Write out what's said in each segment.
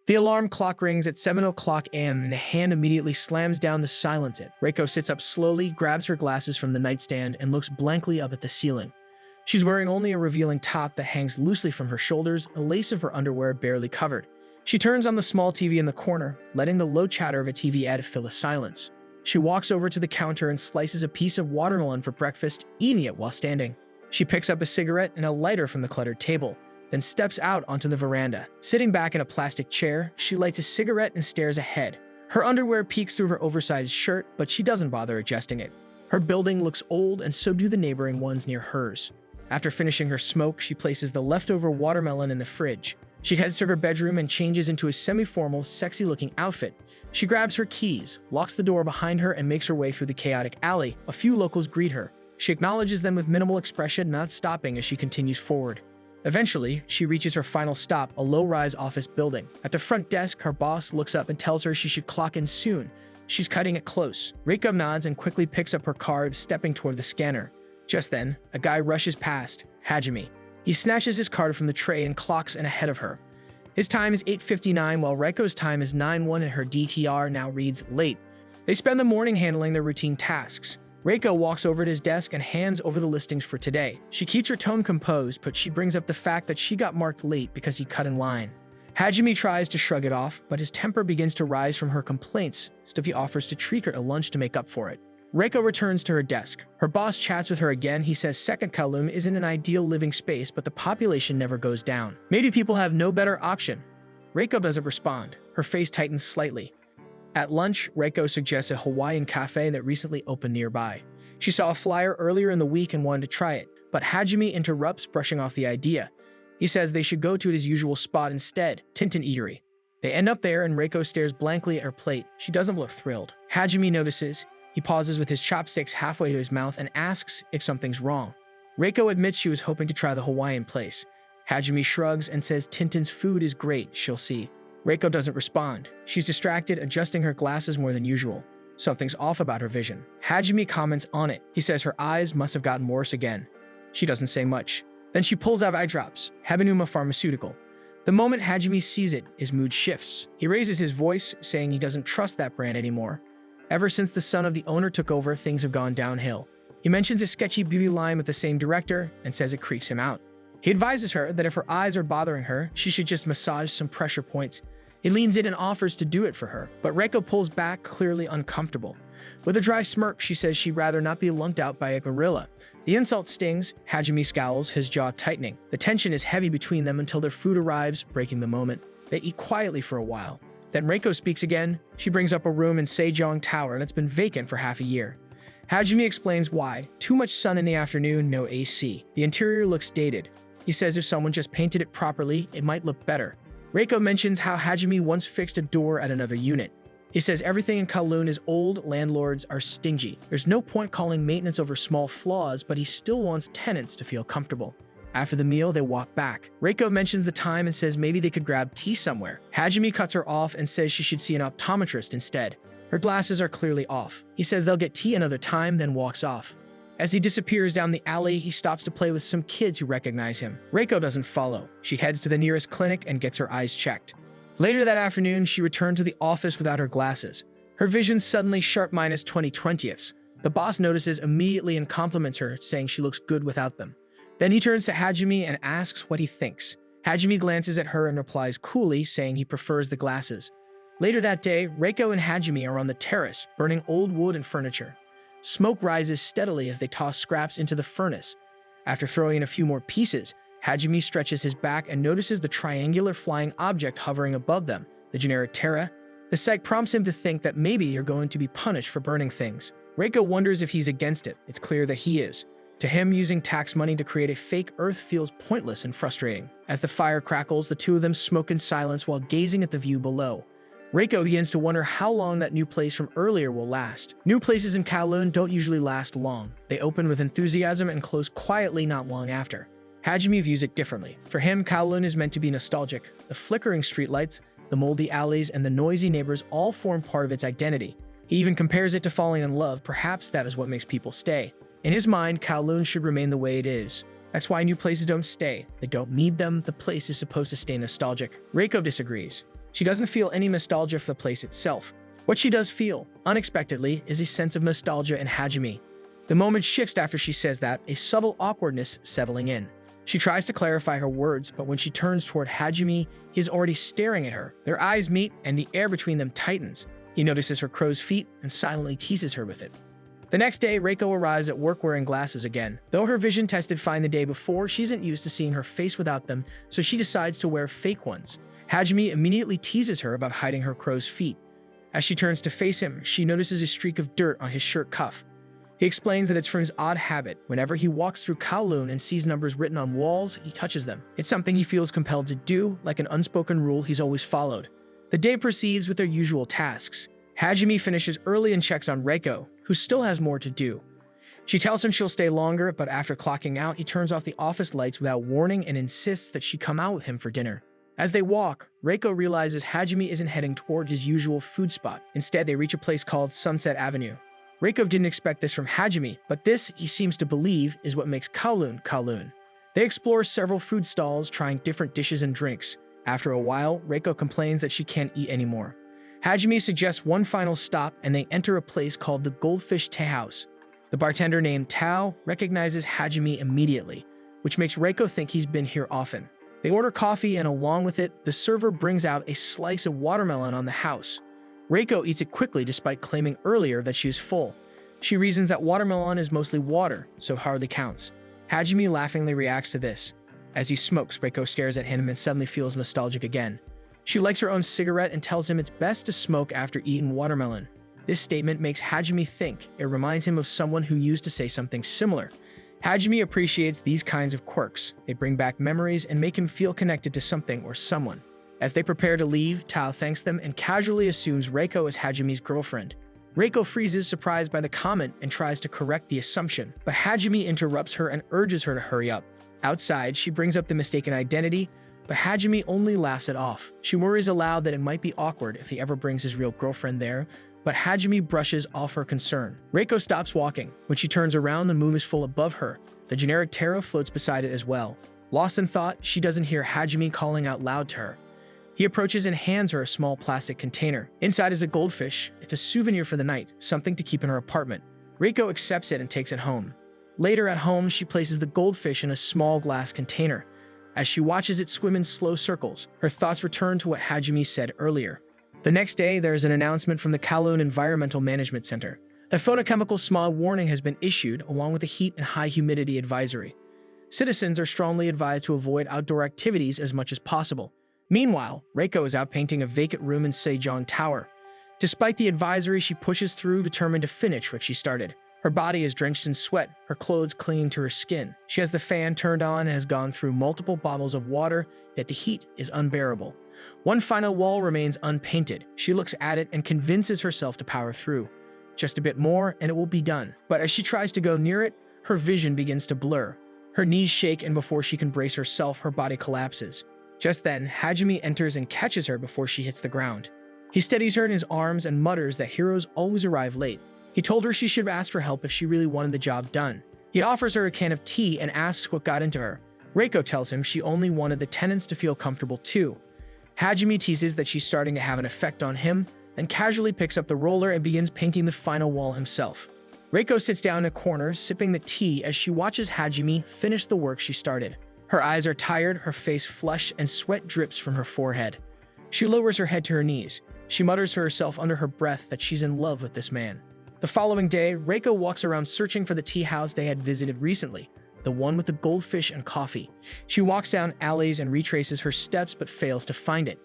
The alarm clock rings at 7 o'clock a.m. and a hand immediately slams down to silence it. Reiko sits up slowly, grabs her glasses from the nightstand, and looks blankly up at the ceiling. She's wearing only a revealing top that hangs loosely from her shoulders, a lace of her underwear barely covered. She turns on the small TV in the corner, letting the low chatter of a TV ad fill the silence. She walks over to the counter and slices a piece of watermelon for breakfast, eating it while standing. She picks up a cigarette and a lighter from the cluttered table, then steps out onto the veranda. Sitting back in a plastic chair, she lights a cigarette and stares ahead. Her underwear peeks through her oversized shirt, but she doesn't bother adjusting it. Her building looks old, and so do the neighboring ones near hers. After finishing her smoke, she places the leftover watermelon in the fridge. She heads to her bedroom and changes into a semi-formal, sexy-looking outfit. She grabs her keys, locks the door behind her, and makes her way through the chaotic alley. A few locals greet her. She acknowledges them with minimal expression, not stopping as she continues forward. Eventually, she reaches her final stop, a low-rise office building. At the front desk, her boss looks up and tells her she should clock in soon. She's cutting it close. Reiko nods and quickly picks up her card, stepping toward the scanner. Just then, a guy rushes past, Hajime. He snatches his card from the tray and clocks in ahead of her. His time is 8:59, while Reiko's time is 9:01 and her DTR now reads late. They spend the morning handling their routine tasks. Reiko walks over to his desk and hands over the listings for today. She keeps her tone composed, but she brings up the fact that she got marked late because he cut in line. Hajime tries to shrug it off, but his temper begins to rise from her complaints, so he offers to treat her to lunch to make up for it. Reiko returns to her desk. Her boss chats with her again. He says Second Kowloon isn't an ideal living space, but the population never goes down. Maybe people have no better option. Reiko doesn't respond. Her face tightens slightly. At lunch, Reiko suggests a Hawaiian cafe that recently opened nearby. She saw a flyer earlier in the week and wanted to try it, but Hajime interrupts, brushing off the idea. He says they should go to his usual spot instead, Tintin Eatery. They end up there and Reiko stares blankly at her plate. She doesn't look thrilled. Hajime notices. He pauses with his chopsticks halfway to his mouth and asks if something's wrong. Reiko admits she was hoping to try the Hawaiian place. Hajime shrugs and says Tintin's food is great, she'll see. Reiko doesn't respond. She's distracted, adjusting her glasses more than usual. Something's off about her vision. Hajime comments on it. He says her eyes must have gotten worse again. She doesn't say much. Then she pulls out eye drops, Habanuma Pharmaceutical. The moment Hajime sees it, his mood shifts. He raises his voice, saying he doesn't trust that brand anymore. Ever since the son of the owner took over, things have gone downhill. He mentions a sketchy beauty line with the same director and says it creeps him out. He advises her that if her eyes are bothering her, she should just massage some pressure points. He leans in and offers to do it for her, but Reiko pulls back, clearly uncomfortable. With a dry smirk, she says she'd rather not be lunked out by a gorilla. The insult stings. Hajime scowls, his jaw tightening. The tension is heavy between them until their food arrives, breaking the moment. They eat quietly for a while. Then Reiko speaks again. She brings up a room in Sejong Tower that's been vacant for half a year. Hajime explains why. Too much sun in the afternoon, no AC. The interior looks dated. He says if someone just painted it properly, it might look better. Reiko mentions how Hajime once fixed a door at another unit. He says everything in Kowloon is old, landlords are stingy. There's no point calling maintenance over small flaws, but he still wants tenants to feel comfortable. After the meal, they walk back. Reiko mentions the time and says maybe they could grab tea somewhere. Hajime cuts her off and says she should see an optometrist instead. Her glasses are clearly off. He says they'll get tea another time, then walks off. As he disappears down the alley, he stops to play with some kids who recognize him. Reiko doesn't follow. She heads to the nearest clinic and gets her eyes checked. Later that afternoon, she returned to the office without her glasses. Her vision suddenly sharp minus 20/20ths. The boss notices immediately and compliments her, saying she looks good without them. Then he turns to Hajime and asks what he thinks. Hajime glances at her and replies coolly, saying he prefers the glasses. Later that day, Reiko and Hajime are on the terrace, burning old wood and furniture. Smoke rises steadily as they toss scraps into the furnace. After throwing in a few more pieces, Hajime stretches his back and notices the triangular flying object hovering above them, the generic Terra. The sight prompts him to think that maybe you're going to be punished for burning things. Reiko wonders if he's against it. It's clear that he is. To him, using tax money to create a fake Earth feels pointless and frustrating. As the fire crackles, the two of them smoke in silence while gazing at the view below. Reiko begins to wonder how long that new place from earlier will last. New places in Kowloon don't usually last long. They open with enthusiasm and close quietly not long after. Hajime views it differently. For him, Kowloon is meant to be nostalgic. The flickering streetlights, the moldy alleys, and the noisy neighbors all form part of its identity. He even compares it to falling in love. Perhaps that is what makes people stay. In his mind, Kowloon should remain the way it is. That's why new places don't stay. They don't need them. The place is supposed to stay nostalgic. Reiko disagrees. She doesn't feel any nostalgia for the place itself. What she does feel, unexpectedly, is a sense of nostalgia in Hajime. The moment shifts after she says that, a subtle awkwardness settling in. She tries to clarify her words, but when she turns toward Hajime, he is already staring at her. Their eyes meet, and the air between them tightens. He notices her crow's feet and silently teases her with it. The next day, Reiko arrives at work wearing glasses again. Though her vision tested fine the day before, she isn't used to seeing her face without them, so she decides to wear fake ones. Hajime immediately teases her about hiding her crow's feet. As she turns to face him, she notices a streak of dirt on his shirt cuff. He explains that it's from his odd habit. Whenever he walks through Kowloon and sees numbers written on walls, he touches them. It's something he feels compelled to do, like an unspoken rule he's always followed. The day proceeds with their usual tasks. Hajime finishes early and checks on Reiko, who still has more to do. She tells him she'll stay longer, but after clocking out, he turns off the office lights without warning and insists that she come out with him for dinner. As they walk, Reiko realizes Hajime isn't heading toward his usual food spot. Instead, they reach a place called Sunset Avenue. Reiko didn't expect this from Hajime, but this, he seems to believe, is what makes Kowloon Kowloon. They explore several food stalls, trying different dishes and drinks. After a while, Reiko complains that she can't eat anymore. Hajime suggests one final stop, and they enter a place called the Goldfish Tea House. The bartender named Tao recognizes Hajime immediately, which makes Reiko think he's been here often. They order coffee, and along with it, the server brings out a slice of watermelon on the house. Reiko eats it quickly despite claiming earlier that she is full. She reasons that watermelon is mostly water, so hardly counts. Hajime laughingly reacts to this. As he smokes, Reiko stares at him and suddenly feels nostalgic again. She lights her own cigarette and tells him it's best to smoke after eating watermelon. This statement makes Hajime think. It reminds him of someone who used to say something similar. Hajime appreciates these kinds of quirks. They bring back memories and make him feel connected to something or someone. As they prepare to leave, Tao thanks them and casually assumes Reiko is Hajime's girlfriend. Reiko freezes, surprised by the comment, and tries to correct the assumption, but Hajime interrupts her and urges her to hurry up. Outside, she brings up the mistaken identity, but Hajime only laughs it off. She worries aloud that it might be awkward if he ever brings his real girlfriend there, but Hajime brushes off her concern. Reiko stops walking. When she turns around, the moon is full above her. The generic tarot floats beside it as well. Lost in thought, she doesn't hear Hajime calling out loud to her. He approaches and hands her a small plastic container. Inside is a goldfish. It's a souvenir for the night, something to keep in her apartment. Reiko accepts it and takes it home. Later at home, she places the goldfish in a small glass container. As she watches it swim in slow circles, her thoughts return to what Hajime said earlier. The next day, there is an announcement from the Kowloon Environmental Management Center. A photochemical smog warning has been issued, along with a heat and high humidity advisory. Citizens are strongly advised to avoid outdoor activities as much as possible. Meanwhile, Reiko is out painting a vacant room in Sejong Tower. Despite the advisory, she pushes through, determined to finish what she started. Her body is drenched in sweat, her clothes clinging to her skin. She has the fan turned on and has gone through multiple bottles of water, yet the heat is unbearable. One final wall remains unpainted. She looks at it and convinces herself to power through. Just a bit more and it will be done. But as she tries to go near it, her vision begins to blur. Her knees shake, and before she can brace herself, her body collapses. Just then, Hajime enters and catches her before she hits the ground. He steadies her in his arms and mutters that heroes always arrive late. He told her she should ask for help if she really wanted the job done. He offers her a can of tea and asks what got into her. Reiko tells him she only wanted the tenants to feel comfortable too. Hajime teases that she's starting to have an effect on him, then casually picks up the roller and begins painting the final wall himself. Reiko sits down in a corner, sipping the tea as she watches Hajime finish the work she started. Her eyes are tired, her face flushed, and sweat drips from her forehead. She lowers her head to her knees. She mutters to herself under her breath that she's in love with this man. The following day, Reiko walks around searching for the tea house they had visited recently, the one with the goldfish and coffee. She walks down alleys and retraces her steps but fails to find it.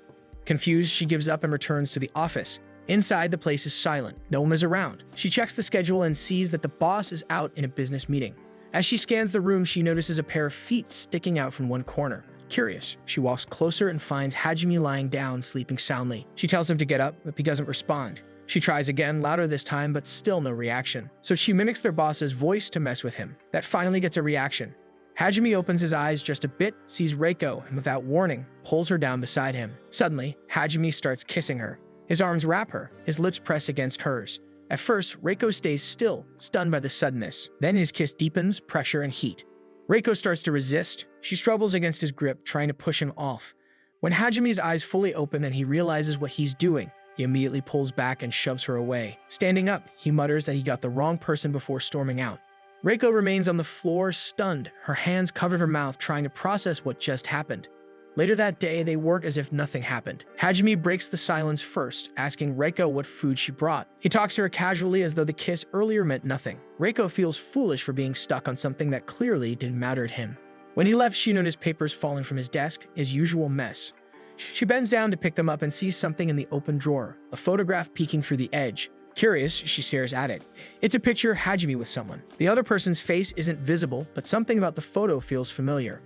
Confused, she gives up and returns to the office. Inside, the place is silent. No one is around. She checks the schedule and sees that the boss is out in a business meeting. As she scans the room, she notices a pair of feet sticking out from one corner. Curious, she walks closer and finds Hajime lying down, sleeping soundly. She tells him to get up, but he doesn't respond. She tries again, louder this time, but still no reaction. So she mimics their boss's voice to mess with him. That finally gets a reaction. Hajime opens his eyes just a bit, sees Reiko, and without warning, pulls her down beside him. Suddenly, Hajime starts kissing her. His arms wrap her, his lips press against hers. At first, Reiko stays still, stunned by the suddenness. Then his kiss deepens, pressure and heat. Reiko starts to resist. She struggles against his grip, trying to push him off. When Hajime's eyes fully open and he realizes what he's doing, he immediately pulls back and shoves her away. Standing up, he mutters that he got the wrong person before storming out. Reiko remains on the floor, stunned, her hands covered her mouth, trying to process what just happened. Later that day, they work as if nothing happened. Hajime breaks the silence first, asking Reiko what food she brought. He talks to her casually as though the kiss earlier meant nothing. Reiko feels foolish for being stuck on something that clearly didn't matter to him. When he left, she noticed papers falling from his desk, his usual mess. She bends down to pick them up and sees something in the open drawer, a photograph peeking through the edge. Curious, she stares at it. It's a picture of Hajime with someone. The other person's face isn't visible, but something about the photo feels familiar.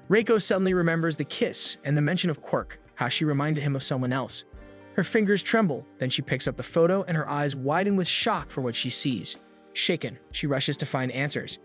Reiko suddenly remembers the kiss and the mention of Quirk, how she reminded him of someone else. Her fingers tremble, then she picks up the photo and her eyes widen with shock for what she sees. Shaken, she rushes to find answers.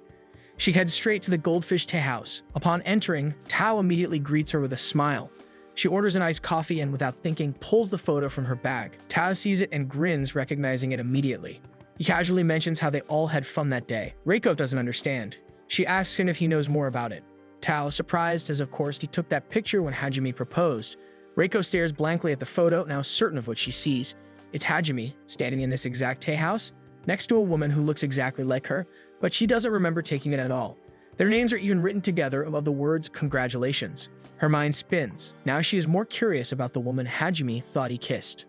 She heads straight to the Goldfish Tea House. Upon entering, Tao immediately greets her with a smile. She orders an iced coffee and, without thinking, pulls the photo from her bag. Tao sees it and grins, recognizing it immediately. He casually mentions how they all had fun that day. Reiko doesn't understand. She asks him if he knows more about it. Tao is surprised, as of course he took that picture when Hajime proposed. Reiko stares blankly at the photo, now certain of what she sees. It's Hajime, standing in this exact tea house, next to a woman who looks exactly like her, but she doesn't remember taking it at all. Their names are even written together above the words "Congratulations." Her mind spins. Now she is more curious about the woman Hajime thought he kissed.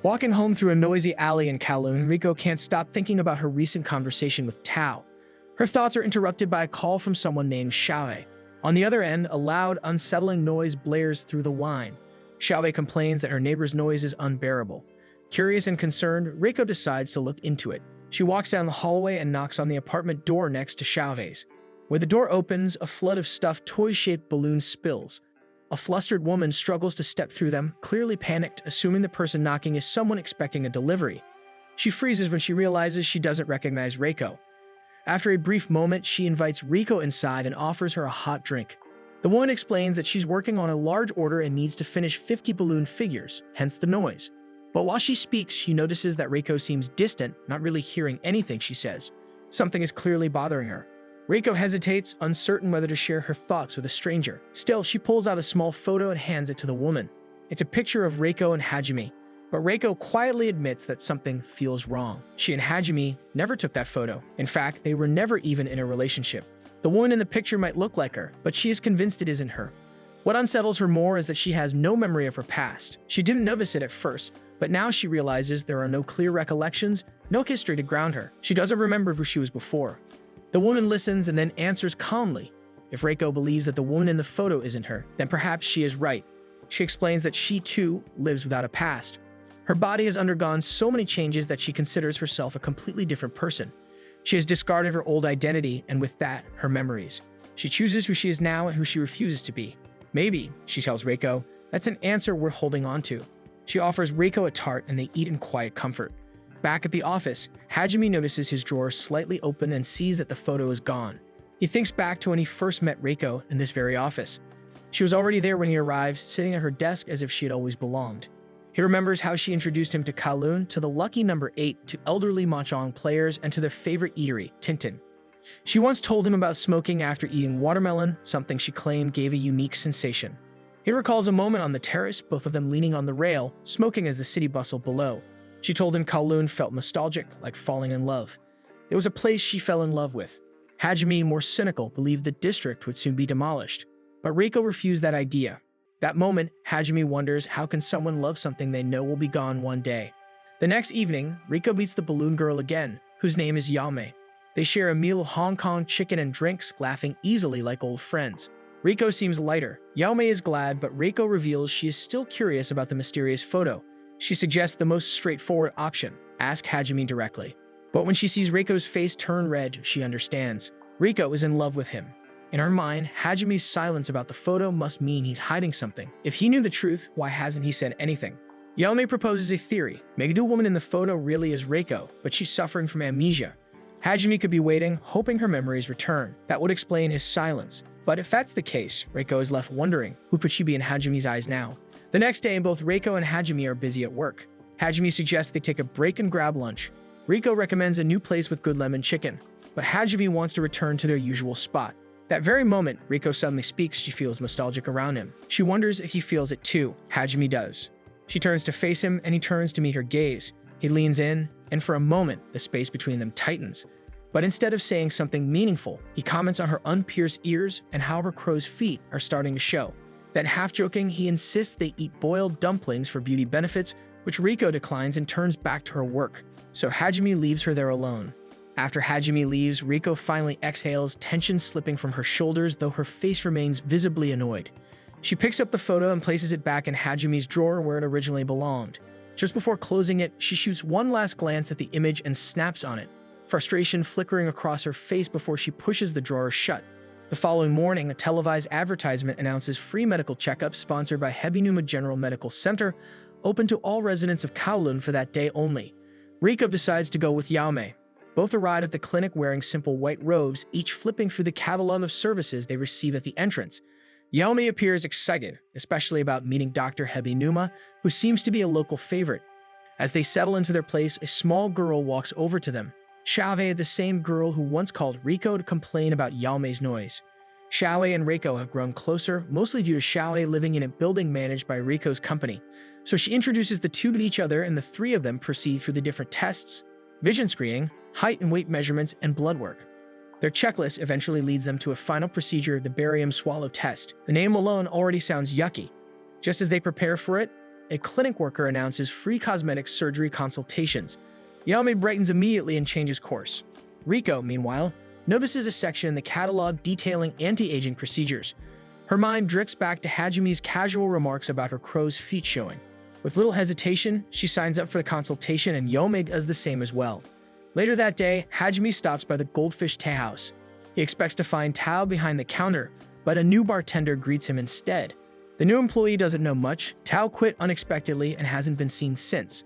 Walking home through a noisy alley in Kowloon, Reiko can't stop thinking about her recent conversation with Tao. Her thoughts are interrupted by a call from someone named Xiaowei. On the other end, a loud, unsettling noise blares through the line. Xiaowei complains that her neighbor's noise is unbearable. Curious and concerned, Reiko decides to look into it. She walks down the hallway and knocks on the apartment door next to Xiaowei's. When the door opens, a flood of stuffed toy-shaped balloons spills. A flustered woman struggles to step through them, clearly panicked, assuming the person knocking is someone expecting a delivery. She freezes when she realizes she doesn't recognize Reiko. After a brief moment, she invites Reiko inside and offers her a hot drink. The woman explains that she's working on a large order and needs to finish 50 balloon figures, hence the noise. But while she speaks, she notices that Reiko seems distant, not really hearing anything she says. Something is clearly bothering her. Reiko hesitates, uncertain whether to share her thoughts with a stranger. Still, she pulls out a small photo and hands it to the woman. It's a picture of Reiko and Hajime, but Reiko quietly admits that something feels wrong. She and Hajime never took that photo. In fact, they were never even in a relationship. The woman in the picture might look like her, but she is convinced it isn't her. What unsettles her more is that she has no memory of her past. She didn't notice it at first, but now she realizes there are no clear recollections, no history to ground her. She doesn't remember who she was before. The woman listens and then answers calmly. If Reiko believes that the woman in the photo isn't her, then perhaps she is right. She explains that she, too, lives without a past. Her body has undergone so many changes that she considers herself a completely different person. She has discarded her old identity, and with that, her memories. She chooses who she is now and who she refuses to be. Maybe, she tells Reiko, that's an answer worth holding on to. She offers Reiko a tart and they eat in quiet comfort. Back at the office, Hajime notices his drawer slightly open and sees that the photo is gone. He thinks back to when he first met Reiko in this very office. She was already there when he arrived, sitting at her desk as if she had always belonged. He remembers how she introduced him to Kowloon, to the lucky number 8, to elderly mahjong players, and to their favorite eatery, Tintin. She once told him about smoking after eating watermelon, something she claimed gave a unique sensation. He recalls a moment on the terrace, both of them leaning on the rail, smoking as the city bustled below. She told him Kowloon felt nostalgic, like falling in love. It was a place she fell in love with. Hajime, more cynical, believed the district would soon be demolished. But Reiko refused that idea. That moment, Hajime wonders how can someone love something they know will be gone one day. The next evening, Reiko meets the balloon girl again, whose name is Yame. They share a meal of Hong Kong chicken and drinks, laughing easily like old friends. Reiko seems lighter. Yame is glad, but Reiko reveals she is still curious about the mysterious photo. She suggests the most straightforward option, ask Hajime directly. But when she sees Reiko's face turn red, she understands. Reiko is in love with him. In her mind, Hajime's silence about the photo must mean he's hiding something. If he knew the truth, why hasn't he said anything? Yame proposes a theory. Maybe the woman in the photo really is Reiko, but she's suffering from amnesia. Hajime could be waiting, hoping her memories return. That would explain his silence. But if that's the case, Reiko is left wondering, who could she be in Hajime's eyes now? The next day, both Reiko and Hajime are busy at work. Hajime suggests they take a break and grab lunch. Reiko recommends a new place with good lemon chicken, but Hajime wants to return to their usual spot. That very moment, Riko suddenly speaks. She feels nostalgic around him. She wonders if he feels it too. Hajime does. She turns to face him, and he turns to meet her gaze. He leans in, and for a moment, the space between them tightens. But instead of saying something meaningful, he comments on her unpierced ears and how her crow's feet are starting to show. Then half-joking, he insists they eat boiled dumplings for beauty benefits, which Riko declines and turns back to her work. So Hajime leaves her there alone. After Hajime leaves, Riko finally exhales, tension slipping from her shoulders, though her face remains visibly annoyed. She picks up the photo and places it back in Hajime's drawer where it originally belonged. Just before closing it, she shoots one last glance at the image and snaps on it, frustration flickering across her face before she pushes the drawer shut. The following morning, a televised advertisement announces free medical checkups sponsored by Hebinuma General Medical Center, open to all residents of Kowloon for that day only. Riko decides to go with Yaomei. Both arrive at the clinic wearing simple white robes, each flipping through the catalog of services they receive at the entrance. Yaomei appears excited, especially about meeting Dr. Hebinuma, who seems to be a local favorite. As they settle into their place, a small girl walks over to them. Xiaowei, the same girl who once called Riko to complain about Yaomei's noise. Xiaowei and Riko have grown closer, mostly due to Xiaowei living in a building managed by Riko's company. So she introduces the two to each other, and the three of them proceed through the different tests, vision screening, height and weight measurements, and blood work. Their checklist eventually leads them to a final procedure, the barium swallow test. The name alone already sounds yucky. Just as they prepare for it, a clinic worker announces free cosmetic surgery consultations. Yaomei brightens immediately and changes course. Riko, meanwhile, notices a section in the catalog detailing anti-aging procedures. Her mind drifts back to Hajime's casual remarks about her crow's feet showing. With little hesitation, she signs up for the consultation, and Yaomei does the same as well. Later that day, Hajime stops by the Goldfish Tea House. He expects to find Tao behind the counter, but a new bartender greets him instead. The new employee doesn't know much. Tao quit unexpectedly and hasn't been seen since.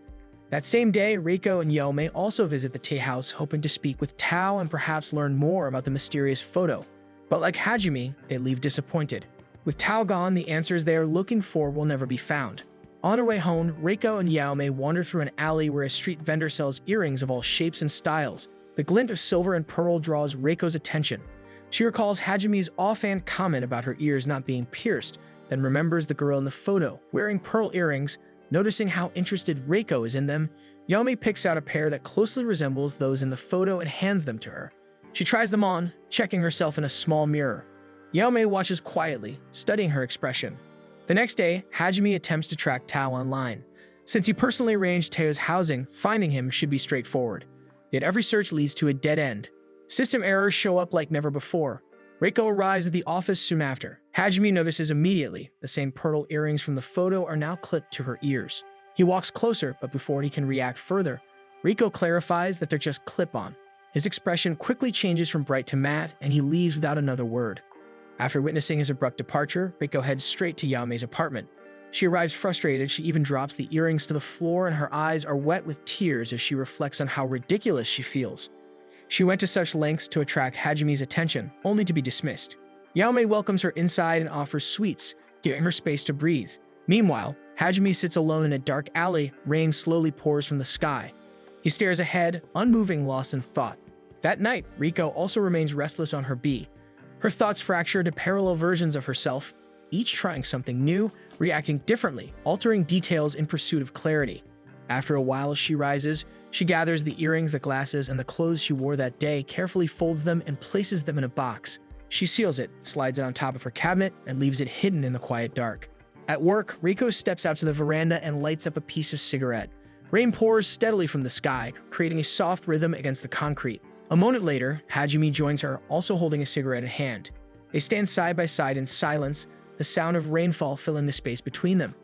That same day, Riko and Yaomei also visit the tea house, hoping to speak with Tao and perhaps learn more about the mysterious photo. But like Hajime, they leave disappointed. With Tao gone, the answers they are looking for will never be found. On her way home, Riko and Yaomei wander through an alley where a street vendor sells earrings of all shapes and styles. The glint of silver and pearl draws Reiko's attention. She recalls Hajime's offhand comment about her ears not being pierced, then remembers the girl in the photo, wearing pearl earrings. Noticing how interested Riko is in them, Yaomei picks out a pair that closely resembles those in the photo and hands them to her. She tries them on, checking herself in a small mirror. Yaomei watches quietly, studying her expression. The next day, Hajime attempts to track Tao online. Since he personally arranged Tao's housing, finding him should be straightforward. Yet every search leads to a dead end. System errors show up like never before. Reiko arrives at the office soon after. Hajime notices immediately the same pearl earrings from the photo are now clipped to her ears. He walks closer, but before he can react further, Riko clarifies that they're just clip-on. His expression quickly changes from bright to matte, and he leaves without another word. After witnessing his abrupt departure, Riko heads straight to Yaomei's apartment. She arrives frustrated. She even drops the earrings to the floor, and her eyes are wet with tears as she reflects on how ridiculous she feels. She went to such lengths to attract Hajime's attention, only to be dismissed. Yaomei welcomes her inside and offers sweets, giving her space to breathe. Meanwhile, Hajime sits alone in a dark alley. Rain slowly pours from the sky. He stares ahead, unmoving, lost in thought. That night, Riko also remains restless on her bed. Her thoughts fracture to parallel versions of herself, each trying something new, reacting differently, altering details in pursuit of clarity. After a while, she rises. She gathers the earrings, the glasses, and the clothes she wore that day, carefully folds them, and places them in a box. She seals it, slides it on top of her cabinet, and leaves it hidden in the quiet dark. At work, Riko steps out to the veranda and lights up a piece of cigarette. Rain pours steadily from the sky, creating a soft rhythm against the concrete. A moment later, Hajime joins her, also holding a cigarette in hand. They stand side by side in silence, the sound of rainfall filling the space between them.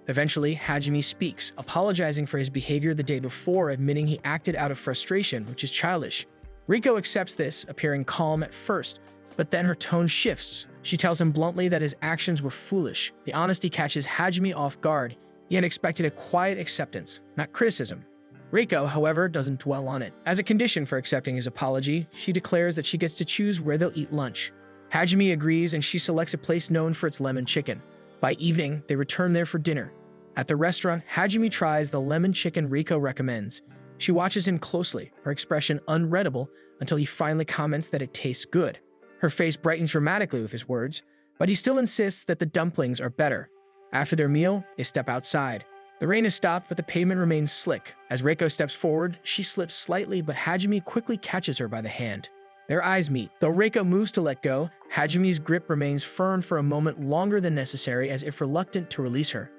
Eventually, Hajime speaks, apologizing for his behavior the day before, admitting he acted out of frustration, which is childish. Riko accepts this, appearing calm at first, but then her tone shifts. She tells him bluntly that his actions were foolish. The honesty catches Hajime off guard. He had expected a quiet acceptance, not criticism. Riko, however, doesn't dwell on it. As a condition for accepting his apology, she declares that she gets to choose where they'll eat lunch. Hajime agrees, and she selects a place known for its lemon chicken. By evening, they return there for dinner. At the restaurant, Hajime tries the lemon chicken Riko recommends. She watches him closely, her expression unreadable, until he finally comments that it tastes good. Her face brightens dramatically with his words, but he still insists that the dumplings are better. After their meal, they step outside. The rain has stopped, but the pavement remains slick. As Reiko steps forward, she slips slightly, but Hajime quickly catches her by the hand. Their eyes meet. Though Reiko moves to let go, Hajime's grip remains firm for a moment longer than necessary, as if reluctant to release her.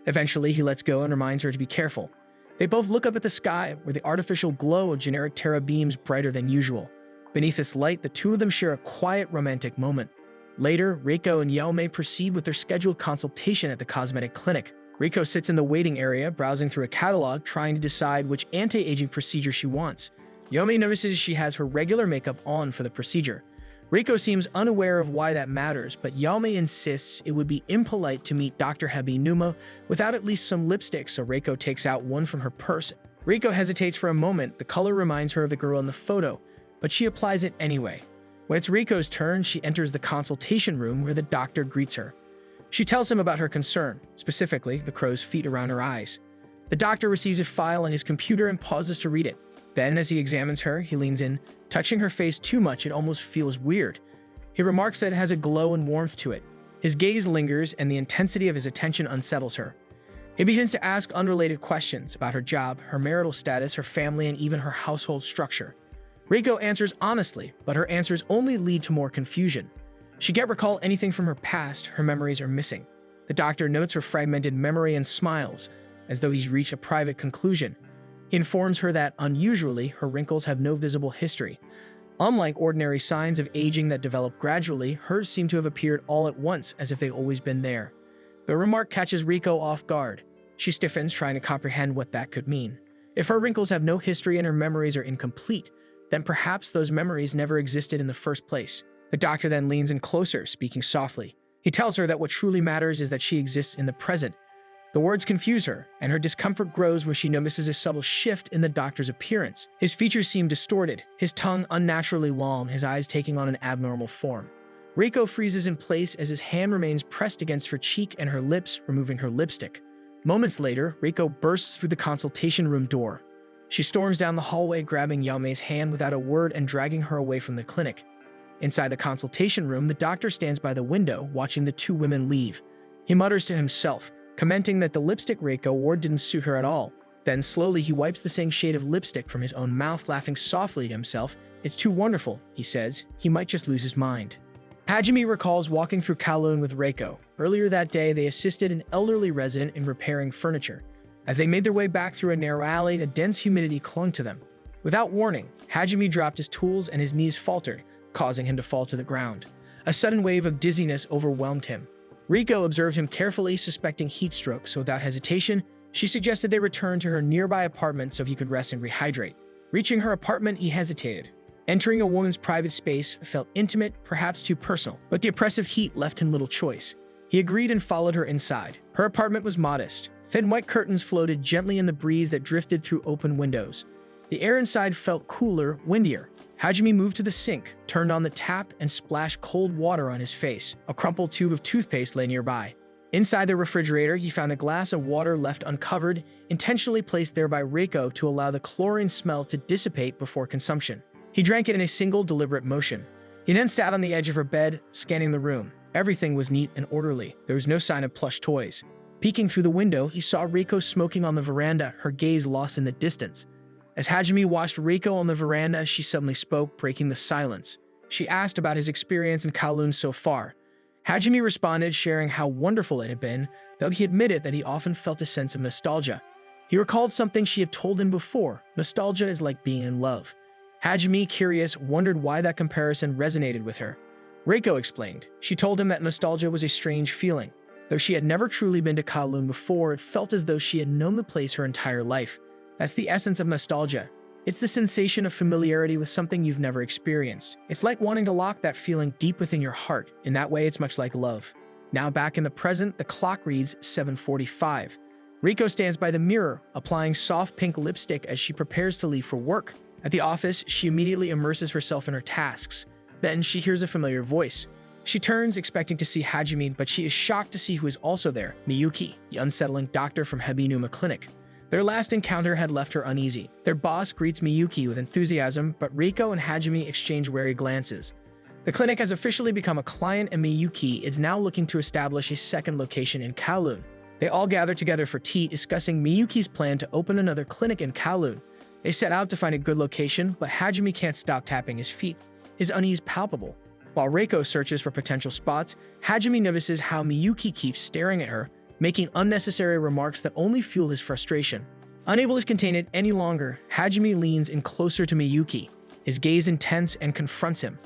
Eventually, he lets go and reminds her to be careful. They both look up at the sky, where the artificial glow of generic Terra beams brighter than usual. Beneath this light, the two of them share a quiet, romantic moment. Later, Reiko and Yaomei proceed with their scheduled consultation at the cosmetic clinic. Reiko sits in the waiting area, browsing through a catalog, trying to decide which anti-aging procedure she wants. Yaomei notices she has her regular makeup on for the procedure. Reiko seems unaware of why that matters, but Yaomei insists it would be impolite to meet Dr. Habinuma without at least some lipstick, so Reiko takes out one from her purse. Reiko hesitates for a moment. The color reminds her of the girl in the photo, but she applies it anyway. When it's Reiko's turn, she enters the consultation room where the doctor greets her. She tells him about her concern, specifically the crow's feet around her eyes. The doctor receives a file on his computer and pauses to read it. Then, as he examines her, he leans in, touching her face too much it almost feels weird. He remarks that it has a glow and warmth to it. His gaze lingers, and the intensity of his attention unsettles her. He begins to ask unrelated questions about her job, her marital status, her family, and even her household structure. Reiko answers honestly, but her answers only lead to more confusion. She can't recall anything from her past. Her memories are missing. The doctor notes her fragmented memory and smiles, as though he's reached a private conclusion. He informs her that, unusually, her wrinkles have no visible history. Unlike ordinary signs of aging that develop gradually, hers seem to have appeared all at once, as if they've always been there. The remark catches Reiko off guard. She stiffens, trying to comprehend what that could mean. If her wrinkles have no history and her memories are incomplete, then perhaps those memories never existed in the first place. The doctor then leans in closer, speaking softly. He tells her that what truly matters is that she exists in the present. The words confuse her, and her discomfort grows when she notices a subtle shift in the doctor's appearance. His features seem distorted, his tongue unnaturally long, his eyes taking on an abnormal form. Reiko freezes in place as his hand remains pressed against her cheek and her lips, removing her lipstick. Moments later, Reiko bursts through the consultation room door. She storms down the hallway, grabbing Yaomei's hand without a word and dragging her away from the clinic. Inside the consultation room, the doctor stands by the window, watching the two women leave. He mutters to himself, commenting that the lipstick Reiko wore didn't suit her at all. Then slowly he wipes the same shade of lipstick from his own mouth, laughing softly to himself. "It's too wonderful," he says. He might just lose his mind. Hajime recalls walking through Kowloon with Reiko. Earlier that day, they assisted an elderly resident in repairing furniture. As they made their way back through a narrow alley, a dense humidity clung to them. Without warning, Hajime dropped his tools and his knees faltered, causing him to fall to the ground. A sudden wave of dizziness overwhelmed him. Reiko observed him carefully, suspecting heat stroke, so without hesitation, she suggested they return to her nearby apartment so he could rest and rehydrate. Reaching her apartment, he hesitated. Entering a woman's private space felt intimate, perhaps too personal, but the oppressive heat left him little choice. He agreed and followed her inside. Her apartment was modest. Thin white curtains floated gently in the breeze that drifted through open windows. The air inside felt cooler, windier. Hajime moved to the sink, turned on the tap, and splashed cold water on his face. A crumpled tube of toothpaste lay nearby. Inside the refrigerator, he found a glass of water left uncovered, intentionally placed there by Reiko to allow the chlorine smell to dissipate before consumption. He drank it in a single, deliberate motion. He then sat on the edge of her bed, scanning the room. Everything was neat and orderly. There was no sign of plush toys. Peeking through the window, he saw Reiko smoking on the veranda, her gaze lost in the distance. As Hajime watched Reiko on the veranda, she suddenly spoke, breaking the silence. She asked about his experience in Kowloon so far. Hajime responded, sharing how wonderful it had been, though he admitted that he often felt a sense of nostalgia. He recalled something she had told him before. Nostalgia is like being in love. Hajime, curious, wondered why that comparison resonated with her. Reiko explained. She told him that nostalgia was a strange feeling. Though she had never truly been to Kowloon before, it felt as though she had known the place her entire life. That's the essence of nostalgia. It's the sensation of familiarity with something you've never experienced. It's like wanting to lock that feeling deep within your heart. In that way, it's much like love. Now back in the present, the clock reads 7:45. Reiko stands by the mirror, applying soft pink lipstick as she prepares to leave for work. At the office, she immediately immerses herself in her tasks. Then she hears a familiar voice. She turns, expecting to see Hajime, but she is shocked to see who is also there, Miyuki, the unsettling doctor from Habinuma Clinic. Their last encounter had left her uneasy. Their boss greets Miyuki with enthusiasm, but Reiko and Hajime exchange wary glances. The clinic has officially become a client, and Miyuki is now looking to establish a second location in Kowloon. They all gather together for tea, discussing Miyuki's plan to open another clinic in Kowloon. They set out to find a good location, but Hajime can't stop tapping his feet, his unease palpable. While Reiko searches for potential spots, Hajime notices how Miyuki keeps staring at her, making unnecessary remarks that only fuel his frustration. Unable to contain it any longer, Hajime leans in closer to Miyuki, his gaze intense, and confronts him.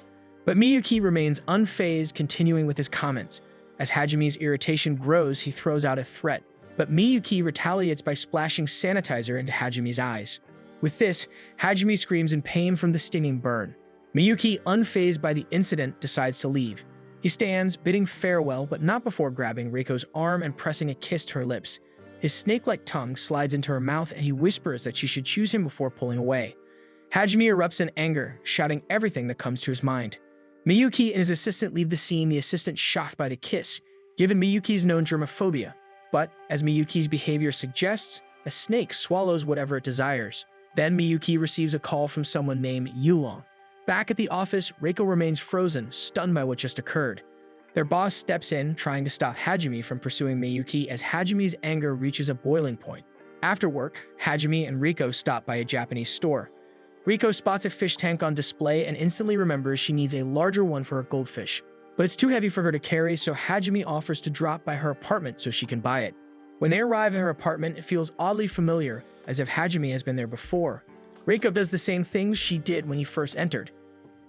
But Miyuki remains unfazed, continuing with his comments. As Hajime's irritation grows, he throws out a threat, but Miyuki retaliates by splashing sanitizer into Hajime's eyes. With this, Hajime screams in pain from the stinging burn. Miyuki, unfazed by the incident, decides to leave. He stands, bidding farewell, but not before grabbing Reiko's arm and pressing a kiss to her lips. His snake-like tongue slides into her mouth, and he whispers that she should choose him before pulling away. Hajime erupts in anger, shouting everything that comes to his mind. Miyuki and his assistant leave the scene, the assistant shocked by the kiss, given Miyuki's known germophobia. But, as Miyuki's behavior suggests, a snake swallows whatever it desires. Then Miyuki receives a call from someone named Yulong. Back at the office, Reiko remains frozen, stunned by what just occurred. Their boss steps in, trying to stop Hajime from pursuing Miyuki as Hajime's anger reaches a boiling point. After work, Hajime and Reiko stop by a Japanese store. Reiko spots a fish tank on display and instantly remembers she needs a larger one for her goldfish. But it's too heavy for her to carry, so Hajime offers to drop by her apartment so she can buy it. When they arrive at her apartment, it feels oddly familiar, as if Hajime has been there before. Reiko does the same things she did when he first entered,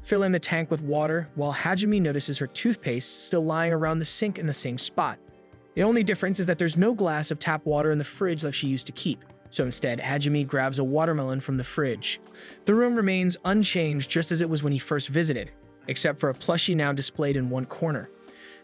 filling the tank with water, while Hajime notices her toothpaste still lying around the sink in the same spot. The only difference is that there's no glass of tap water in the fridge like she used to keep. So instead, Hajime grabs a watermelon from the fridge. The room remains unchanged just as it was when he first visited, except for a plushie now displayed in one corner.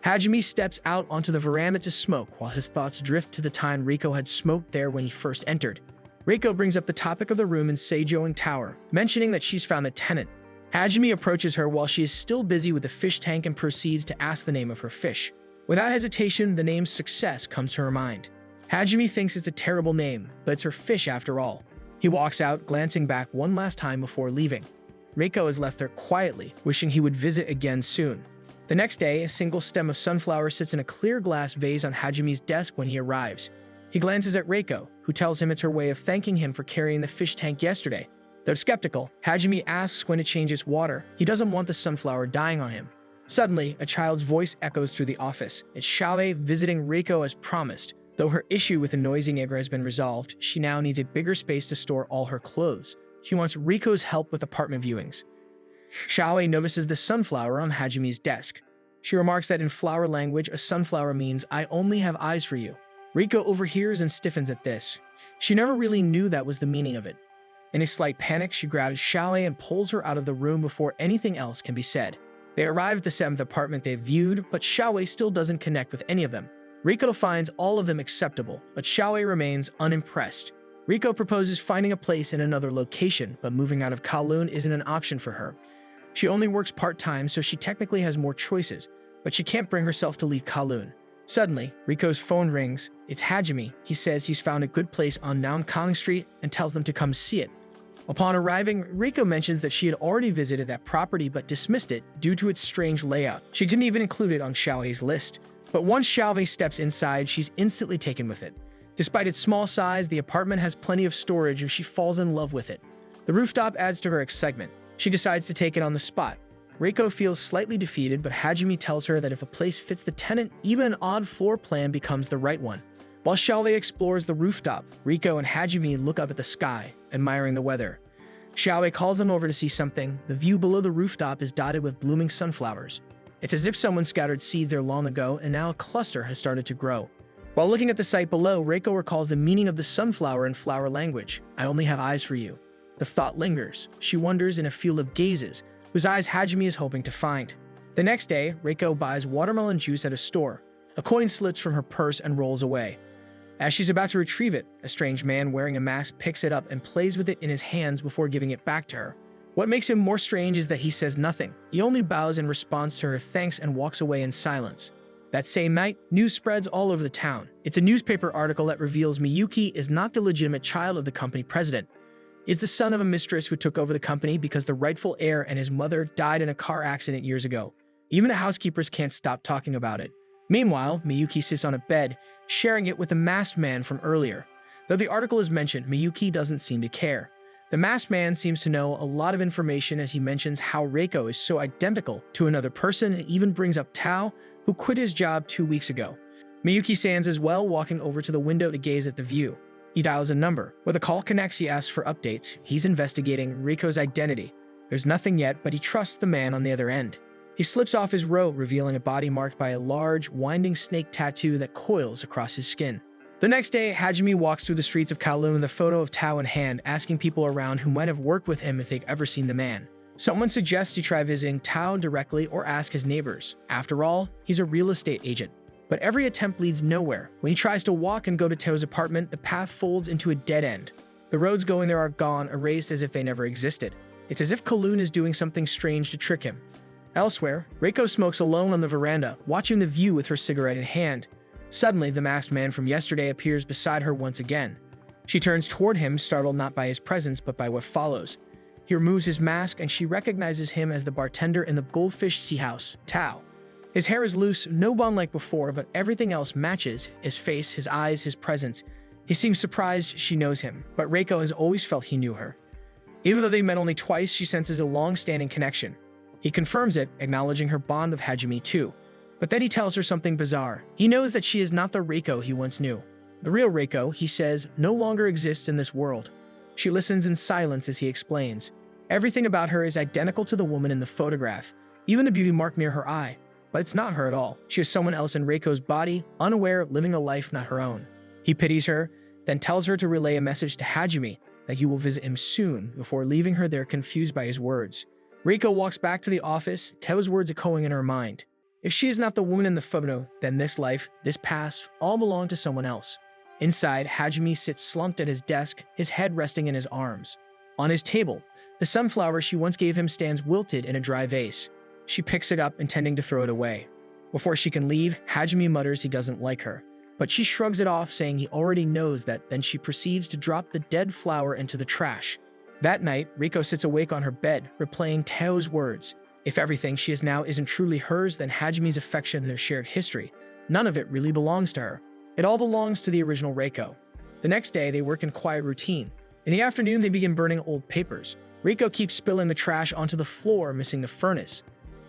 Hajime steps out onto the veranda to smoke while his thoughts drift to the time Reiko had smoked there when he first entered. Reiko brings up the topic of the room in Seijoing Tower, mentioning that she's found a tenant. Hajime approaches her while she is still busy with the fish tank and proceeds to ask the name of her fish. Without hesitation, the name Success comes to her mind. Hajime thinks it's a terrible name, but it's her fish after all. He walks out, glancing back one last time before leaving. Reiko is left there quietly, wishing he would visit again soon. The next day, a single stem of sunflower sits in a clear glass vase on Hajime's desk when he arrives. He glances at Reiko, who tells him it's her way of thanking him for carrying the fish tank yesterday. Though skeptical, Hajime asks when to change its water. He doesn't want the sunflower dying on him. Suddenly, a child's voice echoes through the office. It's Xiaowei visiting Reiko as promised. Though her issue with the noisy neighbor has been resolved, she now needs a bigger space to store all her clothes. She wants Riko's help with apartment viewings. Xiaowei notices the sunflower on Hajime's desk. She remarks that in flower language, a sunflower means, "I only have eyes for you." Riko overhears and stiffens at this. She never really knew that was the meaning of it. In a slight panic, she grabs Xiaowei and pulls her out of the room before anything else can be said. They arrive at the 7th apartment they viewed, but Xiaowei still doesn't connect with any of them. Riko finds all of them acceptable, but Xiaowei remains unimpressed. Riko proposes finding a place in another location, but moving out of Kowloon isn't an option for her. She only works part-time, so she technically has more choices, but she can't bring herself to leave Kowloon. Suddenly, Riko's phone rings. It's Hajime. He says he's found a good place on Namkang Street and tells them to come see it. Upon arriving, Riko mentions that she had already visited that property but dismissed it due to its strange layout. She didn't even include it on Xiaowei's list. But once Xiaowei steps inside, she's instantly taken with it. Despite its small size, the apartment has plenty of storage and she falls in love with it. The rooftop adds to her excitement. She decides to take it on the spot. Reiko feels slightly defeated, but Hajime tells her that if a place fits the tenant, even an odd floor plan becomes the right one. While Xiaowei explores the rooftop, Riko and Hajime look up at the sky, admiring the weather. Xiaowei calls them over to see something. The view below the rooftop is dotted with blooming sunflowers. It's as if someone scattered seeds there long ago, and now a cluster has started to grow. While looking at the site below, Reiko recalls the meaning of the sunflower in flower language. "I only have eyes for you." The thought lingers. She wanders in a field of gazes, whose eyes Hajime is hoping to find. The next day, Reiko buys watermelon juice at a store. A coin slips from her purse and rolls away. As she's about to retrieve it, a strange man wearing a mask picks it up and plays with it in his hands before giving it back to her. What makes him more strange is that he says nothing. He only bows in response to her thanks and walks away in silence. That same night, news spreads all over the town. It's a newspaper article that reveals Miyuki is not the legitimate child of the company president. Is the son of a mistress who took over the company because the rightful heir and his mother died in a car accident years ago. Even the housekeepers can't stop talking about it. Meanwhile, Miyuki sits on a bed, sharing it with the masked man from earlier. Though the article is mentioned, Miyuki doesn't seem to care. The masked man seems to know a lot of information as he mentions how Reiko is so identical to another person and even brings up Tao, who quit his job 2 weeks ago. Miyuki stands as well, walking over to the window to gaze at the view. He dials a number. When the call connects, he asks for updates. He's investigating Reiko's identity. There's nothing yet, but he trusts the man on the other end. He slips off his robe, revealing a body marked by a large, winding snake tattoo that coils across his skin. The next day, Hajime walks through the streets of Kowloon with a photo of Tao in hand, asking people around who might have worked with him if they've ever seen the man. Someone suggests he try visiting Tao directly or ask his neighbors. After all, he's a real estate agent. But every attempt leads nowhere. When he tries to walk and go to Tao's apartment, the path folds into a dead end. The roads going there are gone, erased as if they never existed. It's as if Kowloon is doing something strange to trick him. Elsewhere, Reiko smokes alone on the veranda, watching the view with her cigarette in hand. Suddenly, the masked man from yesterday appears beside her once again. She turns toward him, startled not by his presence but by what follows. He removes his mask and she recognizes him as the bartender in the Goldfish Tea House, Tao. His hair is loose, no bun like before, but everything else matches: his face, his eyes, his presence. He seems surprised she knows him, but Reiko has always felt he knew her. Even though they met only twice, she senses a long-standing connection. He confirms it, acknowledging her bond with Hajime too. But then he tells her something bizarre. He knows that she is not the Reiko he once knew. The real Reiko, he says, no longer exists in this world. She listens in silence as he explains. Everything about her is identical to the woman in the photograph, even the beauty mark near her eye. But it's not her at all. She is someone else in Reiko's body, unaware, living a life not her own. He pities her, then tells her to relay a message to Hajime that he will visit him soon, before leaving her there confused by his words. Reiko walks back to the office, Tao's words echoing in her mind. If she is not the woman in the photo, then this life, this past, all belong to someone else. Inside, Hajime sits slumped at his desk, his head resting in his arms. On his table, the sunflower she once gave him stands wilted in a dry vase. She picks it up, intending to throw it away. Before she can leave, Hajime mutters he doesn't like her. But she shrugs it off, saying he already knows that, then she proceeds to drop the dead flower into the trash. That night, Reiko sits awake on her bed, replaying Tao's words. If everything she is now isn't truly hers, then Hajime's affection and their shared history, none of it really belongs to her. It all belongs to the original Reiko. The next day, they work in quiet routine. In the afternoon, they begin burning old papers. Reiko keeps spilling the trash onto the floor, missing the furnace.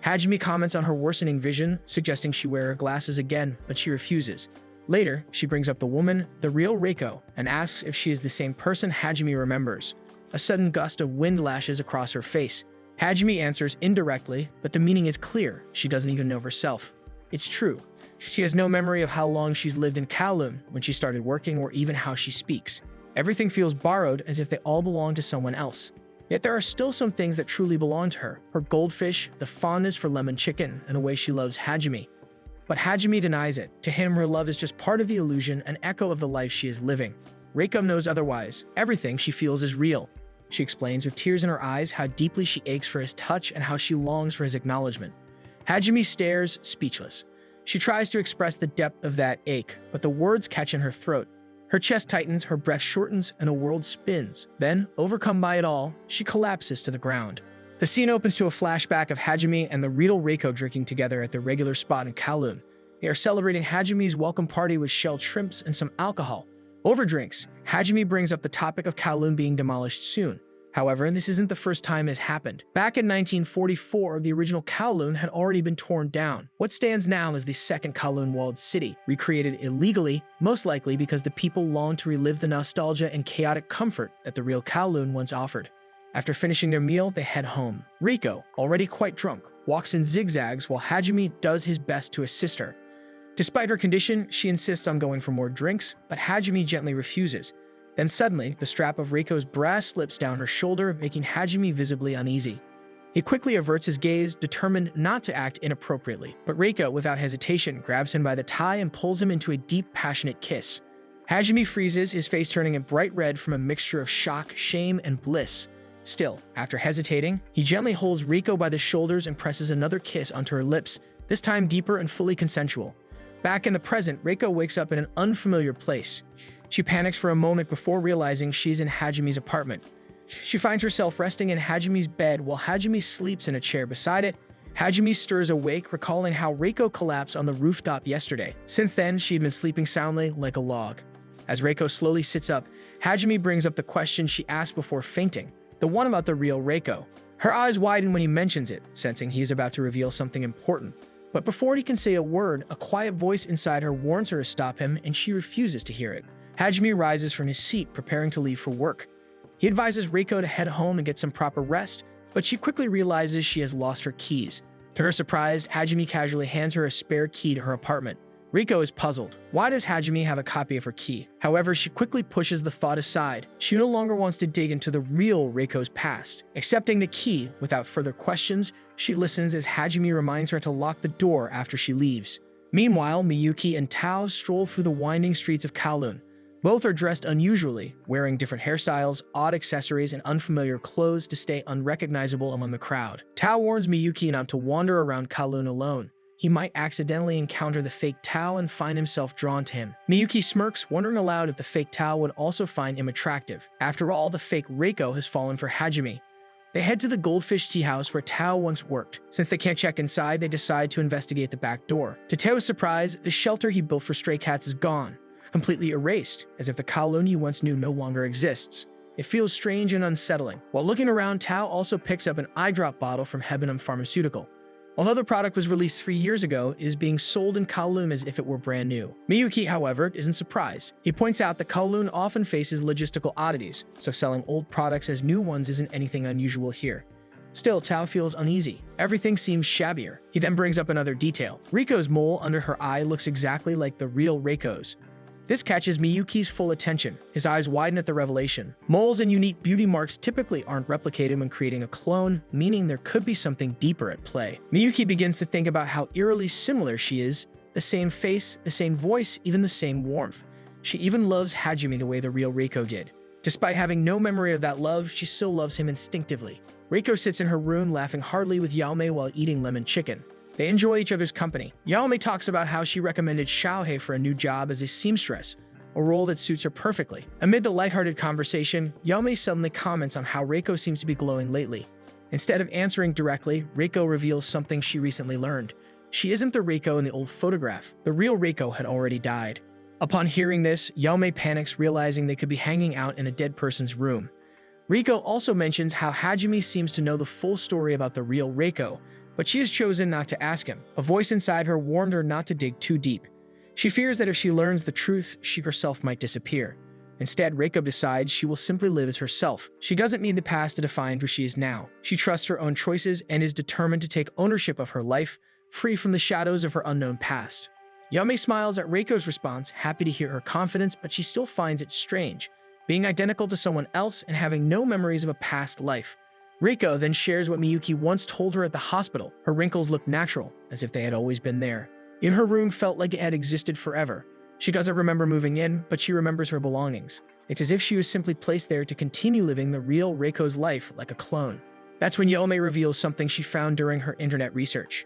Hajime comments on her worsening vision, suggesting she wear her glasses again, but she refuses. Later, she brings up the woman, the real Reiko, and asks if she is the same person Hajime remembers. A sudden gust of wind lashes across her face. Hajime answers indirectly, but the meaning is clear. She doesn't even know herself. It's true. She has no memory of how long she's lived in Kowloon, when she started working, or even how she speaks. Everything feels borrowed, as if they all belong to someone else. Yet there are still some things that truly belong to her. Her goldfish, the fondness for lemon chicken, and the way she loves Hajime. But Hajime denies it. To him, her love is just part of the illusion, an echo of the life she is living. Reiko knows otherwise. Everything she feels is real. She explains with tears in her eyes how deeply she aches for his touch and how she longs for his acknowledgement. Hajime stares, speechless. She tries to express the depth of that ache, but the words catch in her throat. Her chest tightens, her breath shortens, and a world spins. Then, overcome by it all, she collapses to the ground. The scene opens to a flashback of Hajime and the real Reiko drinking together at their regular spot in Kowloon. They are celebrating Hajime's welcome party with shelled shrimps and some alcohol. Over drinks, Hajime brings up the topic of Kowloon being demolished soon. However, this isn't the first time it has happened. Back in 1944, the original Kowloon had already been torn down. What stands now is the second Kowloon walled city, recreated illegally, most likely because the people long to relive the nostalgia and chaotic comfort that the real Kowloon once offered. After finishing their meal, they head home. Reiko, already quite drunk, walks in zigzags while Hajime does his best to assist her. Despite her condition, she insists on going for more drinks, but Hajime gently refuses. Then suddenly, the strap of Reiko's bra slips down her shoulder, making Hajime visibly uneasy. He quickly averts his gaze, determined not to act inappropriately, but Reiko, without hesitation, grabs him by the tie and pulls him into a deep, passionate kiss. Hajime freezes, his face turning a bright red from a mixture of shock, shame, and bliss. Still, after hesitating, he gently holds Reiko by the shoulders and presses another kiss onto her lips, this time deeper and fully consensual. Back in the present, Reiko wakes up in an unfamiliar place. She panics for a moment before realizing she's in Hajime's apartment. She finds herself resting in Hajume's bed while Hajime sleeps in a chair beside it. Hajime stirs awake, recalling how Reiko collapsed on the rooftop yesterday. Since then, she had been sleeping soundly like a log. As Reiko slowly sits up, Hajime brings up the question she asked before fainting, the one about the real Reiko. Her eyes widen when he mentions it, sensing he is about to reveal something important. But before he can say a word, a quiet voice inside her warns her to stop him, and she refuses to hear it. Hajime rises from his seat, preparing to leave for work. He advises Reiko to head home and get some proper rest, but she quickly realizes she has lost her keys. To her surprise, Hajime casually hands her a spare key to her apartment. Reiko is puzzled. Why does Hajime have a copy of her key? However, she quickly pushes the thought aside. She no longer wants to dig into the real Reiko's past. Accepting the key without further questions, she listens as Hajime reminds her to lock the door after she leaves. Meanwhile, Miyuki and Tao stroll through the winding streets of Kowloon. Both are dressed unusually, wearing different hairstyles, odd accessories, and unfamiliar clothes to stay unrecognizable among the crowd. Tao warns Miyuki not to wander around Kowloon alone. He might accidentally encounter the fake Tao and find himself drawn to him. Miyuki smirks, wondering aloud if the fake Tao would also find him attractive. After all, the fake Reiko has fallen for Hajime. They head to the Goldfish Tea House where Tao once worked. Since they can't check inside, they decide to investigate the back door. To Tao's surprise, the shelter he built for stray cats is gone, completely erased, as if the Kowloon he once knew no longer exists. It feels strange and unsettling. While looking around, Tao also picks up an eye drop bottle from Hebenham Pharmaceutical. Although the product was released 3 years ago, it is being sold in Kowloon as if it were brand new. Miyuki, however, isn't surprised. He points out that Kowloon often faces logistical oddities, so selling old products as new ones isn't anything unusual here. Still, Tao feels uneasy. Everything seems shabbier. He then brings up another detail. Riko's mole under her eye looks exactly like the real Reiko's. This catches Miyuki's full attention. His eyes widen at the revelation. Moles and unique beauty marks typically aren't replicated when creating a clone, meaning there could be something deeper at play. Miyuki begins to think about how eerily similar she is. The same face, the same voice, even the same warmth. She even loves Hajime the way the real Reiko did. Despite having no memory of that love, she still loves him instinctively. Reiko sits in her room laughing heartily with Yaomei while eating lemon chicken. They enjoy each other's company. Yaomei talks about how she recommended Xiaohei for a new job as a seamstress, a role that suits her perfectly. Amid the lighthearted conversation, Yaomei suddenly comments on how Reiko seems to be glowing lately. Instead of answering directly, Reiko reveals something she recently learned. She isn't the Reiko in the old photograph. The real Reiko had already died. Upon hearing this, Yaomei panics, realizing they could be hanging out in a dead person's room. Reiko also mentions how Hajime seems to know the full story about the real Reiko, but she has chosen not to ask him. A voice inside her warned her not to dig too deep. She fears that if she learns the truth, she herself might disappear. Instead, Reiko decides she will simply live as herself. She doesn't need the past to define who she is now. She trusts her own choices and is determined to take ownership of her life, free from the shadows of her unknown past. Yaomei smiles at Reiko's response, happy to hear her confidence, but she still finds it strange, being identical to someone else and having no memories of a past life. Reiko then shares what Miyuki once told her at the hospital. Her wrinkles looked natural, as if they had always been there. In her room felt like it had existed forever. She doesn't remember moving in, but she remembers her belongings. It's as if she was simply placed there to continue living the real Reiko's life like a clone. That's when Yaomei reveals something she found during her internet research.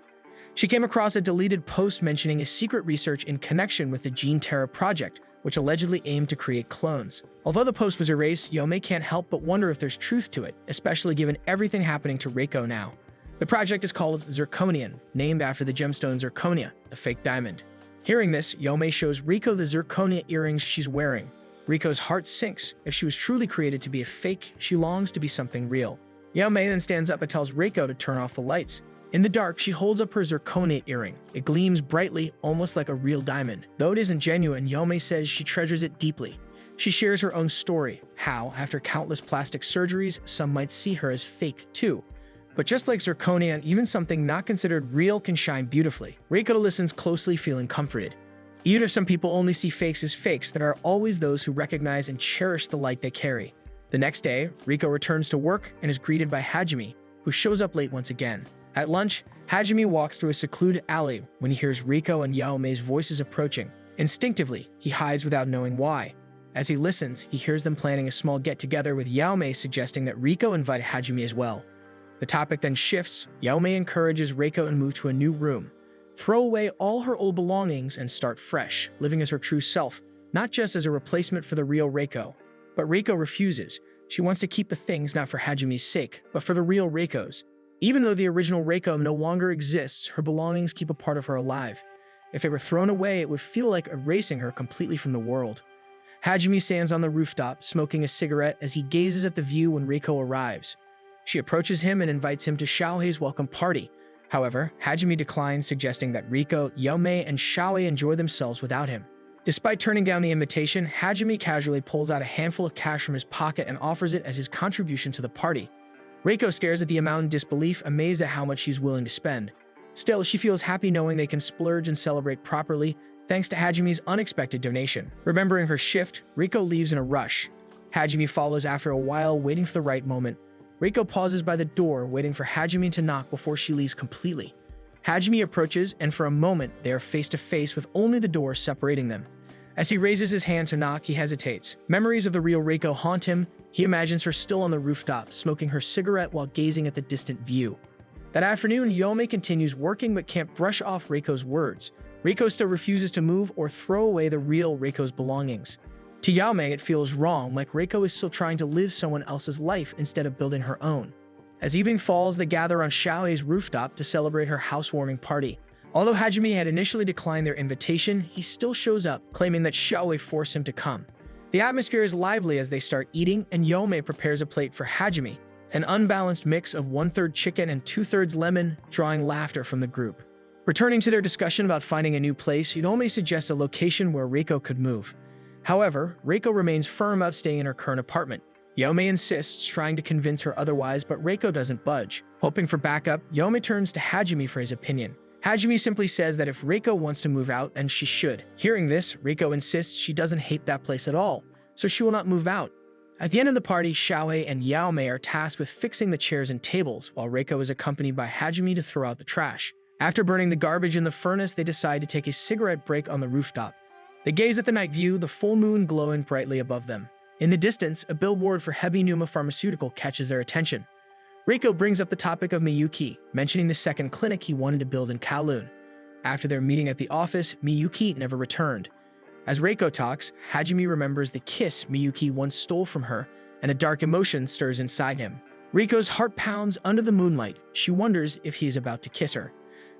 She came across a deleted post mentioning a secret research in connection with the Gene Terra project, which allegedly aimed to create clones. Although the post was erased, Yaomei can't help but wonder if there's truth to it, especially given everything happening to Reiko now. The project is called Zirconian, named after the gemstone zirconia, a fake diamond. Hearing this, Yaomei shows Riko the zirconia earrings she's wearing. Riko's heart sinks. If she was truly created to be a fake, she longs to be something real. Yaomei then stands up and tells Reiko to turn off the lights. In the dark, she holds up her zirconia earring. It gleams brightly, almost like a real diamond. Though it isn't genuine, Yaomei says she treasures it deeply. She shares her own story, how, after countless plastic surgeries, some might see her as fake too. But just like zirconia, even something not considered real can shine beautifully. Reiko listens closely, feeling comforted. Even if some people only see fakes as fakes, there are always those who recognize and cherish the light they carry. The next day, Reiko returns to work and is greeted by Hajime, who shows up late once again. At lunch, Hajime walks through a secluded alley when he hears Reiko and Yaomei's voices approaching. Instinctively, he hides without knowing why. As he listens, he hears them planning a small get-together with Yaomei suggesting that Reiko invite Hajime as well. The topic then shifts. Yaomei encourages Reiko to move to a new room, throw away all her old belongings and start fresh, living as her true self, not just as a replacement for the real Reiko. But Reiko refuses. She wants to keep the things not for Hajume's sake, but for the real Reiko's. Even though the original Reiko no longer exists, her belongings keep a part of her alive. If they were thrown away, it would feel like erasing her completely from the world. Hajime stands on the rooftop, smoking a cigarette as he gazes at the view when Reiko arrives. She approaches him and invites him to Xiaohei's welcome party. However, Hajime declines, suggesting that Reiko, Yomei, and Xiaohei enjoy themselves without him. Despite turning down the invitation, Hajime casually pulls out a handful of cash from his pocket and offers it as his contribution to the party. Reiko stares at the amount in disbelief, amazed at how much she's willing to spend. Still, she feels happy knowing they can splurge and celebrate properly, thanks to Hajime's unexpected donation. Remembering her shift, Reiko leaves in a rush. Hajime follows after a while, waiting for the right moment. Reiko pauses by the door, waiting for Hajime to knock before she leaves completely. Hajime approaches, and for a moment, they are face to face with only the door separating them. As he raises his hand to knock, he hesitates. Memories of the real Reiko haunt him. He imagines her still on the rooftop, smoking her cigarette while gazing at the distant view. That afternoon, Yomei continues working but can't brush off Reiko's words. Reiko still refuses to move or throw away the real Reiko's belongings. To Yomei, it feels wrong, like Reiko is still trying to live someone else's life instead of building her own. As evening falls, they gather on Xiaohei's rooftop to celebrate her housewarming party. Although Hajime had initially declined their invitation, he still shows up, claiming that Xiaohei forced him to come. The atmosphere is lively as they start eating, and Yomei prepares a plate for Hajime, an unbalanced mix of 1/3 chicken and 2/3 lemon, drawing laughter from the group. Returning to their discussion about finding a new place, Yomei suggests a location where Reiko could move. However, Reiko remains firm about staying in her current apartment. Yomei insists, trying to convince her otherwise, but Reiko doesn't budge. Hoping for backup, Yomei turns to Hajime for his opinion. Hajime simply says that if Reiko wants to move out, then she should. Hearing this, Reiko insists she doesn't hate that place at all, so she will not move out. At the end of the party, Xiaohei and Yaomei are tasked with fixing the chairs and tables, while Reiko is accompanied by Hajime to throw out the trash. After burning the garbage in the furnace, they decide to take a cigarette break on the rooftop. They gaze at the night view, the full moon glowing brightly above them. In the distance, a billboard for Hebinuma Pharmaceutical catches their attention. Reiko brings up the topic of Miyuki, mentioning the second clinic he wanted to build in Kowloon. After their meeting at the office, Miyuki never returned. As Reiko talks, Hajime remembers the kiss Miyuki once stole from her, and a dark emotion stirs inside him. Reiko's heart pounds under the moonlight. She wonders if he is about to kiss her.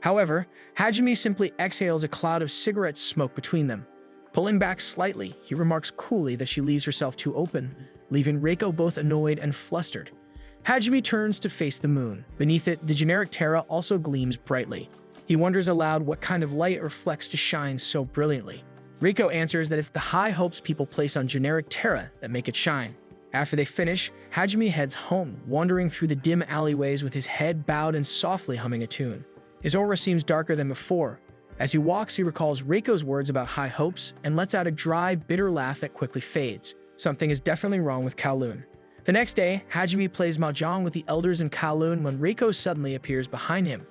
However, Hajime simply exhales a cloud of cigarette smoke between them. Pulling back slightly, he remarks coolly that she leaves herself too open, leaving Reiko both annoyed and flustered. Hajime turns to face the moon. Beneath it, the generic Terra also gleams brightly. He wonders aloud what kind of light reflects to shine so brilliantly. Reiko answers that it's the high hopes people place on generic Terra that make it shine. After they finish, Hajime heads home, wandering through the dim alleyways with his head bowed and softly humming a tune. His aura seems darker than before. As he walks, he recalls Reiko's words about high hopes and lets out a dry, bitter laugh that quickly fades. Something is definitely wrong with Kowloon. The next day, Hajime plays mahjong with the elders in Kowloon when Reiko suddenly appears behind him.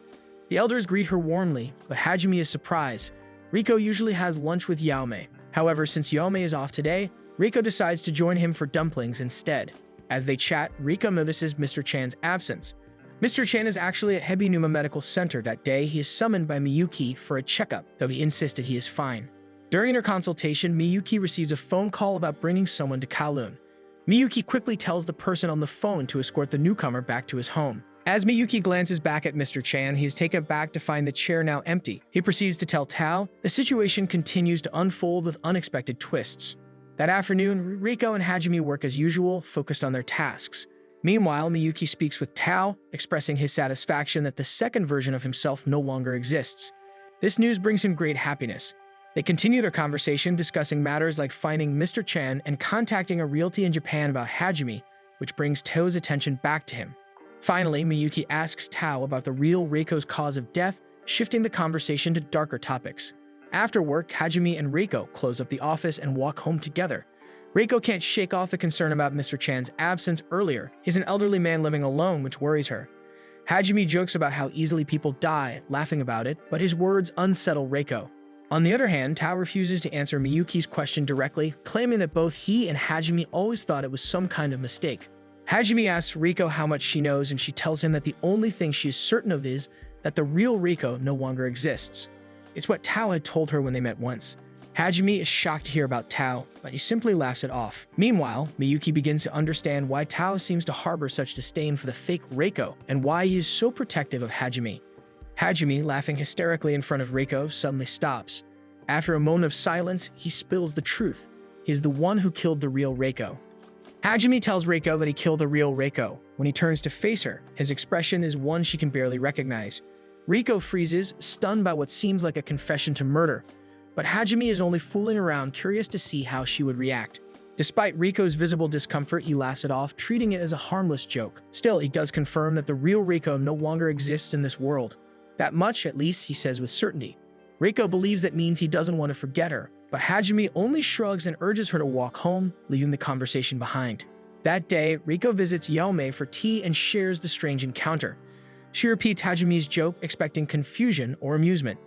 The elders greet her warmly, but Hajime is surprised. Reiko usually has lunch with Yaomei. However, since Yaomei is off today, Reiko decides to join him for dumplings instead. As they chat, Reiko notices Mr. Chan's absence. Mr. Chan is actually at Hebinuma Medical Center that day. He is summoned by Miyuki for a checkup, though he insisted he is fine. During their consultation, Miyuki receives a phone call about bringing someone to Kowloon. Miyuki quickly tells the person on the phone to escort the newcomer back to his home. As Miyuki glances back at Mr. Chan, he is taken aback to find the chair now empty. He proceeds to tell Tao. The situation continues to unfold with unexpected twists. That afternoon, Reiko and Hajime work as usual, focused on their tasks. Meanwhile, Miyuki speaks with Tao, expressing his satisfaction that the second version of himself no longer exists. This news brings him great happiness. They continue their conversation, discussing matters like finding Mr. Chan and contacting a realty in Japan about Hajime, which brings Tao's attention back to him. Finally, Miyuki asks Tao about the real Reiko's cause of death, shifting the conversation to darker topics. After work, Hajime and Reiko close up the office and walk home together. Reiko can't shake off the concern about Mr. Chan's absence earlier. He's an elderly man living alone, which worries her. Hajime jokes about how easily people die, laughing about it, but his words unsettle Reiko. On the other hand, Tao refuses to answer Miyuki's question directly, claiming that both he and Hajime always thought it was some kind of mistake. Hajime asks Reiko how much she knows, and she tells him that the only thing she is certain of is that the real Reiko no longer exists. It's what Tao had told her when they met once. Hajime is shocked to hear about Tao, but he simply laughs it off. Meanwhile, Miyuki begins to understand why Tao seems to harbor such disdain for the fake Reiko and why he is so protective of Hajime. Hajime, laughing hysterically in front of Reiko, suddenly stops. After a moment of silence, he spills the truth. He is the one who killed the real Reiko. Hajime tells Reiko that he killed the real Reiko. When he turns to face her, his expression is one she can barely recognize. Reiko freezes, stunned by what seems like a confession to murder. But Hajime is only fooling around, curious to see how she would react. Despite Reiko's visible discomfort, he laughs it off, treating it as a harmless joke. Still, he does confirm that the real Reiko no longer exists in this world. That much, at least, he says with certainty. Reiko believes that means he doesn't want to forget her, but Hajime only shrugs and urges her to walk home, leaving the conversation behind. That day, Reiko visits Yaomei for tea and shares the strange encounter. She repeats Hajime's joke, expecting confusion or amusement.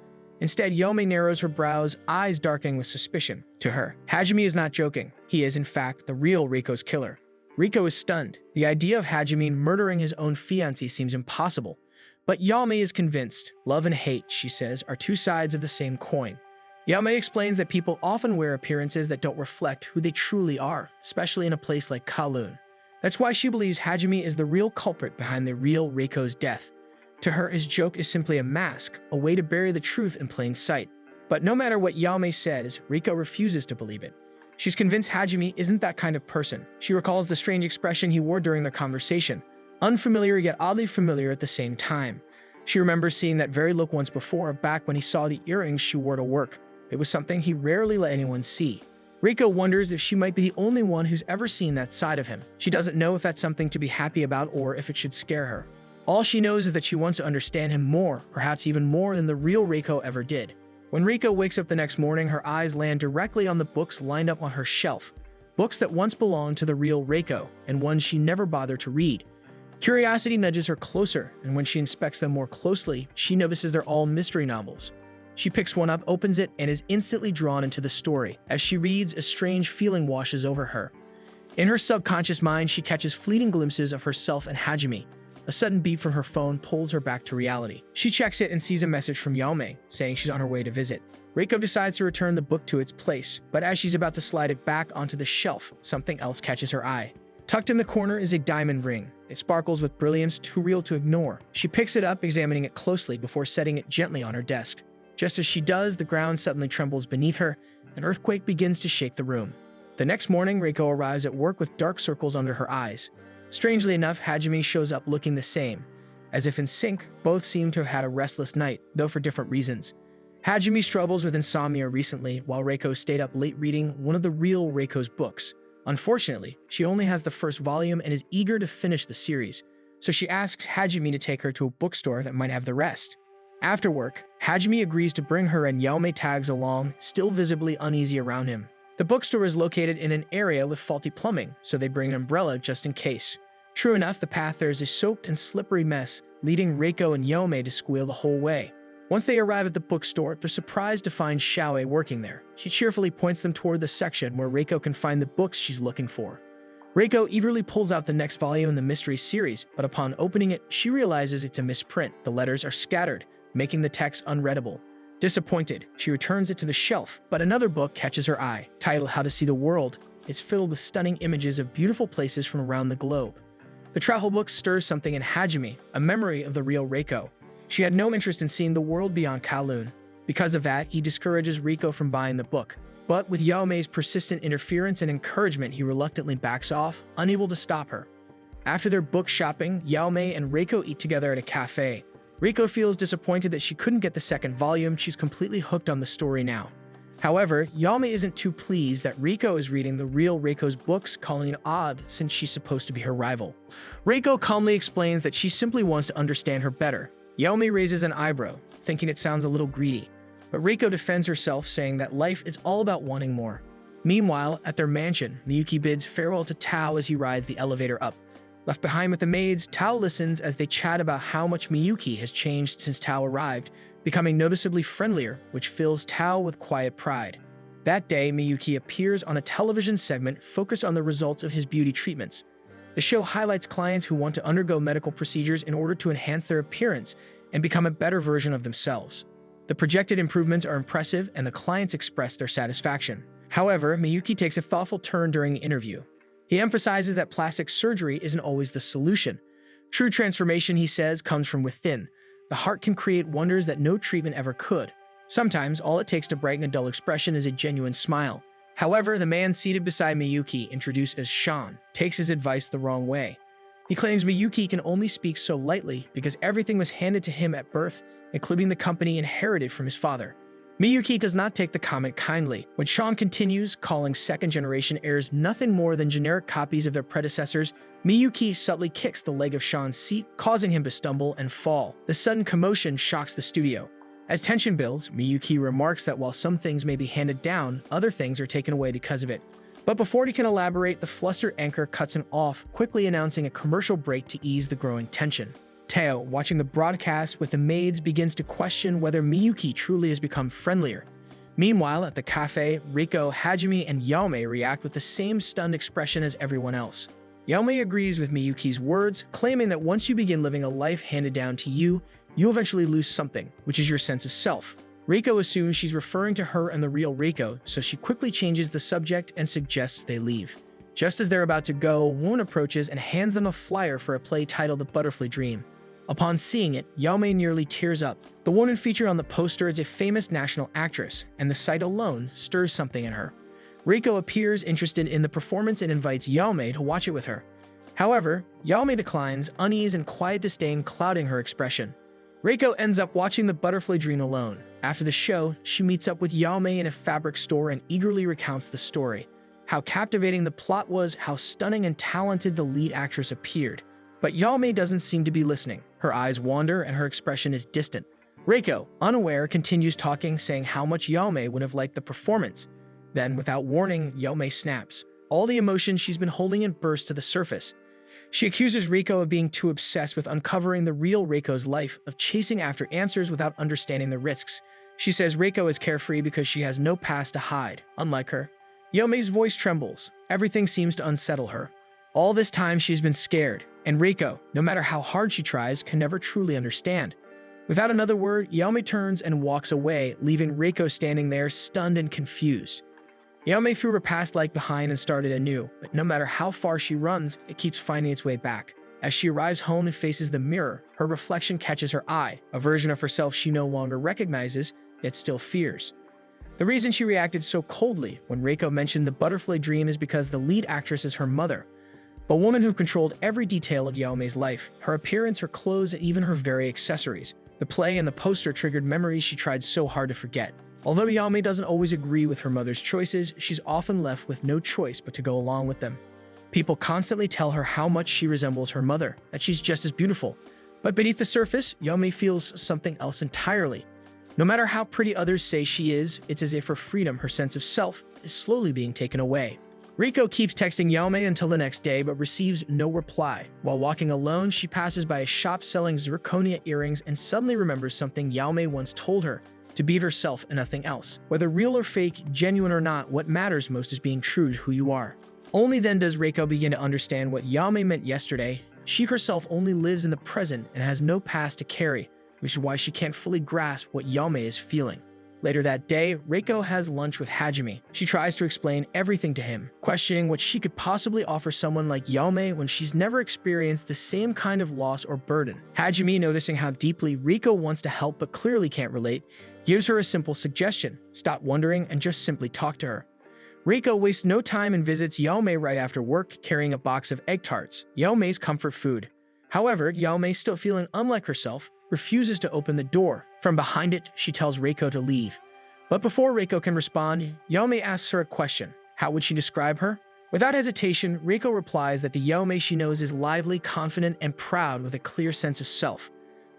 Instead, Yaomei narrows her brows, eyes darkening with suspicion. To her, Hajime is not joking. He is, in fact, the real Reiko's killer. Reiko is stunned. The idea of Hajime murdering his own fiancé seems impossible. But Yaomei is convinced. Love and hate, she says, are two sides of the same coin. Yaomei explains that people often wear appearances that don't reflect who they truly are, especially in a place like Kowloon. That's why she believes Hajime is the real culprit behind the real Reiko's death. To her, his joke is simply a mask, a way to bury the truth in plain sight. But no matter what Yaomei says, Reiko refuses to believe it. She's convinced Hajime isn't that kind of person. She recalls the strange expression he wore during their conversation, unfamiliar yet oddly familiar at the same time. She remembers seeing that very look once before, back when he saw the earrings she wore to work. It was something he rarely let anyone see. Reiko wonders if she might be the only one who's ever seen that side of him. She doesn't know if that's something to be happy about or if it should scare her. All she knows is that she wants to understand him more, perhaps even more than the real Reiko ever did. When Reiko wakes up the next morning, her eyes land directly on the books lined up on her shelf. Books that once belonged to the real Reiko, and ones she never bothered to read. Curiosity nudges her closer, and when she inspects them more closely, she notices they're all mystery novels. She picks one up, opens it, and is instantly drawn into the story. As she reads, a strange feeling washes over her. In her subconscious mind, she catches fleeting glimpses of herself and Hajime. A sudden beep from her phone pulls her back to reality. She checks it and sees a message from Yaomei, saying she's on her way to visit. Reiko decides to return the book to its place, but as she's about to slide it back onto the shelf, something else catches her eye. Tucked in the corner is a diamond ring. It sparkles with brilliance too real to ignore. She picks it up, examining it closely before setting it gently on her desk. Just as she does, the ground suddenly trembles beneath her. An earthquake begins to shake the room. The next morning, Reiko arrives at work with dark circles under her eyes. Strangely enough, Hajime shows up looking the same. As if in sync, both seem to have had a restless night, though for different reasons. Hajime struggles with insomnia recently, while Reiko stayed up late reading one of the real Reiko's books. Unfortunately, she only has the first volume and is eager to finish the series, so she asks Hajime to take her to a bookstore that might have the rest. After work, Hajime agrees to bring her and Yaomei tags along, still visibly uneasy around him. The bookstore is located in an area with faulty plumbing, so they bring an umbrella just in case. True enough, the path there is a soaked and slippery mess, leading Reiko and Yaomei to squeal the whole way. Once they arrive at the bookstore, they're surprised to find Xiaowei working there. She cheerfully points them toward the section where Reiko can find the books she's looking for. Reiko eagerly pulls out the next volume in the mystery series, but upon opening it, she realizes it's a misprint. The letters are scattered, making the text unreadable. Disappointed, she returns it to the shelf, but another book catches her eye. Titled How to See the World, is filled with stunning images of beautiful places from around the globe. The travel book stirs something in Hajime, a memory of the real Reiko. She had no interest in seeing the world beyond Kowloon. Because of that, he discourages Reiko from buying the book. But with Yaomei's persistent interference and encouragement, he reluctantly backs off, unable to stop her. After their book shopping, Yaomei and Reiko eat together at a cafe. Reiko feels disappointed that she couldn't get the second volume. She's completely hooked on the story now. However, Yaomei isn't too pleased that Reiko is reading the real Reiko's books, calling it odd since she's supposed to be her rival. Reiko calmly explains that she simply wants to understand her better. Yaomei raises an eyebrow, thinking it sounds a little greedy, but Reiko defends herself, saying that life is all about wanting more. Meanwhile, at their mansion, Miyuki bids farewell to Tao as he rides the elevator up. Left behind with the maids, Tao listens as they chat about how much Miyuki has changed since Tao arrived, becoming noticeably friendlier, which fills Tao with quiet pride. That day, Miyuki appears on a television segment focused on the results of his beauty treatments. The show highlights clients who want to undergo medical procedures in order to enhance their appearance and become a better version of themselves. The projected improvements are impressive and the clients express their satisfaction. However, Miyuki takes a thoughtful turn during the interview. He emphasizes that plastic surgery isn't always the solution. True transformation, he says, comes from within. The heart can create wonders that no treatment ever could. Sometimes, all it takes to brighten a dull expression is a genuine smile. However, the man seated beside Miyuki, introduced as Sean, takes his advice the wrong way. He claims Miyuki can only speak so lightly because everything was handed to him at birth, including the company inherited from his father. Miyuki does not take the comment kindly. When Sean continues, calling second-generation heirs nothing more than generic copies of their predecessors, Miyuki subtly kicks the leg of Sean's seat, causing him to stumble and fall. The sudden commotion shocks the studio. As tension builds, Miyuki remarks that while some things may be handed down, other things are taken away because of it. But before he can elaborate, the flustered anchor cuts him off, quickly announcing a commercial break to ease the growing tension. Teo, watching the broadcast with the maids, begins to question whether Miyuki truly has become friendlier. Meanwhile, at the cafe, Riko, Hajime, and Yaume react with the same stunned expression as everyone else. Yaume agrees with Miyuki's words, claiming that once you begin living a life handed down to you, you'll eventually lose something, which is your sense of self. Riko assumes she's referring to her and the real Riko, so she quickly changes the subject and suggests they leave. Just as they're about to go, a woman approaches and hands them a flyer for a play titled The Butterfly Dream. Upon seeing it, Yaume nearly tears up. The woman featured on the poster is a famous national actress, and the sight alone stirs something in her. Riko appears interested in the performance and invites Yaume to watch it with her. However, Yaume declines, unease and quiet disdain clouding her expression. Reiko ends up watching The Butterfly Dream alone. After the show, she meets up with Yaume in a fabric store and eagerly recounts the story. How captivating the plot was, how stunning and talented the lead actress appeared. But Yaume doesn't seem to be listening. Her eyes wander and her expression is distant. Reiko, unaware, continues talking, saying how much Yaume would have liked the performance. Then, without warning, Yaume snaps. All the emotion she's been holding in bursts to the surface. She accuses Riko of being too obsessed with uncovering the real Reiko's life, of chasing after answers without understanding the risks. She says Reiko is carefree because she has no past to hide, unlike her. Yaume's voice trembles. Everything seems to unsettle her. All this time she's been scared, and Reiko, no matter how hard she tries, can never truly understand. Without another word, Yaume turns and walks away, leaving Reiko standing there stunned and confused. Yaume threw her past life behind and started anew, but no matter how far she runs, it keeps finding its way back. As she arrives home and faces the mirror, her reflection catches her eye, a version of herself she no longer recognizes, yet still fears. The reason she reacted so coldly when Reiko mentioned the butterfly dream is because the lead actress is her mother, a woman who controlled every detail of Yaume's life, her appearance, her clothes, and even her very accessories. The play and the poster triggered memories she tried so hard to forget. Although Yaume doesn't always agree with her mother's choices, she's often left with no choice but to go along with them. People constantly tell her how much she resembles her mother, that she's just as beautiful. But beneath the surface, Yaume feels something else entirely. No matter how pretty others say she is, it's as if her freedom, her sense of self, is slowly being taken away. Riko keeps texting Yaume until the next day but receives no reply. While walking alone, she passes by a shop selling zirconia earrings and suddenly remembers something Yaume once told her. To be herself and nothing else. Whether real or fake, genuine or not, what matters most is being true to who you are. Only then does Reiko begin to understand what Yaume meant yesterday. She herself only lives in the present and has no past to carry, which is why she can't fully grasp what Yaume is feeling. Later that day, Reiko has lunch with Hajime. She tries to explain everything to him, questioning what she could possibly offer someone like Yaume when she's never experienced the same kind of loss or burden. Hajime, noticing how deeply Reiko wants to help but clearly can't relate, gives her a simple suggestion: stop wondering and just simply talk to her. Reiko wastes no time and visits Yaume right after work, carrying a box of egg tarts, Yaume's comfort food. However, Yaume, still feeling unlike herself, refuses to open the door. From behind it, she tells Reiko to leave. But before Reiko can respond, Yaume asks her a question. How would she describe her? Without hesitation, Reiko replies that the Yaume she knows is lively, confident, and proud with a clear sense of self.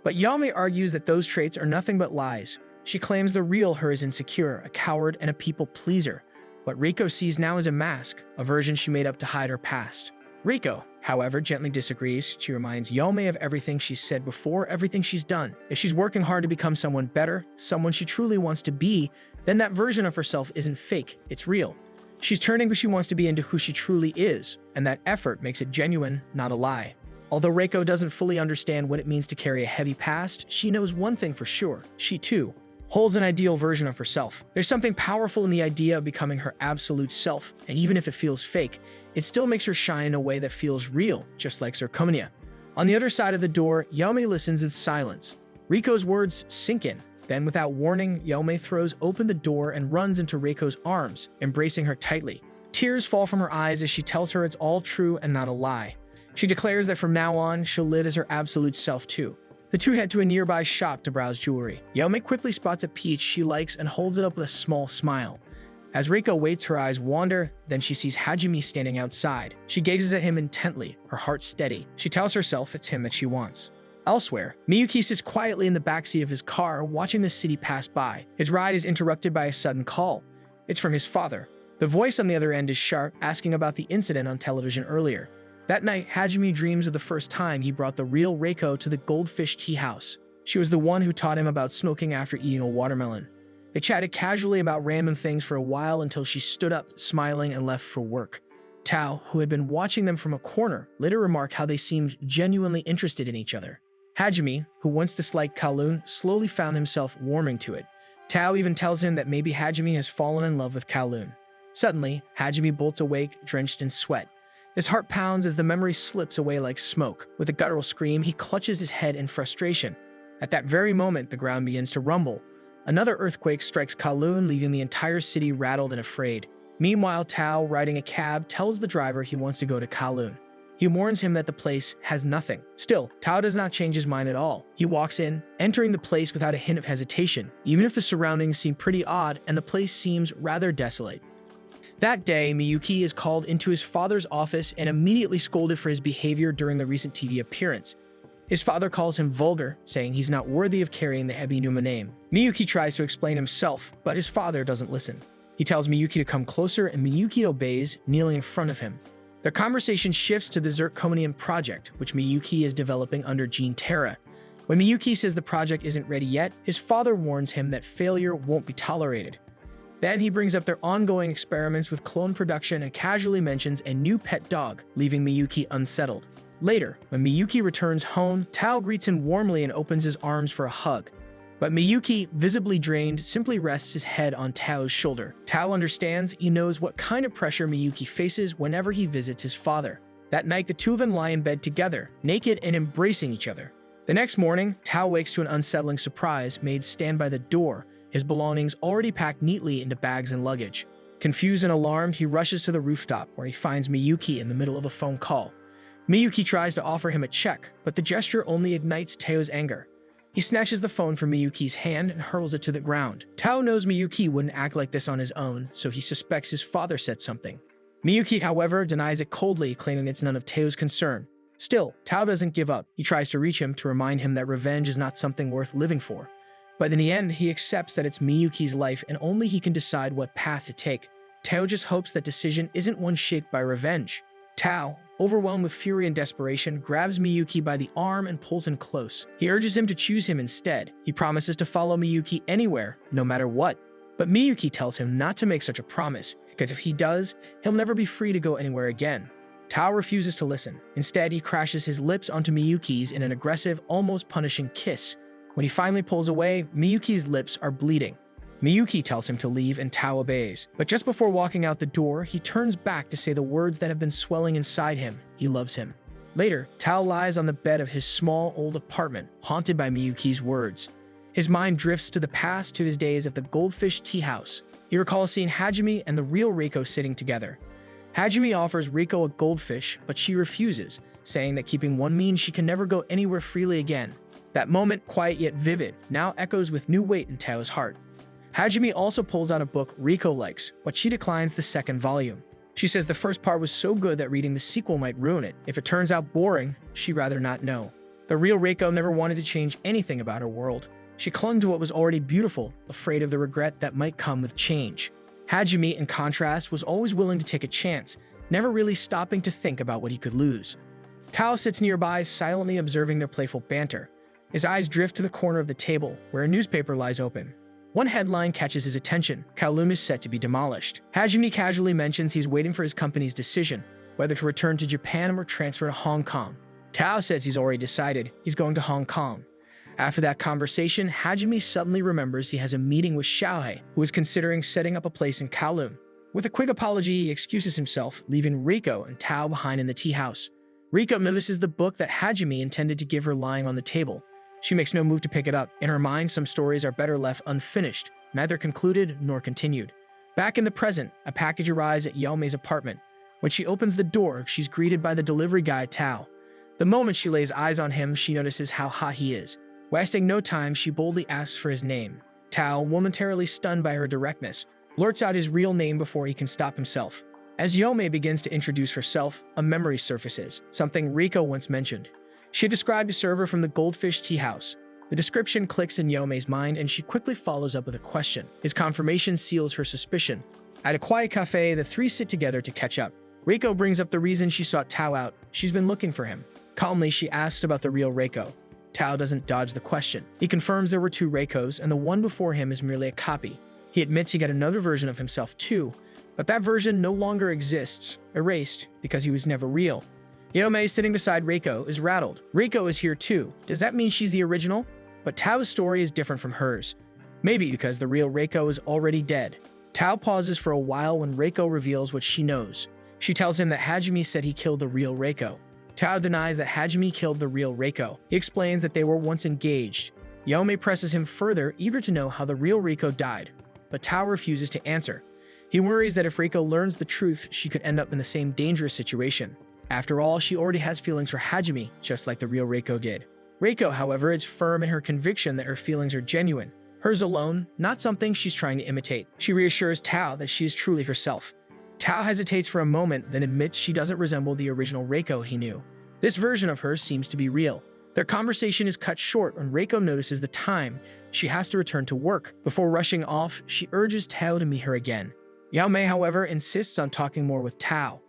But Yaume argues that those traits are nothing but lies. She claims the real her is insecure, a coward, and a people pleaser. What Reiko sees now is a mask, a version she made up to hide her past. Reiko, however, gently disagrees. She reminds Yaume of everything she's said before, everything she's done. If she's working hard to become someone better, someone she truly wants to be, then that version of herself isn't fake, it's real. She's turning who she wants to be into who she truly is, and that effort makes it genuine, not a lie. Although Reiko doesn't fully understand what it means to carry a heavy past, she knows one thing for sure. She, too, holds an ideal version of herself. There's something powerful in the idea of becoming her absolute self, and even if it feels fake, it still makes her shine in a way that feels real, just like zirconia. On the other side of the door, Yaume listens in silence. Riko's words sink in. Then, without warning, Yaume throws open the door and runs into Reiko's arms, embracing her tightly. Tears fall from her eyes as she tells her it's all true and not a lie. She declares that from now on, she'll live as her absolute self too. The two head to a nearby shop to browse jewelry. Yaume quickly spots a peach she likes and holds it up with a small smile. As Reiko waits, her eyes wander, then she sees Hajime standing outside. She gazes at him intently, her heart steady. She tells herself it's him that she wants. Elsewhere, Miyuki sits quietly in the backseat of his car, watching the city pass by. His ride is interrupted by a sudden call. It's from his father. The voice on the other end is sharp, asking about the incident on television earlier. That night, Hajime dreams of the first time he brought the real Reiko to the Goldfish Tea House. She was the one who taught him about smoking after eating a watermelon. They chatted casually about random things for a while until she stood up, smiling, and left for work. Tao, who had been watching them from a corner, later remarked how they seemed genuinely interested in each other. Hajime, who once disliked Kowloon, slowly found himself warming to it. Tao even tells him that maybe Hajime has fallen in love with Kowloon. Suddenly, Hajime bolts awake, drenched in sweat. His heart pounds as the memory slips away like smoke. With a guttural scream, he clutches his head in frustration. At that very moment, the ground begins to rumble. Another earthquake strikes Kowloon, leaving the entire city rattled and afraid. Meanwhile, Tao, riding a cab, tells the driver he wants to go to Kowloon. He warns him that the place has nothing. Still, Tao does not change his mind at all. He walks in, entering the place without a hint of hesitation, even if the surroundings seem pretty odd and the place seems rather desolate. That day, Miyuki is called into his father's office and immediately scolded for his behavior during the recent TV appearance. His father calls him vulgar, saying he's not worthy of carrying the Ebinuma name. Miyuki tries to explain himself, but his father doesn't listen. He tells Miyuki to come closer, and Miyuki obeys, kneeling in front of him. Their conversation shifts to the zirconium project, which Miyuki is developing under Gene Terra. When Miyuki says the project isn't ready yet, his father warns him that failure won't be tolerated. Then he brings up their ongoing experiments with clone production and casually mentions a new pet dog, leaving Miyuki unsettled. Later, when Miyuki returns home, Tao greets him warmly and opens his arms for a hug. But Miyuki, visibly drained, simply rests his head on Tao's shoulder. Tao understands. He knows what kind of pressure Miyuki faces whenever he visits his father. That night, the two of them lie in bed together, naked and embracing each other. The next morning, Tao wakes to an unsettling surprise. Maids stand by the door, his belongings already packed neatly into bags and luggage. Confused and alarmed, he rushes to the rooftop, where he finds Miyuki in the middle of a phone call. Miyuki tries to offer him a check, but the gesture only ignites Tao's anger. He snatches the phone from Miyuki's hand and hurls it to the ground. Tao knows Miyuki wouldn't act like this on his own, so he suspects his father said something. Miyuki, however, denies it coldly, claiming it's none of Tao's concern. Still, Tao doesn't give up. He tries to reach him to remind him that revenge is not something worth living for. But in the end, he accepts that it's Miyuki's life and only he can decide what path to take. Tao just hopes that decision isn't one shaped by revenge. Tao, overwhelmed with fury and desperation, grabs Miyuki by the arm and pulls him close. He urges him to choose him instead. He promises to follow Miyuki anywhere, no matter what. But Miyuki tells him not to make such a promise, because if he does, he'll never be free to go anywhere again. Tao refuses to listen. Instead, he crashes his lips onto Miyuki's in an aggressive, almost punishing kiss. When he finally pulls away, Miyuki's lips are bleeding. Miyuki tells him to leave and Tao obeys. But just before walking out the door, he turns back to say the words that have been swelling inside him. He loves him. Later, Tao lies on the bed of his small, old apartment, haunted by Miyuki's words. His mind drifts to the past, to his days at the Goldfish Tea House. He recalls seeing Hajime and the real Reiko sitting together. Hajime offers Reiko a goldfish, but she refuses, saying that keeping one means she can never go anywhere freely again. That moment, quiet yet vivid, now echoes with new weight in Tao's heart. Hajime also pulls out a book Reiko likes, but she declines the second volume. She says the first part was so good that reading the sequel might ruin it. If it turns out boring, she'd rather not know. The real Reiko never wanted to change anything about her world. She clung to what was already beautiful, afraid of the regret that might come with change. Hajime, in contrast, was always willing to take a chance, never really stopping to think about what he could lose. Tao sits nearby, silently observing their playful banter. His eyes drift to the corner of the table, where a newspaper lies open. One headline catches his attention: Kowloon is set to be demolished. Hajime casually mentions he's waiting for his company's decision, whether to return to Japan or transfer to Hong Kong. Tao says he's already decided, he's going to Hong Kong. After that conversation, Hajime suddenly remembers he has a meeting with Xiaohei, who is considering setting up a place in Kowloon. With a quick apology, he excuses himself, leaving Riko and Tao behind in the tea house. Riko notices the book that Hajime intended to give her lying on the table. She makes no move to pick it up. In her mind, some stories are better left unfinished, neither concluded nor continued. Back in the present, a package arrives at Yaomei's apartment. When she opens the door, she's greeted by the delivery guy, Tao. The moment she lays eyes on him, she notices how hot he is. Wasting no time, she boldly asks for his name. Tao, momentarily stunned by her directness, blurts out his real name before he can stop himself. As Yaomei begins to introduce herself, a memory surfaces, something Riko once mentioned. She described a server from the Goldfish Tea House. The description clicks in Yaomei's mind, and she quickly follows up with a question. His confirmation seals her suspicion. At a quiet cafe, the three sit together to catch up. Riko brings up the reason she sought Tao out. She's been looking for him. Calmly, she asks about the real Reiko. Tao doesn't dodge the question. He confirms there were two Reikos, and the one before him is merely a copy. He admits he got another version of himself too, but that version no longer exists, erased, because he was never real. Yaomei, sitting beside Reiko, is rattled. Reiko is here too. Does that mean she's the original? But Tao's story is different from hers. Maybe because the real Reiko is already dead. Tao pauses for a while when Reiko reveals what she knows. She tells him that Hajime said he killed the real Reiko. Tao denies that Hajime killed the real Reiko. He explains that they were once engaged. Yaomei presses him further, eager to know how the real Reiko died. But Tao refuses to answer. He worries that if Reiko learns the truth, she could end up in the same dangerous situation. After all, she already has feelings for Hajime, just like the real Reiko did. Reiko, however, is firm in her conviction that her feelings are genuine. Hers alone, not something she's trying to imitate. She reassures Tao that she is truly herself. Tao hesitates for a moment, then admits she doesn't resemble the original Reiko he knew. This version of her seems to be real. Their conversation is cut short when Reiko notices the time. She has to return to work. Before rushing off, she urges Tao to meet her again. Yaomei, however, insists on talking more with Tao.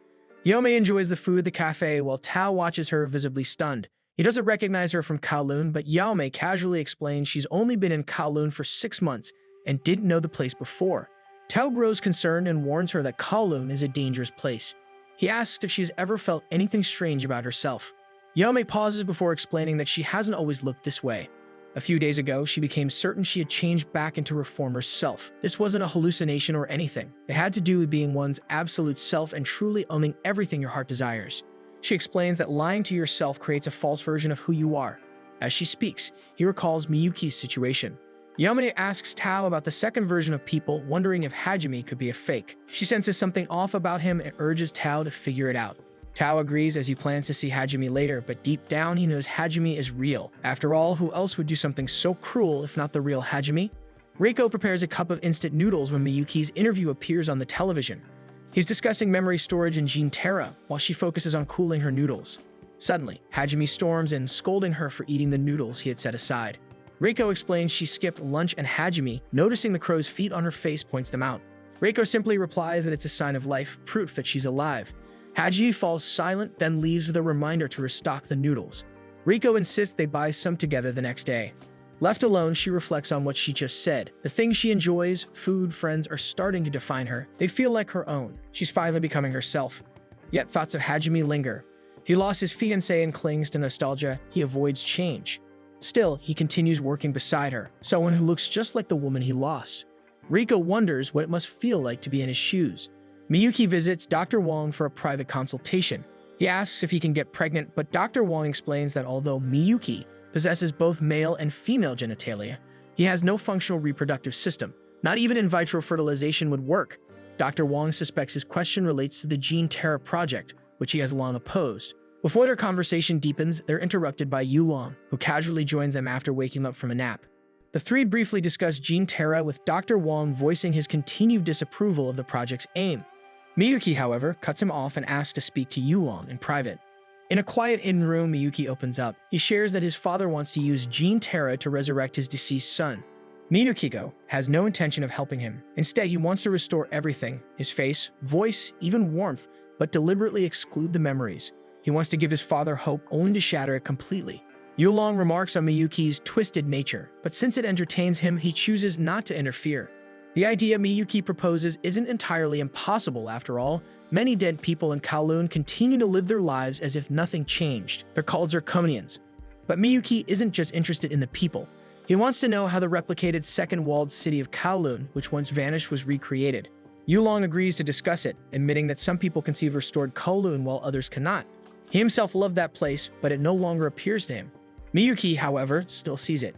Yaomei enjoys the food at the cafe while Tao watches her visibly stunned. He doesn't recognize her from Kowloon, but Yaomei casually explains she's only been in Kowloon for 6 months and didn't know the place before. Tao grows concerned and warns her that Kowloon is a dangerous place. He asks if she's ever felt anything strange about herself. Yaomei pauses before explaining that she hasn't always looked this way. A few days ago, she became certain she had changed back into her former self. This wasn't a hallucination or anything. It had to do with being one's absolute self and truly owning everything your heart desires. She explains that lying to yourself creates a false version of who you are. As she speaks, he recalls Miyuki's situation. Yaomei asks Tao about the second version of people, wondering if Hajime could be a fake. She senses something off about him and urges Tao to figure it out. Tao agrees as he plans to see Hajime later, but deep down he knows Hajime is real. After all, who else would do something so cruel if not the real Hajime? Reiko prepares a cup of instant noodles when Miyuki's interview appears on the television. He's discussing memory storage in Gene Terra while she focuses on cooling her noodles. Suddenly, Hajime storms in, scolding her for eating the noodles he had set aside. Reiko explains she skipped lunch and Hajime, noticing the crow's feet on her face, points them out. Reiko simply replies that it's a sign of life, proof that she's alive. Hajime falls silent, then leaves with a reminder to restock the noodles. Reiko insists they buy some together the next day. Left alone, she reflects on what she just said. The things she enjoys, food, friends, are starting to define her. They feel like her own. She's finally becoming herself. Yet thoughts of Hajime linger. He lost his fiancé and clings to nostalgia. He avoids change. Still, he continues working beside her, someone who looks just like the woman he lost. Reiko wonders what it must feel like to be in his shoes. Miyuki visits Dr. Wong for a private consultation. He asks if he can get pregnant, but Dr. Wong explains that although Miyuki possesses both male and female genitalia, he has no functional reproductive system. Not even in vitro fertilization would work. Dr. Wong suspects his question relates to the Gene Terra project, which he has long opposed. Before their conversation deepens, they're interrupted by Yulong, who casually joins them after waking up from a nap. The three briefly discuss Gene Terra, with Dr. Wong voicing his continued disapproval of the project's aim. Miyuki, however, cuts him off and asks to speak to Yulong in private. In a quiet inn room, Miyuki opens up. He shares that his father wants to use Gene Terra to resurrect his deceased son. Miyuki has no intention of helping him. Instead, he wants to restore everything, his face, voice, even warmth, but deliberately exclude the memories. He wants to give his father hope, only to shatter it completely. Yulong remarks on Miyuki's twisted nature, but since it entertains him, he chooses not to interfere. The idea Miyuki proposes isn't entirely impossible after all. Many dead people in Kowloon continue to live their lives as if nothing changed. They're called Zirconians. But Miyuki isn't just interested in the people. He wants to know how the replicated second-walled city of Kowloon, which once vanished, was recreated. Yulong agrees to discuss it, admitting that some people can see the restored Kowloon while others cannot. He himself loved that place, but it no longer appears to him. Miyuki, however, still sees it.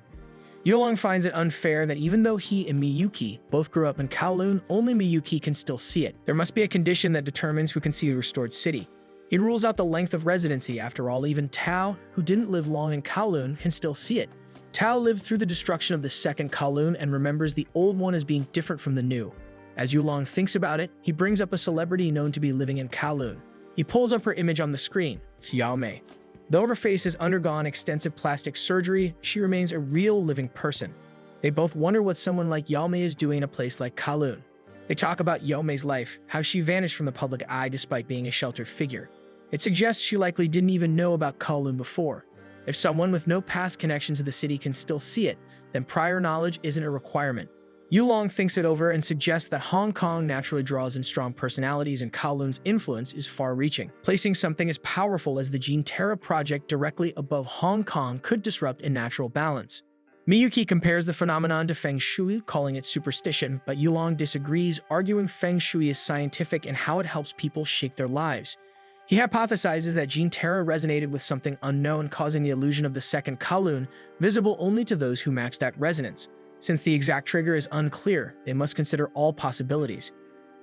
Yulong finds it unfair that even though he and Miyuki both grew up in Kowloon, only Miyuki can still see it. There must be a condition that determines who can see the restored city. He rules out the length of residency. After all, even Tao, who didn't live long in Kowloon, can still see it. Tao lived through the destruction of the second Kowloon and remembers the old one as being different from the new. As Yulong thinks about it, he brings up a celebrity known to be living in Kowloon. He pulls up her image on the screen. It's Yao Mei. Though her face has undergone extensive plastic surgery, she remains a real living person. They both wonder what someone like Yao Mei is doing in a place like Kowloon. They talk about Yao Mei's life, how she vanished from the public eye despite being a sheltered figure. It suggests she likely didn't even know about Kowloon before. If someone with no past connection to the city can still see it, then prior knowledge isn't a requirement. Yulong thinks it over and suggests that Hong Kong naturally draws in strong personalities and Kowloon's influence is far-reaching. Placing something as powerful as the Gene Terra project directly above Hong Kong could disrupt a natural balance. Miyuki compares the phenomenon to Feng Shui, calling it superstition, but Yulong disagrees, arguing Feng Shui is scientific and how it helps people shape their lives. He hypothesizes that Gene Terra resonated with something unknown, causing the illusion of the second Kowloon, visible only to those who match that resonance. Since the exact trigger is unclear, they must consider all possibilities.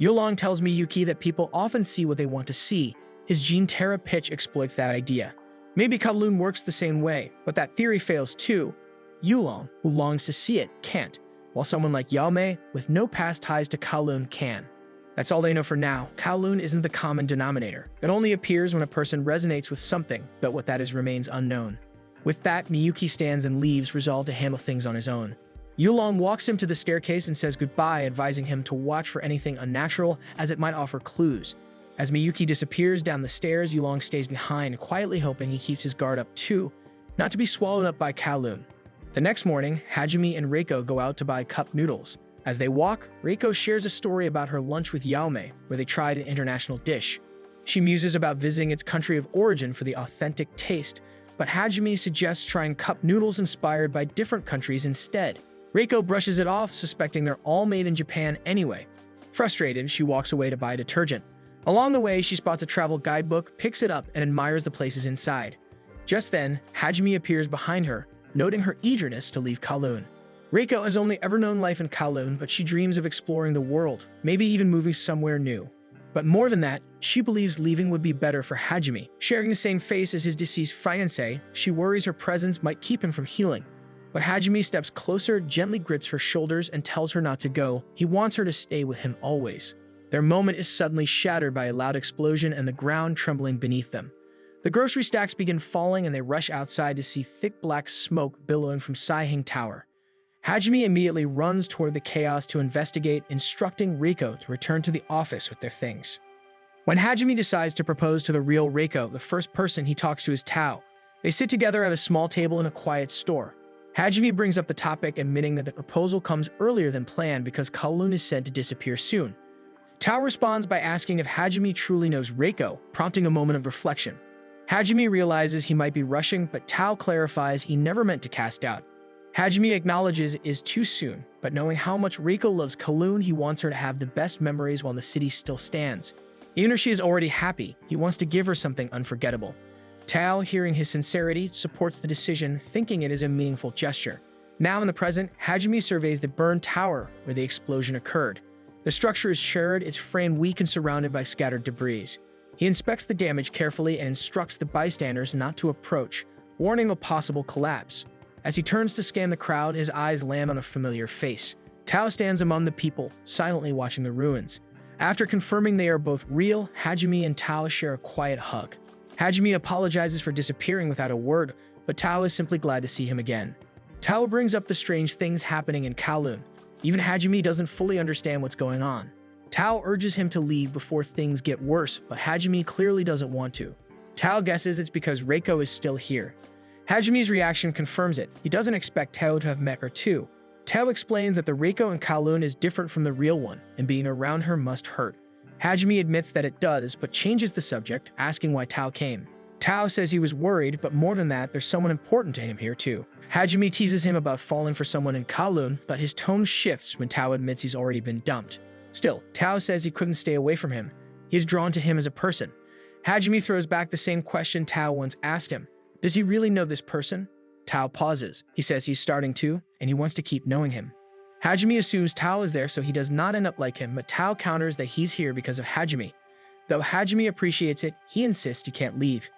Yulong tells Miyuki that people often see what they want to see. His Gene Terra pitch exploits that idea. Maybe Kowloon works the same way, but that theory fails too. Yulong, who longs to see it, can't, while someone like Yao Mei, with no past ties to Kowloon, can. That's all they know for now. Kowloon isn't the common denominator. It only appears when a person resonates with something, but what that is remains unknown. With that, Miyuki stands and leaves, resolved to handle things on his own. Yulong walks him to the staircase and says goodbye, advising him to watch for anything unnatural, as it might offer clues. As Miyuki disappears down the stairs, Yulong stays behind, quietly hoping he keeps his guard up too, not to be swallowed up by Kowloon. The next morning, Hajime and Reiko go out to buy cup noodles. As they walk, Reiko shares a story about her lunch with Yao Mei, where they tried an international dish. She muses about visiting its country of origin for the authentic taste, but Hajime suggests trying cup noodles inspired by different countries instead. Reiko brushes it off, suspecting they're all made in Japan anyway. Frustrated, she walks away to buy detergent. Along the way, she spots a travel guidebook, picks it up, and admires the places inside. Just then, Hajime appears behind her, noting her eagerness to leave Kowloon. Reiko has only ever known life in Kowloon, but she dreams of exploring the world, maybe even moving somewhere new. But more than that, she believes leaving would be better for Hajime. Sharing the same face as his deceased fiancé, she worries her presence might keep him from healing. But Hajime steps closer, gently grips her shoulders, and tells her not to go. He wants her to stay with him always. Their moment is suddenly shattered by a loud explosion and the ground trembling beneath them. The grocery stacks begin falling and they rush outside to see thick black smoke billowing from Saihing Tower. Hajime immediately runs toward the chaos to investigate, instructing Reiko to return to the office with their things. When Hajime decides to propose to the real Reiko, the first person he talks to is Tao. They sit together at a small table in a quiet store. Hajime brings up the topic, admitting that the proposal comes earlier than planned because Kowloon is said to disappear soon. Tao responds by asking if Hajime truly knows Reiko, prompting a moment of reflection. Hajime realizes he might be rushing, but Tao clarifies he never meant to cast doubt. Hajime acknowledges it is too soon, but knowing how much Reiko loves Kowloon, he wants her to have the best memories while the city still stands. Even if she is already happy, he wants to give her something unforgettable. Tao, hearing his sincerity, supports the decision, thinking it is a meaningful gesture. Now in the present, Hajime surveys the burned tower where the explosion occurred. The structure is shattered, its frame weak and surrounded by scattered debris. He inspects the damage carefully and instructs the bystanders not to approach, warning of possible collapse. As he turns to scan the crowd, his eyes land on a familiar face. Tao stands among the people, silently watching the ruins. After confirming they are both real, Hajime and Tao share a quiet hug. Hajime apologizes for disappearing without a word, but Tao is simply glad to see him again. Tao brings up the strange things happening in Kowloon. Even Hajime doesn't fully understand what's going on. Tao urges him to leave before things get worse, but Hajime clearly doesn't want to. Tao guesses it's because Reiko is still here. Hajime's reaction confirms it. He doesn't expect Tao to have met her too. Tao explains that the Reiko in Kowloon is different from the real one, and being around her must hurt. Hajime admits that it does, but changes the subject, asking why Tao came. Tao says he was worried, but more than that, there's someone important to him here too. Hajime teases him about falling for someone in Kowloon, but his tone shifts when Tao admits he's already been dumped. Still, Tao says he couldn't stay away from him. He is drawn to him as a person. Hajime throws back the same question Tao once asked him. Does he really know this person? Tao pauses. He says he's starting to, and he wants to keep knowing him. Hajime assumes Tao is there so he does not end up like him, but Tao counters that he's here because of Hajime. Though Hajime appreciates it, he insists he can't leave.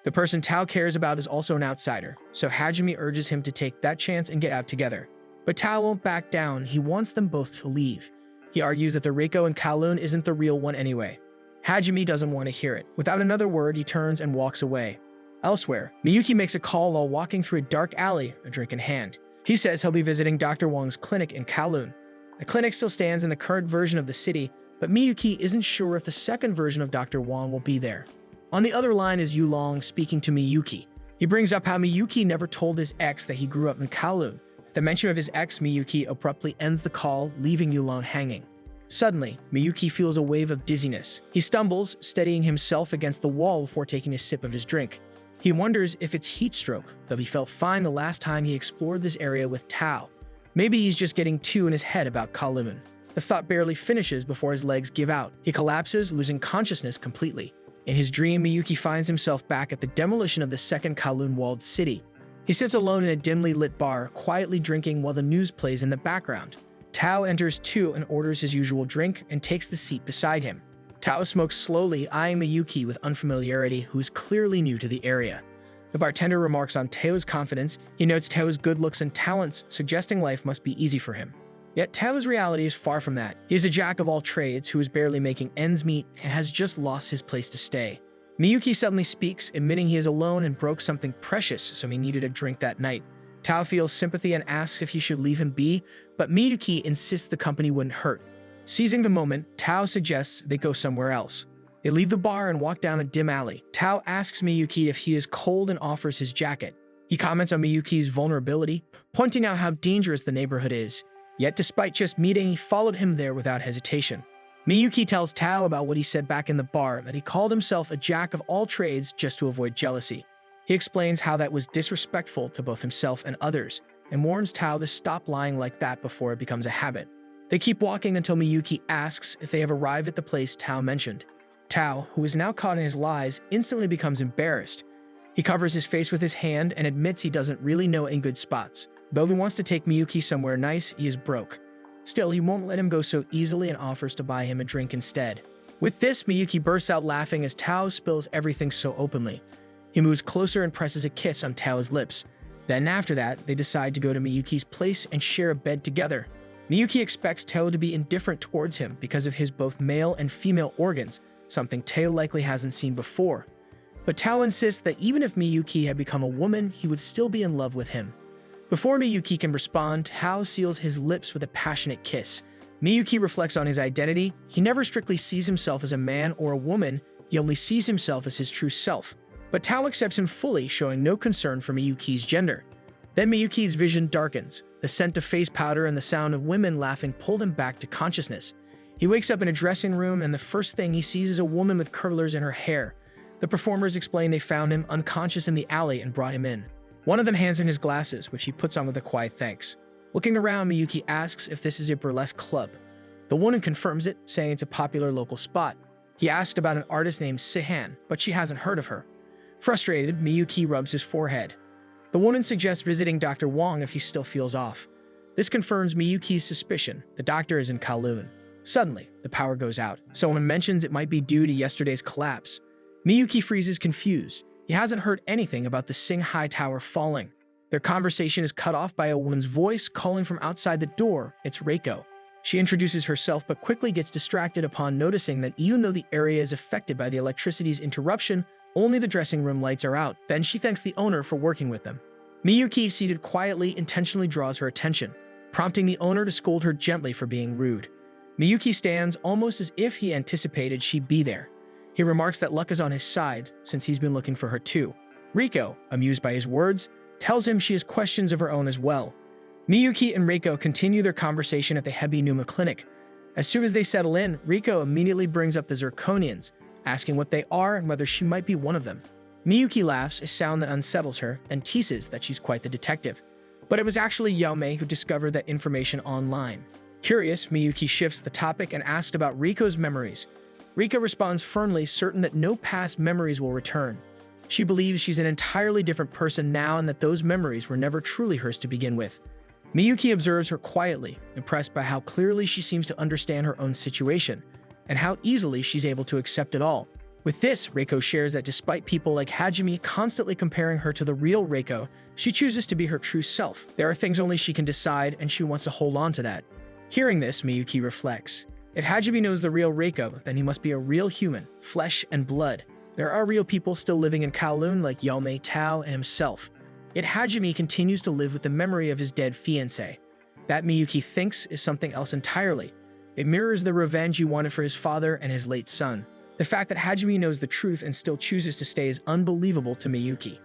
The person Tao cares about is also an outsider, so Hajime urges him to take that chance and get out together. But Tao won't back down. He wants them both to leave. He argues that the Reiko in Kowloon isn't the real one anyway. Hajime doesn't want to hear it. Without another word, he turns and walks away. Elsewhere, Miyuki makes a call while walking through a dark alley, a drink in hand. He says he'll be visiting Dr. Wang's clinic in Kowloon. The clinic still stands in the current version of the city, but Miyuki isn't sure if the second version of Dr. Wang will be there. On the other line is Yulong speaking to Miyuki. He brings up how Miyuki never told his ex that he grew up in Kowloon. At the mention of his ex, Miyuki abruptly ends the call, leaving Yulong hanging. Suddenly, Miyuki feels a wave of dizziness. He stumbles, steadying himself against the wall before taking a sip of his drink. He wonders if it's heat stroke, though he felt fine the last time he explored this area with Tao. Maybe he's just getting too in his head about Kowloon. The thought barely finishes before his legs give out. He collapses, losing consciousness completely. In his dream, Miyuki finds himself back at the demolition of the second Kowloon walled city. He sits alone in a dimly lit bar, quietly drinking while the news plays in the background. Tao enters too and orders his usual drink and takes the seat beside him. Tao smokes slowly, eyeing Miyuki with unfamiliarity, who is clearly new to the area. The bartender remarks on Tao's confidence. He notes Tao's good looks and talents, suggesting life must be easy for him. Yet Tao's reality is far from that. He is a jack of all trades who is barely making ends meet and has just lost his place to stay. Miyuki suddenly speaks, admitting he is alone and broke something precious, so he needed a drink that night. Tao feels sympathy and asks if he should leave him be, but Miyuki insists the company wouldn't hurt. Seizing the moment, Tao suggests they go somewhere else. They leave the bar and walk down a dim alley. Tao asks Miyuki if he is cold and offers his jacket. He comments on Miyuki's vulnerability, pointing out how dangerous the neighborhood is. Yet despite just meeting, he followed him there without hesitation. Miyuki tells Tao about what he said back in the bar, that he called himself a jack of all trades just to avoid jealousy. He explains how that was disrespectful to both himself and others, and warns Tao to stop lying like that before it becomes a habit. They keep walking until Miyuki asks if they have arrived at the place Tao mentioned. Tao, who is now caught in his lies, instantly becomes embarrassed. He covers his face with his hand and admits he doesn't really know any good spots. Though he wants to take Miyuki somewhere nice, he is broke. Still, he won't let him go so easily and offers to buy him a drink instead. With this, Miyuki bursts out laughing as Tao spills everything so openly. He moves closer and presses a kiss on Tao's lips. Then after that, they decide to go to Miyuki's place and share a bed together. Miyuki expects Tao to be indifferent towards him because of his both male and female organs, something Tao likely hasn't seen before. But Tao insists that even if Miyuki had become a woman, he would still be in love with him. Before Miyuki can respond, Tao seals his lips with a passionate kiss. Miyuki reflects on his identity. He never strictly sees himself as a man or a woman, he only sees himself as his true self. But Tao accepts him fully, showing no concern for Miyuki's gender. Then Miyuki's vision darkens. The scent of face powder and the sound of women laughing pulled him back to consciousness. He wakes up in a dressing room, and the first thing he sees is a woman with curlers in her hair. The performers explain they found him unconscious in the alley and brought him in. One of them hands him his glasses, which he puts on with a quiet thanks. Looking around, Miyuki asks if this is a burlesque club. The woman confirms it, saying it's a popular local spot. He asked about an artist named Sihan, but she hasn't heard of her. Frustrated, Miyuki rubs his forehead. The woman suggests visiting Dr. Wang if he still feels off. This confirms Miyuki's suspicion. The doctor is in Kowloon. Suddenly, the power goes out. Someone mentions it might be due to yesterday's collapse. Miyuki freezes confused. He hasn't heard anything about the Singhai Tower falling. Their conversation is cut off by a woman's voice calling from outside the door. It's Reiko. She introduces herself but quickly gets distracted upon noticing that even though the area is affected by the electricity's interruption, only the dressing room lights are out. Then she thanks the owner for working with them. Miyuki, seated quietly, intentionally draws her attention, prompting the owner to scold her gently for being rude. Miyuki stands almost as if he anticipated she'd be there. He remarks that luck is on his side, since he's been looking for her too. Reiko, amused by his words, tells him she has questions of her own as well. Miyuki and Reiko continue their conversation at the Hebi Numa clinic. As soon as they settle in, Reiko immediately brings up the Zirconians, asking what they are and whether she might be one of them. Miyuki laughs, a sound that unsettles her, and teases that she's quite the detective. But it was actually Yaomei who discovered that information online. Curious, Miyuki shifts the topic and asks about Riko's memories. Riko responds firmly, certain that no past memories will return. She believes she's an entirely different person now and that those memories were never truly hers to begin with. Miyuki observes her quietly, impressed by how clearly she seems to understand her own situation, and how easily she's able to accept it all. With this, Reiko shares that despite people like Hajime constantly comparing her to the real Reiko, she chooses to be her true self. There are things only she can decide, and she wants to hold on to that. Hearing this, Miyuki reflects. If Hajime knows the real Reiko, then he must be a real human, flesh and blood. There are real people still living in Kowloon like Yaomei, Tao, and himself. Yet Hajime continues to live with the memory of his dead fiancé. That, Miyuki thinks, is something else entirely. It mirrors the revenge he wanted for his father and his late son. The fact that Hajime knows the truth and still chooses to stay is unbelievable to Miyuki.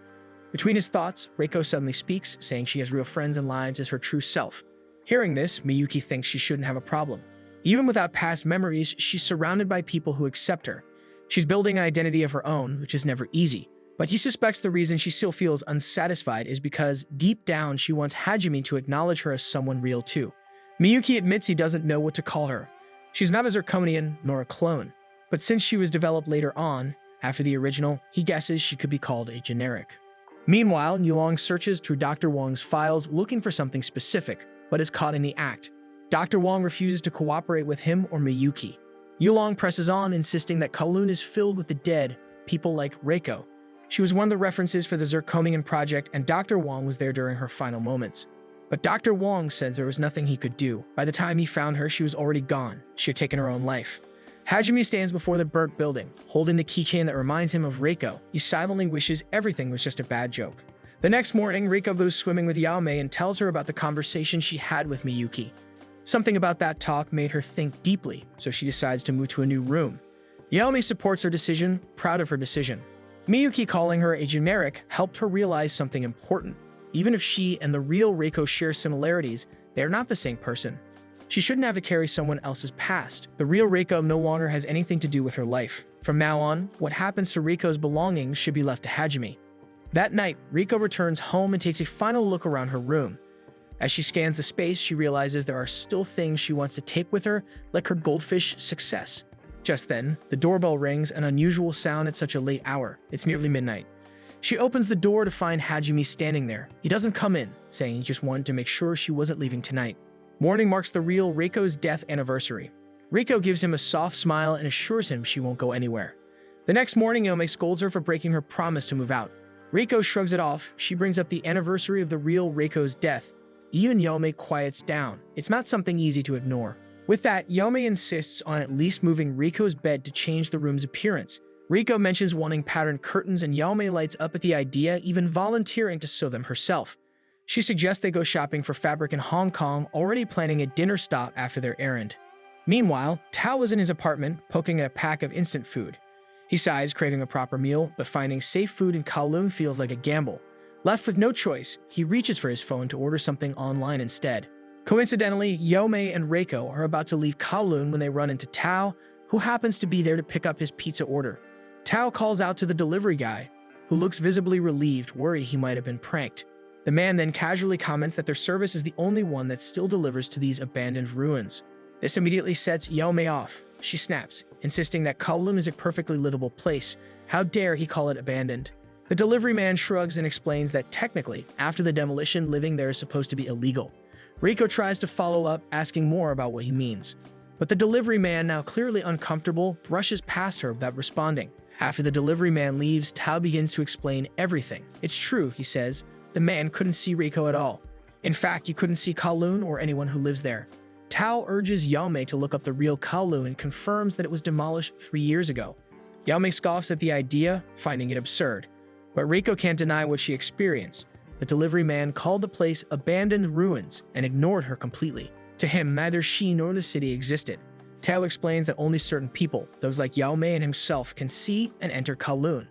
Between his thoughts, Reiko suddenly speaks, saying she has real friends and lives as her true self. Hearing this, Miyuki thinks she shouldn't have a problem. Even without past memories, she's surrounded by people who accept her. She's building an identity of her own, which is never easy. But he suspects the reason she still feels unsatisfied is because, deep down, she wants Hajime to acknowledge her as someone real too. Miyuki admits he doesn't know what to call her. She's not a zirconian nor a clone. But since she was developed later on, after the original, he guesses she could be called a generic. Meanwhile, Yulong searches through Dr. Wong's files looking for something specific, but is caught in the act. Dr. Wong refuses to cooperate with him or Miyuki. Yulong presses on, insisting that Kowloon is filled with the dead, people like Reiko. She was one of the references for the Zirconian project, and Dr. Wong was there during her final moments. But Dr. Wong says there was nothing he could do. By the time he found her, she was already gone. She had taken her own life. Hajime stands before the burnt building, holding the keychain that reminds him of Reiko. He silently wishes everything was just a bad joke. The next morning, Reiko goes swimming with Yaomei and tells her about the conversation she had with Miyuki. Something about that talk made her think deeply, so she decides to move to a new room. Yaomei supports her decision, proud of her decision. Miyuki calling her a generic helped her realize something important. Even if she and the real Reiko share similarities, they are not the same person. She shouldn't have to carry someone else's past. The real Reiko no longer has anything to do with her life. From now on, what happens to Reiko's belongings should be left to Hajime. That night, Reiko returns home and takes a final look around her room. As she scans the space, she realizes there are still things she wants to take with her, like her goldfish success. Just then, the doorbell rings, an unusual sound at such a late hour. It's nearly midnight. She opens the door to find Hajime standing there. He doesn't come in, saying he just wanted to make sure she wasn't leaving tonight. Morning marks the real Reiko's death anniversary. Reiko gives him a soft smile and assures him she won't go anywhere. The next morning, Yaomei scolds her for breaking her promise to move out. Reiko shrugs it off. She brings up the anniversary of the real Reiko's death. Even Yaomei quiets down. It's not something easy to ignore. With that, Yaomei insists on at least moving Reiko's bed to change the room's appearance. Reiko mentions wanting patterned curtains, and Yaomei lights up at the idea, even volunteering to sew them herself. She suggests they go shopping for fabric in Hong Kong, already planning a dinner stop after their errand. Meanwhile, Tao was in his apartment, poking at a pack of instant food. He sighs, craving a proper meal, but finding safe food in Kowloon feels like a gamble. Left with no choice, he reaches for his phone to order something online instead. Coincidentally, Yaomei and Reiko are about to leave Kowloon when they run into Tao, who happens to be there to pick up his pizza order. Tao calls out to the delivery guy, who looks visibly relieved, worried he might have been pranked. The man then casually comments that their service is the only one that still delivers to these abandoned ruins. This immediately sets Yaomei off. She snaps, insisting that Kowloon is a perfectly livable place. How dare he call it abandoned? The delivery man shrugs and explains that technically, after the demolition, living there is supposed to be illegal. Reiko tries to follow up, asking more about what he means. But the delivery man, now clearly uncomfortable, brushes past her without responding. After the delivery man leaves, Tao begins to explain everything. It's true, he says. The man couldn't see Reiko at all. In fact, you couldn't see Kowloon or anyone who lives there. Tao urges Yaomei to look up the real Kowloon and confirms that it was demolished 3 years ago. Yaomei scoffs at the idea, finding it absurd. But Reiko can't deny what she experienced. The delivery man called the place abandoned ruins and ignored her completely. To him, neither she nor the city existed. Tao explains that only certain people, those like Yaomei and himself, can see and enter Kowloon.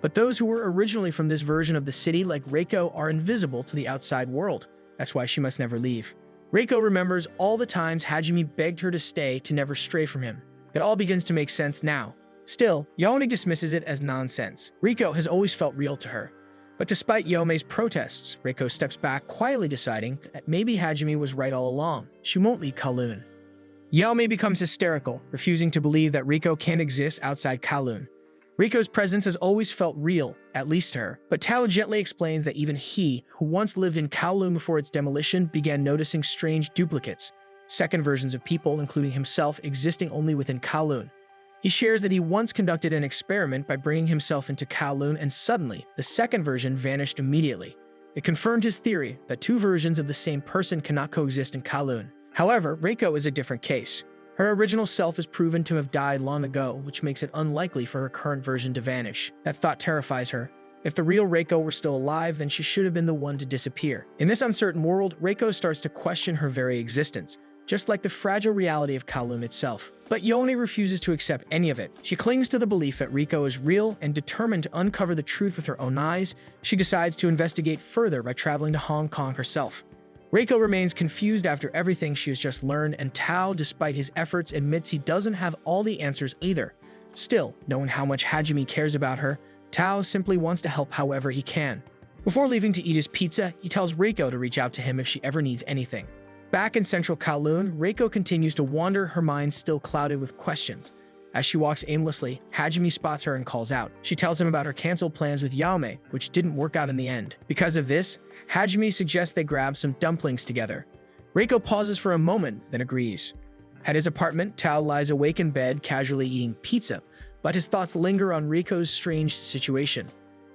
But those who were originally from this version of the city, like Reiko, are invisible to the outside world. That's why she must never leave. Reiko remembers all the times Hajime begged her to stay, to never stray from him. It all begins to make sense now. Still, Yaomei dismisses it as nonsense. Riko has always felt real to her. But despite Yaomei's protests, Reiko steps back, quietly deciding that maybe Hajime was right all along. She won't leave Kowloon. Yaomei becomes hysterical, refusing to believe that Riko can't exist outside Kowloon. Riko's presence has always felt real, at least to her, but Tao gently explains that even he, who once lived in Kowloon before its demolition, began noticing strange duplicates, second versions of people, including himself, existing only within Kowloon. He shares that he once conducted an experiment by bringing himself into Kowloon, and suddenly, the second version vanished immediately. It confirmed his theory that two versions of the same person cannot coexist in Kowloon. However, Reiko is a different case. Her original self is proven to have died long ago, which makes it unlikely for her current version to vanish. That thought terrifies her. If the real Reiko were still alive, then she should have been the one to disappear. In this uncertain world, Reiko starts to question her very existence, just like the fragile reality of Kowloon itself. But Yaomei refuses to accept any of it. She clings to the belief that Riko is real, and determined to uncover the truth with her own eyes, she decides to investigate further by traveling to Hong Kong herself. Reiko remains confused after everything she has just learned, and Tao, despite his efforts, admits he doesn't have all the answers either. Still, knowing how much Hajime cares about her, Tao simply wants to help however he can. Before leaving to eat his pizza, he tells Reiko to reach out to him if she ever needs anything. Back in central Kowloon, Reiko continues to wander, her mind still clouded with questions. As she walks aimlessly, Hajime spots her and calls out. She tells him about her canceled plans with Yaomei, which didn't work out in the end. Because of this, Hajime suggests they grab some dumplings together. Reiko pauses for a moment, then agrees. At his apartment, Tao lies awake in bed, casually eating pizza, but his thoughts linger on Riko's strange situation.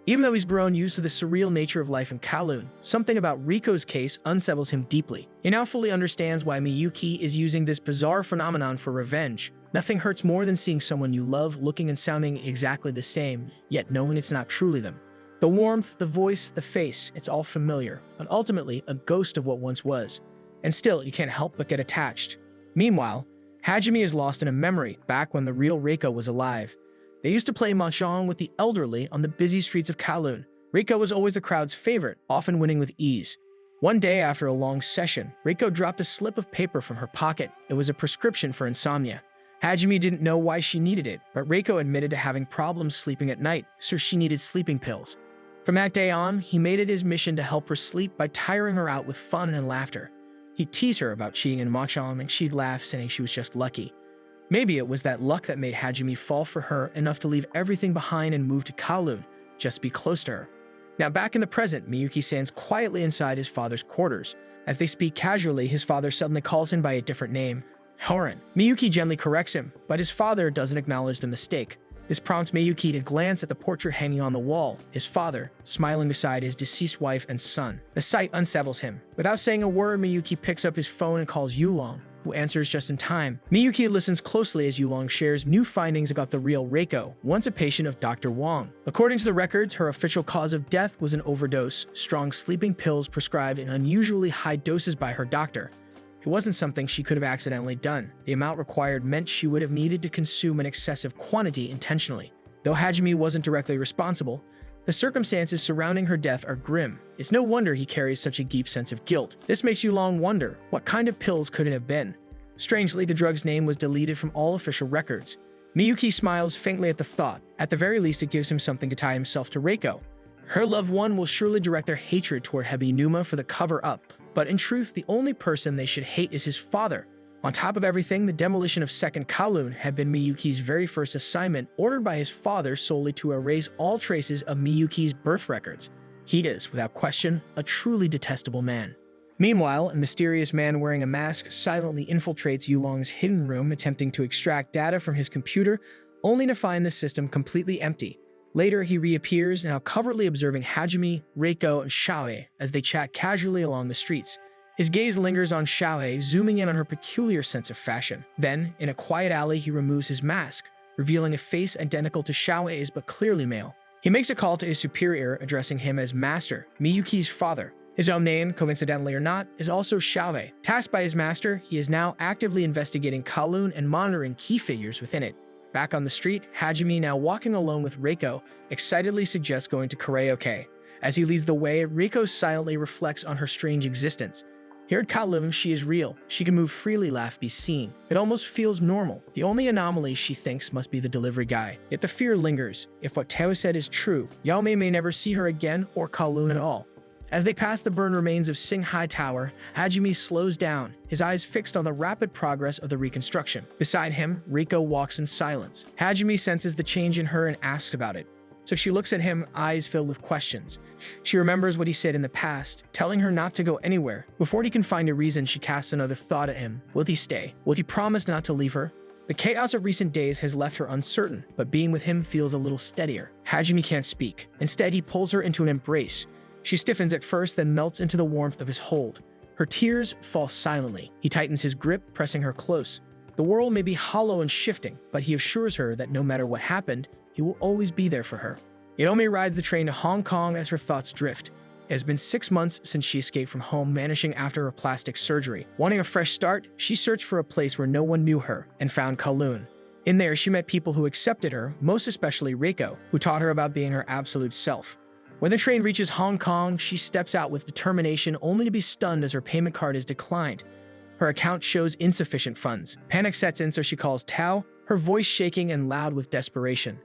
Even though he's grown used to the surreal nature of life in Kowloon, something about Riko's case unsettles him deeply. He now fully understands why Miyuki is using this bizarre phenomenon for revenge. Nothing hurts more than seeing someone you love looking and sounding exactly the same, yet knowing it's not truly them. The warmth, the voice, the face, it's all familiar, but ultimately a ghost of what once was. And still, you can't help but get attached. Meanwhile, Hajime is lost in a memory back when the real Reiko was alive. They used to play mahjong with the elderly on the busy streets of Kowloon. Reiko was always the crowd's favorite, often winning with ease. One day after a long session, Reiko dropped a slip of paper from her pocket. It was a prescription for insomnia. Hajime didn't know why she needed it, but Reiko admitted to having problems sleeping at night, so she needed sleeping pills. From that day on, he made it his mission to help her sleep by tiring her out with fun and laughter. He'd tease her about cheating in mahjong, and she'd laugh, saying she was just lucky. Maybe it was that luck that made Hajime fall for her enough to leave everything behind and move to Kowloon, just to be close to her. Now back in the present, Miyuki stands quietly inside his father's quarters. As they speak casually, his father suddenly calls him by a different name, Horan. Miyuki gently corrects him, but his father doesn't acknowledge the mistake. This prompts Miyuki to glance at the portrait hanging on the wall, his father, smiling beside his deceased wife and son. The sight unsettles him. Without saying a word, Miyuki picks up his phone and calls Yulong, who answers just in time. Miyuki listens closely as Yulong shares new findings about the real Reiko, once a patient of Dr. Wang. According to the records, her official cause of death was an overdose, strong sleeping pills prescribed in unusually high doses by her doctor. It wasn't something she could have accidentally done. The amount required meant she would have needed to consume an excessive quantity intentionally. Though Hajime wasn't directly responsible, the circumstances surrounding her death are grim. It's no wonder he carries such a deep sense of guilt. This makes Yulong wonder, what kind of pills could it have been? Strangely, the drug's name was deleted from all official records. Miyuki smiles faintly at the thought. At the very least, it gives him something to tie himself to Reiko. Her loved one will surely direct their hatred toward Hebinuma for the cover-up. But in truth, the only person they should hate is his father. On top of everything, the demolition of Second Kowloon had been Miyuki's very first assignment, ordered by his father solely to erase all traces of Miyuki's birth records. He is, without question, a truly detestable man. Meanwhile, a mysterious man wearing a mask silently infiltrates Yulong's hidden room, attempting to extract data from his computer, only to find the system completely empty. Later, he reappears, now covertly observing Hajime, Reiko, and Xiaohe as they chat casually along the streets. His gaze lingers on Xiaohe, zooming in on her peculiar sense of fashion. Then, in a quiet alley, he removes his mask, revealing a face identical to Xiaohe's but clearly male. He makes a call to his superior, addressing him as Master, Miyuki's father. His own name, coincidentally or not, is also Xiaohe. Tasked by his master, he is now actively investigating Kowloon and monitoring key figures within it. Back on the street, Hajime, now walking alone with Reiko, excitedly suggests going to karaoke. As he leads the way, Reiko silently reflects on her strange existence. Here at Kowloon, she is real. She can move freely, laugh, be seen. It almost feels normal. The only anomaly she thinks must be the delivery guy. Yet the fear lingers. If what Tao said is true, Yao Mei may never see her again or Kowloon at all. As they pass the burned remains of Singhai Tower, Hajime slows down, his eyes fixed on the rapid progress of the reconstruction. Beside him, Riko walks in silence. Hajime senses the change in her and asks about it. So she looks at him, eyes filled with questions. She remembers what he said in the past, telling her not to go anywhere. Before he can find a reason, she casts another thought at him. Will he stay? Will he promise not to leave her? The chaos of recent days has left her uncertain, but being with him feels a little steadier. Hajime can't speak. Instead, he pulls her into an embrace. She stiffens at first, then melts into the warmth of his hold. Her tears fall silently. He tightens his grip, pressing her close. The world may be hollow and shifting, but he assures her that no matter what happened, he will always be there for her. Yaomi rides the train to Hong Kong as her thoughts drift. It has been 6 months since she escaped from home, vanishing after a plastic surgery. Wanting a fresh start, she searched for a place where no one knew her and found Kowloon. In there, she met people who accepted her, most especially Reiko, who taught her about being her absolute self. When the train reaches Hong Kong, she steps out with determination, only to be stunned as her payment card is declined. Her account shows insufficient funds. Panic sets in, so she calls Tao, her voice shaking and loud with desperation.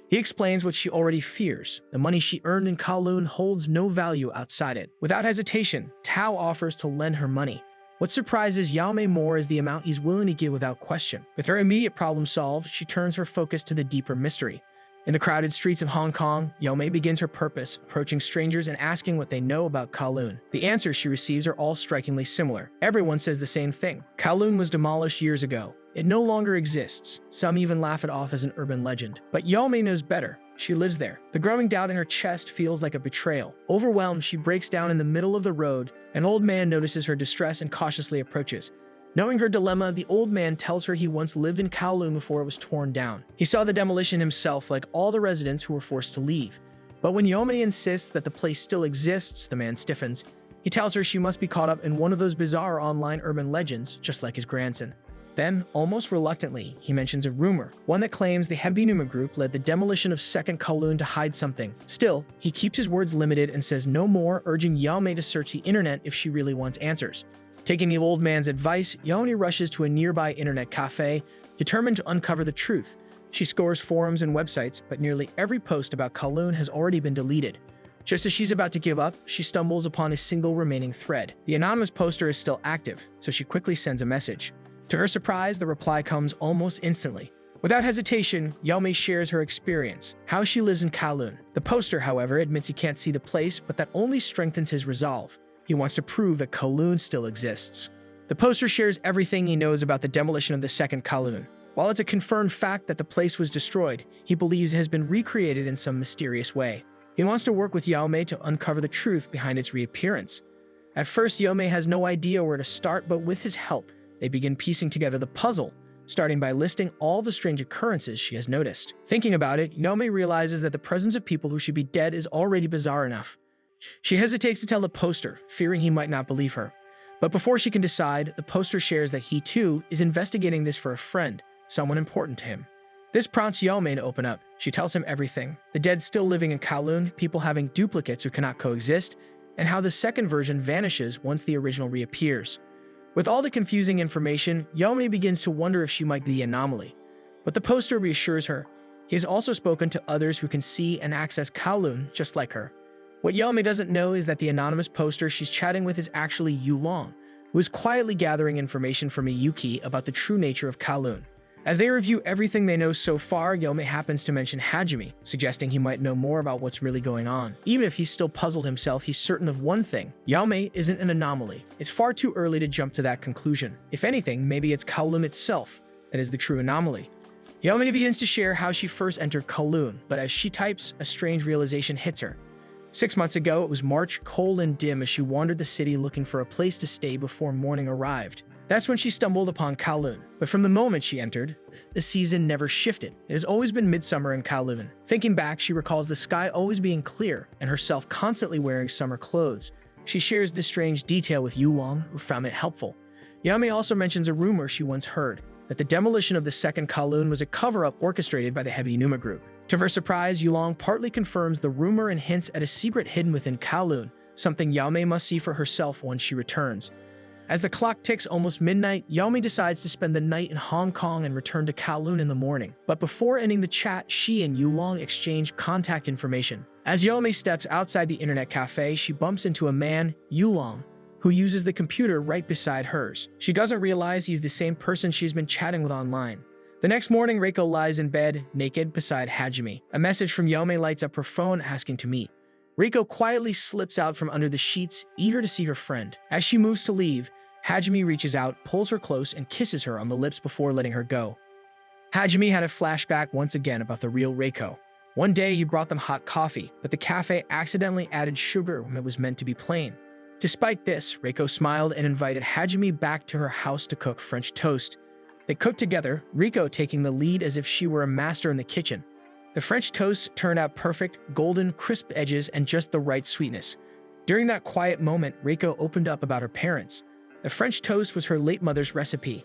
He explains what she already fears. The money she earned in Kowloon holds no value outside it. Without hesitation, Tao offers to lend her money. What surprises Yao Mei more is the amount he's willing to give without question. With her immediate problem solved, she turns her focus to the deeper mystery. In the crowded streets of Hong Kong, Yao Mei begins her purpose, approaching strangers and asking what they know about Kowloon. The answers she receives are all strikingly similar. Everyone says the same thing. Kowloon was demolished years ago. It no longer exists. Some even laugh it off as an urban legend. But Yao Mei knows better. She lives there. The growing doubt in her chest feels like a betrayal. Overwhelmed, she breaks down in the middle of the road. An old man notices her distress and cautiously approaches. Knowing her dilemma, the old man tells her he once lived in Kowloon before it was torn down. He saw the demolition himself, like all the residents who were forced to leave. But when Yao Mei insists that the place still exists, the man stiffens. He tells her she must be caught up in one of those bizarre online urban legends, just like his grandson. Then, almost reluctantly, he mentions a rumor, one that claims the Hebinuma group led the demolition of Second Kowloon to hide something. Still, he keeps his words limited and says no more, urging Yao Mei to search the internet if she really wants answers. Taking the old man's advice, Yao Mei rushes to a nearby internet cafe, determined to uncover the truth. She scores forums and websites, but nearly every post about Kowloon has already been deleted. Just as she's about to give up, she stumbles upon a single remaining thread. The anonymous poster is still active, so she quickly sends a message. To her surprise, the reply comes almost instantly. Without hesitation, Yao Mei shares her experience, how she lives in Kowloon. The poster, however, admits he can't see the place, but that only strengthens his resolve. He wants to prove that Kowloon still exists. The poster shares everything he knows about the demolition of the Second Kowloon. While it's a confirmed fact that the place was destroyed, he believes it has been recreated in some mysterious way. He wants to work with Yao Mei to uncover the truth behind its reappearance. At first, Yao Mei has no idea where to start, but with his help, they begin piecing together the puzzle, starting by listing all the strange occurrences she has noticed. Thinking about it, Yao Mei realizes that the presence of people who should be dead is already bizarre enough. She hesitates to tell the poster, fearing he might not believe her. But before she can decide, the poster shares that he, too, is investigating this for a friend, someone important to him. This prompts Yao Mei to open up. She tells him everything. The dead still living in Kowloon, people having duplicates who cannot coexist, and how the second version vanishes once the original reappears. With all the confusing information, Yao Mei begins to wonder if she might be the anomaly. But the poster reassures her. He has also spoken to others who can see and access Kowloon just like her. What Yao Mei doesn't know is that the anonymous poster she's chatting with is actually Yulong, who is quietly gathering information from Miyuki about the true nature of Kowloon. As they review everything they know so far, Yao Mei happens to mention Hajime, suggesting he might know more about what's really going on. Even if he's still puzzled himself, he's certain of one thing: Yao Mei isn't an anomaly. It's far too early to jump to that conclusion. If anything, maybe it's Kowloon itself that is the true anomaly. Yao Mei begins to share how she first entered Kowloon, but as she types, a strange realization hits her. 6 months ago, it was March, cold and dim as she wandered the city looking for a place to stay before morning arrived. That's when she stumbled upon Kowloon. But from the moment she entered, the season never shifted. It has always been midsummer in Kowloon. Thinking back, she recalls the sky always being clear and herself constantly wearing summer clothes. She shares this strange detail with Yulong, who found it helpful. Yao Mei also mentions a rumor she once heard, that the demolition of the Second Kowloon was a cover-up orchestrated by the Hebinuma group. To her surprise, Yulong partly confirms the rumor and hints at a secret hidden within Kowloon, something Yao Mei must see for herself once she returns. As the clock ticks almost midnight, Yaomi decides to spend the night in Hong Kong and return to Kowloon in the morning. But before ending the chat, she and Yulong exchange contact information. As Yaomi steps outside the internet cafe, she bumps into a man, Yulong, who uses the computer right beside hers. She doesn't realize he's the same person she's been chatting with online. The next morning, Reiko lies in bed, naked, beside Hajime. A message from Yaomi lights up her phone asking to meet. Reiko quietly slips out from under the sheets, eager to see her friend. As she moves to leave, Hajime reaches out, pulls her close, and kisses her on the lips before letting her go. Hajime had a flashback once again about the real Reiko. One day, he brought them hot coffee, but the cafe accidentally added sugar when it was meant to be plain. Despite this, Reiko smiled and invited Hajime back to her house to cook French toast. They cooked together, Reiko taking the lead as if she were a master in the kitchen. The French toast turned out perfect, golden, crisp edges, and just the right sweetness. During that quiet moment, Reiko opened up about her parents. The French toast was her late mother's recipe.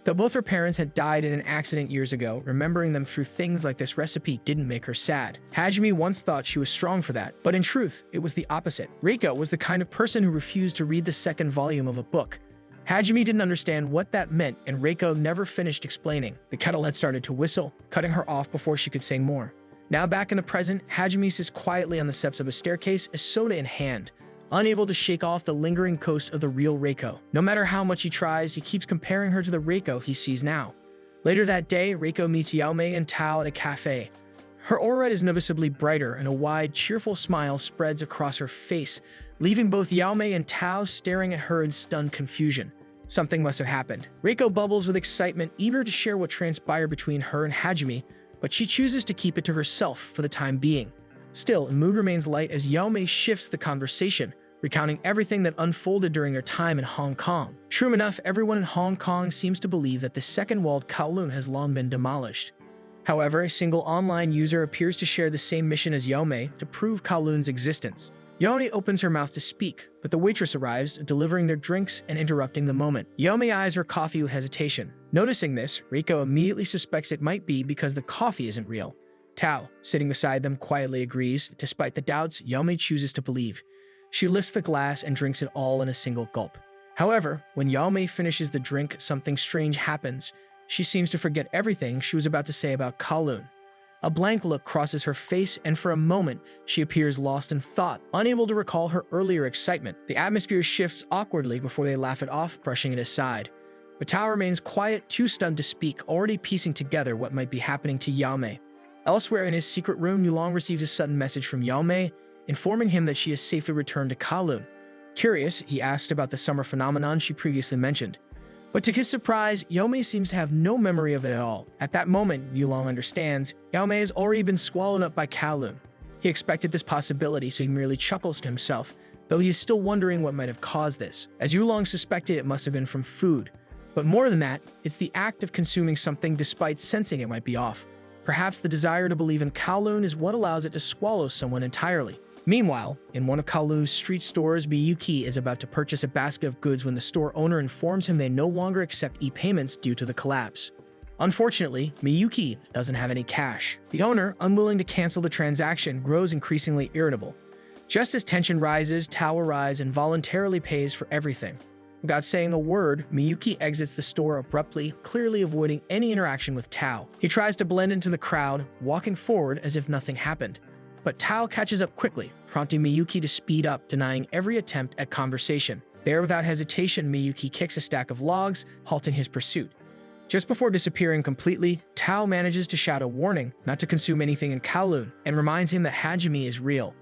Though both her parents had died in an accident years ago, remembering them through things like this recipe didn't make her sad. Hajime once thought she was strong for that, but in truth, it was the opposite. Reiko was the kind of person who refused to read the second volume of a book. Hajime didn't understand what that meant, and Reiko never finished explaining. The kettle had started to whistle, cutting her off before she could say more. Now back in the present, Hajime sits quietly on the steps of a staircase, a soda in hand, unable to shake off the lingering ghost of the real Reiko. No matter how much he tries, he keeps comparing her to the Reiko he sees now. Later that day, Reiko meets Yaomi and Tao at a cafe. Her aura is noticeably brighter, and a wide, cheerful smile spreads across her face, leaving both Yaomi and Tao staring at her in stunned confusion. Something must have happened. Reiko bubbles with excitement, eager to share what transpired between her and Hajime, but she chooses to keep it to herself for the time being. Still, the mood remains light as Yaomi shifts the conversation, recounting everything that unfolded during their time in Hong Kong. True enough, everyone in Hong Kong seems to believe that the second-walled Kowloon has long been demolished. However, a single online user appears to share the same mission as Yaomi to prove Kowloon's existence. Yaomi opens her mouth to speak, but the waitress arrives, delivering their drinks and interrupting the moment. Yaomi eyes her coffee with hesitation. Noticing this, Reiko immediately suspects it might be because the coffee isn't real. Tao, sitting beside them, quietly agrees. Despite the doubts, Yaomi chooses to believe. She lifts the glass and drinks it all in a single gulp. However, when Yaomi finishes the drink, something strange happens. She seems to forget everything she was about to say about Kowloon. A blank look crosses her face, and for a moment, she appears lost in thought, unable to recall her earlier excitement. The atmosphere shifts awkwardly before they laugh it off, brushing it aside. But Tao remains quiet, too stunned to speak, already piecing together what might be happening to Yaomi. Elsewhere in his secret room, Yulong receives a sudden message from Yaomi, informing him that she has safely returned to Kowloon. Curious, he asked about the summer phenomenon she previously mentioned. But to his surprise, Yaomi seems to have no memory of it at all. At that moment, Yulong understands, Yaomi has already been swallowed up by Kowloon. He expected this possibility, so he merely chuckles to himself, though he is still wondering what might have caused this. As Yulong suspected, it must have been from food. But more than that, it's the act of consuming something despite sensing it might be off. Perhaps the desire to believe in Kowloon is what allows it to swallow someone entirely. Meanwhile, in one of Kowloon's street stores, Miyuki is about to purchase a basket of goods when the store owner informs him they no longer accept e-payments due to the collapse. Unfortunately, Miyuki doesn't have any cash. The owner, unwilling to cancel the transaction, grows increasingly irritable. Just as tension rises, Tao arrives and voluntarily pays for everything. Without saying a word, Miyuki exits the store abruptly, clearly avoiding any interaction with Tao. He tries to blend into the crowd, walking forward as if nothing happened. But Tao catches up quickly, prompting Miyuki to speed up, denying every attempt at conversation. There, without hesitation, Miyuki kicks a stack of logs, halting his pursuit. Just before disappearing completely, Tao manages to shout a warning not to consume anything in Kowloon and reminds him that Hajime is real.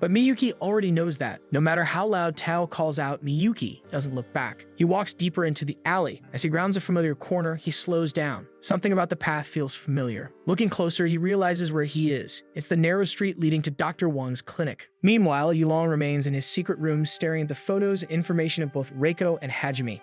But Miyuki already knows that. No matter how loud Tao calls out, Miyuki doesn't look back. He walks deeper into the alley. As he rounds a familiar corner, he slows down. Something about the path feels familiar. Looking closer, he realizes where he is. It's the narrow street leading to Dr. Wang's clinic. Meanwhile, Yulong remains in his secret room, staring at the photos and information of both Reiko and Hajime.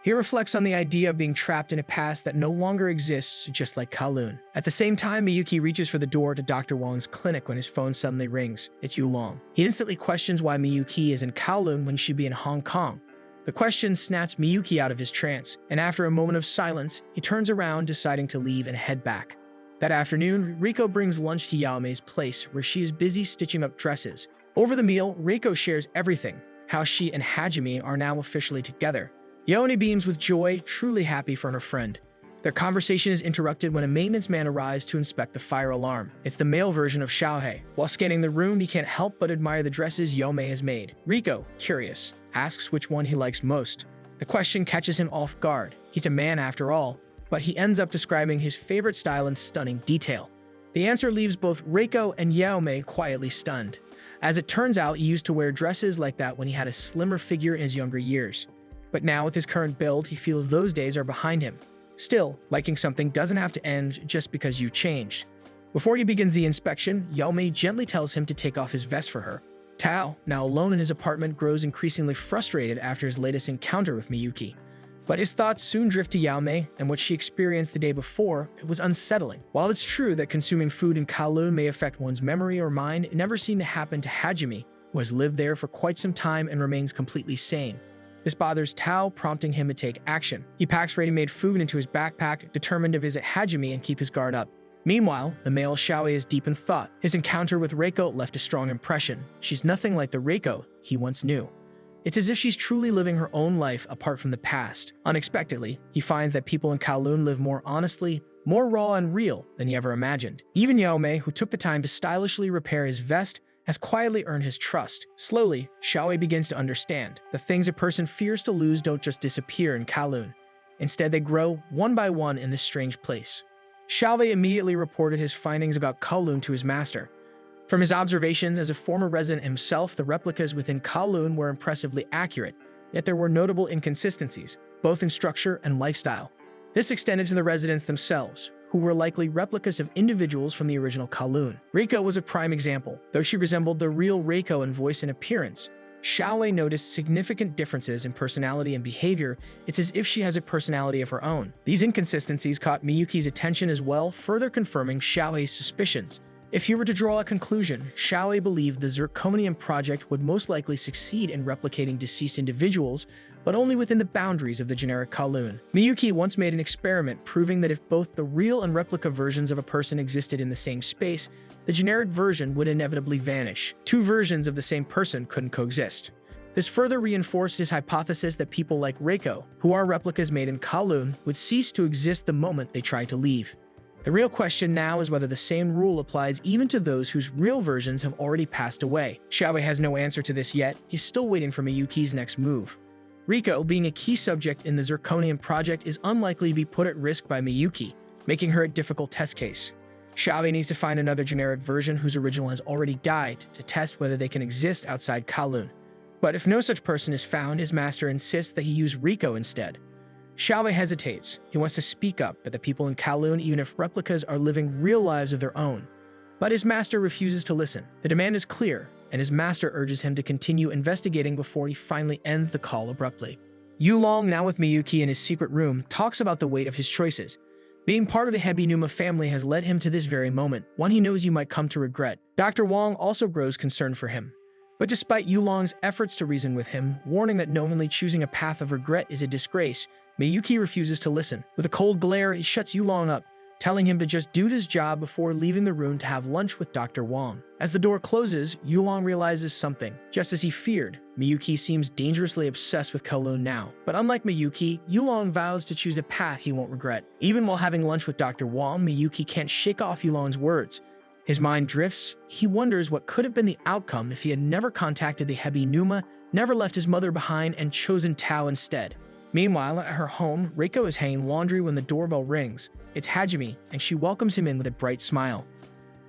He reflects on the idea of being trapped in a past that no longer exists, just like Kowloon. At the same time, Miyuki reaches for the door to Dr. Wang's clinic when his phone suddenly rings. It's Yulong. He instantly questions why Miyuki is in Kowloon when he should be in Hong Kong. The question snaps Miyuki out of his trance, and after a moment of silence, he turns around, deciding to leave and head back. That afternoon, Reiko brings lunch to Yaomi's place, where she is busy stitching up dresses. Over the meal, Reiko shares everything, how she and Hajime are now officially together. Yaone beams with joy, truly happy for her friend. Their conversation is interrupted when a maintenance man arrives to inspect the fire alarm. It's the male version of Xiaohei. While scanning the room, he can't help but admire the dresses Yaomei has made. Rico, curious, asks which one he likes most. The question catches him off guard. He's a man after all, but he ends up describing his favorite style in stunning detail. The answer leaves both Reiko and Yaomei quietly stunned. As it turns out, he used to wear dresses like that when he had a slimmer figure in his younger years. But now, with his current build, he feels those days are behind him. Still, liking something doesn't have to end just because you changed. Before he begins the inspection, Yaomei gently tells him to take off his vest for her. Tao, now alone in his apartment, grows increasingly frustrated after his latest encounter with Miyuki. But his thoughts soon drift to Yaomei and what she experienced the day before. It was unsettling. While it's true that consuming food in Kowloon may affect one's memory or mind, it never seemed to happen to Hajime, who has lived there for quite some time and remains completely sane. This bothers Tao, prompting him to take action. He packs ready-made food into his backpack, determined to visit Hajime and keep his guard up. Meanwhile, the male Xiaohei is deep in thought. His encounter with Reiko left a strong impression. She's nothing like the Reiko he once knew. It's as if she's truly living her own life apart from the past. Unexpectedly, he finds that people in Kowloon live more honestly, more raw and real than he ever imagined. Even Yaomei, who took the time to stylishly repair his vest, has quietly earned his trust. Slowly, Xiaohei begins to understand. The things a person fears to lose don't just disappear in Kowloon. Instead, they grow one by one in this strange place. Xiaohei immediately reported his findings about Kowloon to his master. From his observations as a former resident himself, the replicas within Kowloon were impressively accurate, yet there were notable inconsistencies, both in structure and lifestyle. This extended to the residents themselves, who were likely replicas of individuals from the original Kowloon. Reiko was a prime example. Though she resembled the real Reiko in voice and appearance, Xiaohei noticed significant differences in personality and behavior. It's as if she has a personality of her own. These inconsistencies caught Miyuki's attention as well, further confirming Xiaohei's suspicions. If he were to draw a conclusion, Xiaohei believed the Zirconium project would most likely succeed in replicating deceased individuals, but only within the boundaries of the generic Kowloon. Miyuki once made an experiment proving that if both the real and replica versions of a person existed in the same space, the generic version would inevitably vanish. Two versions of the same person couldn't coexist. This further reinforced his hypothesis that people like Reiko, who are replicas made in Kowloon, would cease to exist the moment they tried to leave. The real question now is whether the same rule applies even to those whose real versions have already passed away. Xiaohei has no answer to this yet. He's still waiting for Miyuki's next move. Rico, being a key subject in the Zirconium project, is unlikely to be put at risk by Miyuki, making her a difficult test case. Xiaohei needs to find another generic version whose original has already died to test whether they can exist outside Kowloon. But if no such person is found, his master insists that he use Rico instead. Xiaohei hesitates. He wants to speak up, but the people in Kowloon, even if replicas, are living real lives of their own. But his master refuses to listen. The demand is clear, and his master urges him to continue investigating before he finally ends the call abruptly. Yulong, now with Miyuki in his secret room, talks about the weight of his choices. Being part of the Hebinuma family has led him to this very moment, one he knows he might come to regret. Dr. Wong also grows concerned for him. But despite Yulong's efforts to reason with him, warning that knowingly choosing a path of regret is a disgrace, Miyuki refuses to listen. With a cold glare, he shuts Yulong up, telling him to just do his job before leaving the room to have lunch with Dr. Wong. As the door closes, Yulong realizes something. Just as he feared, Miyuki seems dangerously obsessed with Kowloon now. But unlike Miyuki, Yulong vows to choose a path he won't regret. Even while having lunch with Dr. Wong, Miyuki can't shake off Yulong's words. His mind drifts. He wonders what could have been the outcome if he had never contacted the Hebinuma, never left his mother behind, and chosen Tao instead. Meanwhile, at her home, Reiko is hanging laundry when the doorbell rings. It's Hajime, and she welcomes him in with a bright smile.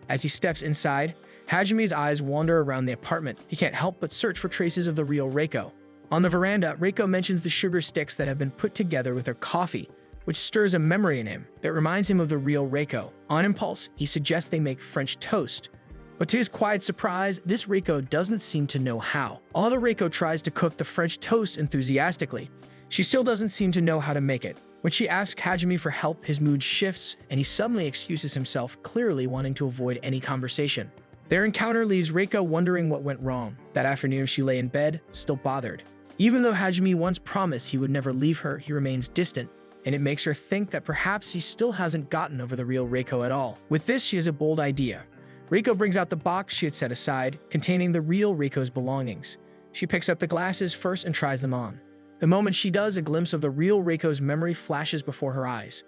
As he steps inside, Hajime's eyes wander around the apartment. He can't help but search for traces of the real Reiko. On the veranda, Reiko mentions the sugar sticks that have been put together with her coffee, which stirs a memory in him that reminds him of the real Reiko. On impulse, he suggests they make French toast. But to his quiet surprise, this Reiko doesn't seem to know how. Other Reiko tries to cook the French toast enthusiastically. She still doesn't seem to know how to make it. When she asks Hajime for help, his mood shifts, and he suddenly excuses himself, clearly wanting to avoid any conversation. Their encounter leaves Reiko wondering what went wrong. That afternoon, she lay in bed, still bothered. Even though Hajime once promised he would never leave her, he remains distant, and it makes her think that perhaps he still hasn't gotten over the real Reiko at all. With this, she has a bold idea. Reiko brings out the box she had set aside, containing the real Reiko's belongings. She picks up the glasses first and tries them on. The moment she does, a glimpse of the real Reiko's memory flashes before her eyes.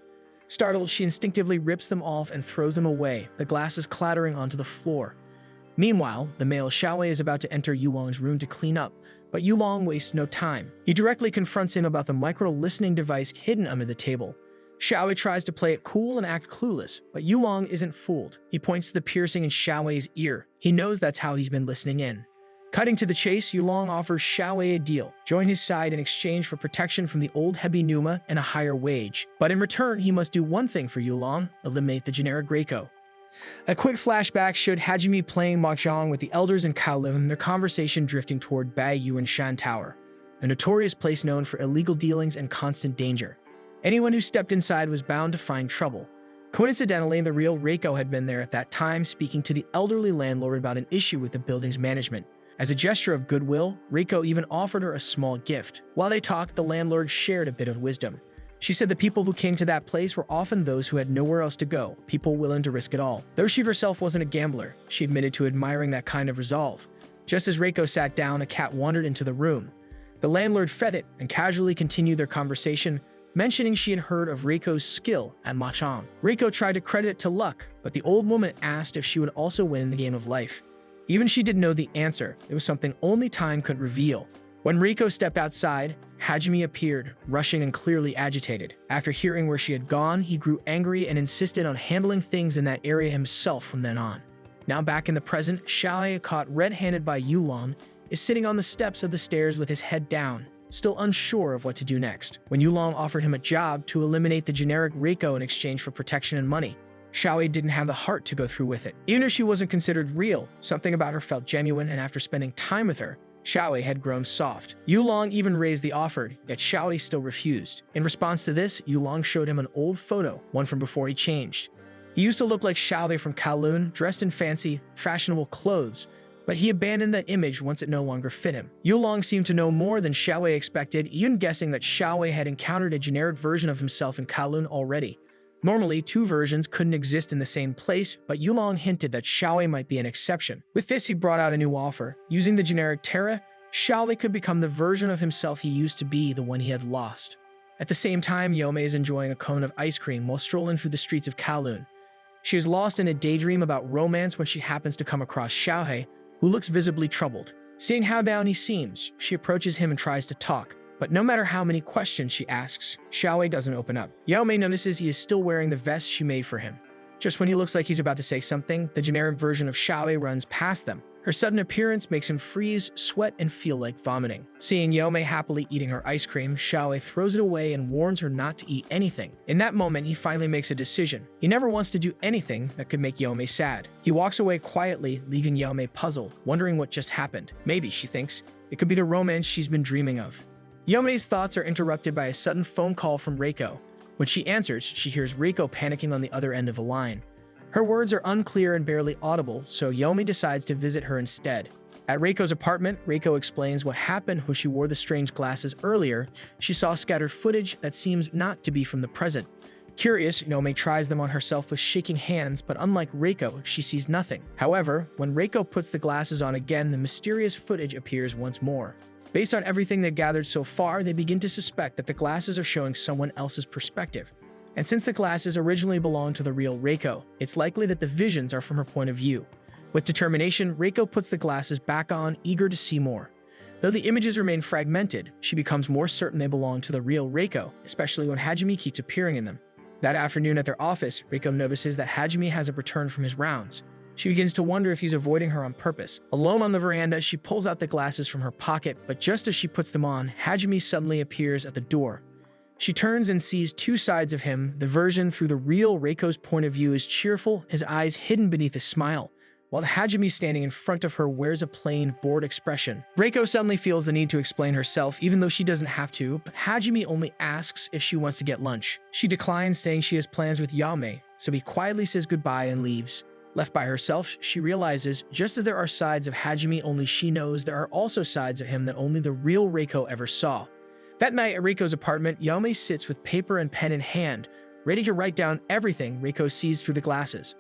Startled, she instinctively rips them off and throws them away, the glasses clattering onto the floor. Meanwhile, the male Xiaowei is about to enter Yulong's room to clean up, but Yulong wastes no time. He directly confronts him about the micro-listening device hidden under the table. Xiaowei tries to play it cool and act clueless, but Yulong isn't fooled. He points to the piercing in Xiaowei's ear. He knows that's how he's been listening in. Cutting to the chase, Yulong offers Xiaowei a deal. Join his side in exchange for protection from the old Hebi Numa and a higher wage. But in return, he must do one thing for Yulong: eliminate the generic Reiko. A quick flashback showed Hajime playing mahjong with the elders in Kowloon, their conversation drifting toward Bai Yuanshan Tower, a notorious place known for illegal dealings and constant danger. Anyone who stepped inside was bound to find trouble. Coincidentally, the real Reiko had been there at that time, speaking to the elderly landlord about an issue with the building's management. As a gesture of goodwill, Reiko even offered her a small gift. While they talked, the landlord shared a bit of wisdom. She said the people who came to that place were often those who had nowhere else to go, people willing to risk it all. Though she herself wasn't a gambler, she admitted to admiring that kind of resolve. Just as Reiko sat down, a cat wandered into the room. The landlord fed it and casually continued their conversation, mentioning she had heard of Reiko's skill at mahjong. Reiko tried to credit it to luck, but the old woman asked if she would also win the game of life. Even she didn't know the answer. It was something only time could reveal. When Reiko stepped outside, Hajime appeared, rushing and clearly agitated. After hearing where she had gone, he grew angry and insisted on handling things in that area himself from then on. Now back in the present, Xiaowei, caught red-handed by Yulong, is sitting on the steps of the stairs with his head down, still unsure of what to do next. When Yulong offered him a job to eliminate the generic Reiko in exchange for protection and money, Xiaowei didn't have the heart to go through with it. Even if she wasn't considered real, something about her felt genuine, and after spending time with her, Xiaowei had grown soft. Yulong even raised the offer, yet Xiaowei still refused. In response to this, Yulong showed him an old photo, one from before he changed. He used to look like Xiaowei from Kowloon, dressed in fancy, fashionable clothes, but he abandoned that image once it no longer fit him. Yulong seemed to know more than Xiaowei expected, even guessing that Xiaowei had encountered a generic version of himself in Kowloon already. Normally, two versions couldn't exist in the same place, but Yulong hinted that Xiaowei might be an exception. With this, he brought out a new offer. Using the generic Terra, Xiaowei could become the version of himself he used to be, the one he had lost. At the same time, Yome is enjoying a cone of ice cream while strolling through the streets of Kowloon. She is lost in a daydream about romance when she happens to come across Xiaowei, who looks visibly troubled. Seeing how down he seems, she approaches him and tries to talk. But no matter how many questions she asks, Xiaowei doesn't open up. Yaomei notices he is still wearing the vest she made for him. Just when he looks like he's about to say something, the generic version of Xiaowei runs past them. Her sudden appearance makes him freeze, sweat, and feel like vomiting. Seeing Yaomei happily eating her ice cream, Xiaowei throws it away and warns her not to eat anything. In that moment, he finally makes a decision. He never wants to do anything that could make Yaomei sad. He walks away quietly, leaving Yaomei puzzled, wondering what just happened. Maybe, she thinks, it could be the romance she's been dreaming of. Yomei's thoughts are interrupted by a sudden phone call from Reiko. When she answers, she hears Reiko panicking on the other end of the line. Her words are unclear and barely audible, so Yomei decides to visit her instead. At Reiko's apartment, Reiko explains what happened when she wore the strange glasses earlier. She saw scattered footage that seems not to be from the present. Curious, Yomei tries them on herself with shaking hands, but unlike Reiko, she sees nothing. However, when Reiko puts the glasses on again, the mysterious footage appears once more. Based on everything they've gathered so far, they begin to suspect that the glasses are showing someone else's perspective. And since the glasses originally belonged to the real Reiko, it's likely that the visions are from her point of view. With determination, Reiko puts the glasses back on, eager to see more. Though the images remain fragmented, she becomes more certain they belong to the real Reiko, especially when Hajime keeps appearing in them. That afternoon at their office, Reiko notices that Hajime hasn't returned from his rounds. She begins to wonder if he's avoiding her on purpose. Alone on the veranda, she pulls out the glasses from her pocket, but just as she puts them on, Hajime suddenly appears at the door. She turns and sees two sides of him. The version through the real Reiko's point of view is cheerful, his eyes hidden beneath a smile, while the Hajime standing in front of her wears a plain, bored expression. Reiko suddenly feels the need to explain herself, even though she doesn't have to, but Hajime only asks if she wants to get lunch. She declines, saying she has plans with Yame, so he quietly says goodbye and leaves. Left by herself, she realizes, just as there are sides of Hajime only she knows, there are also sides of him that only the real Reiko ever saw. That night at Reiko's apartment, Yame sits with paper and pen in hand, ready to write down everything Reiko sees through the glasses.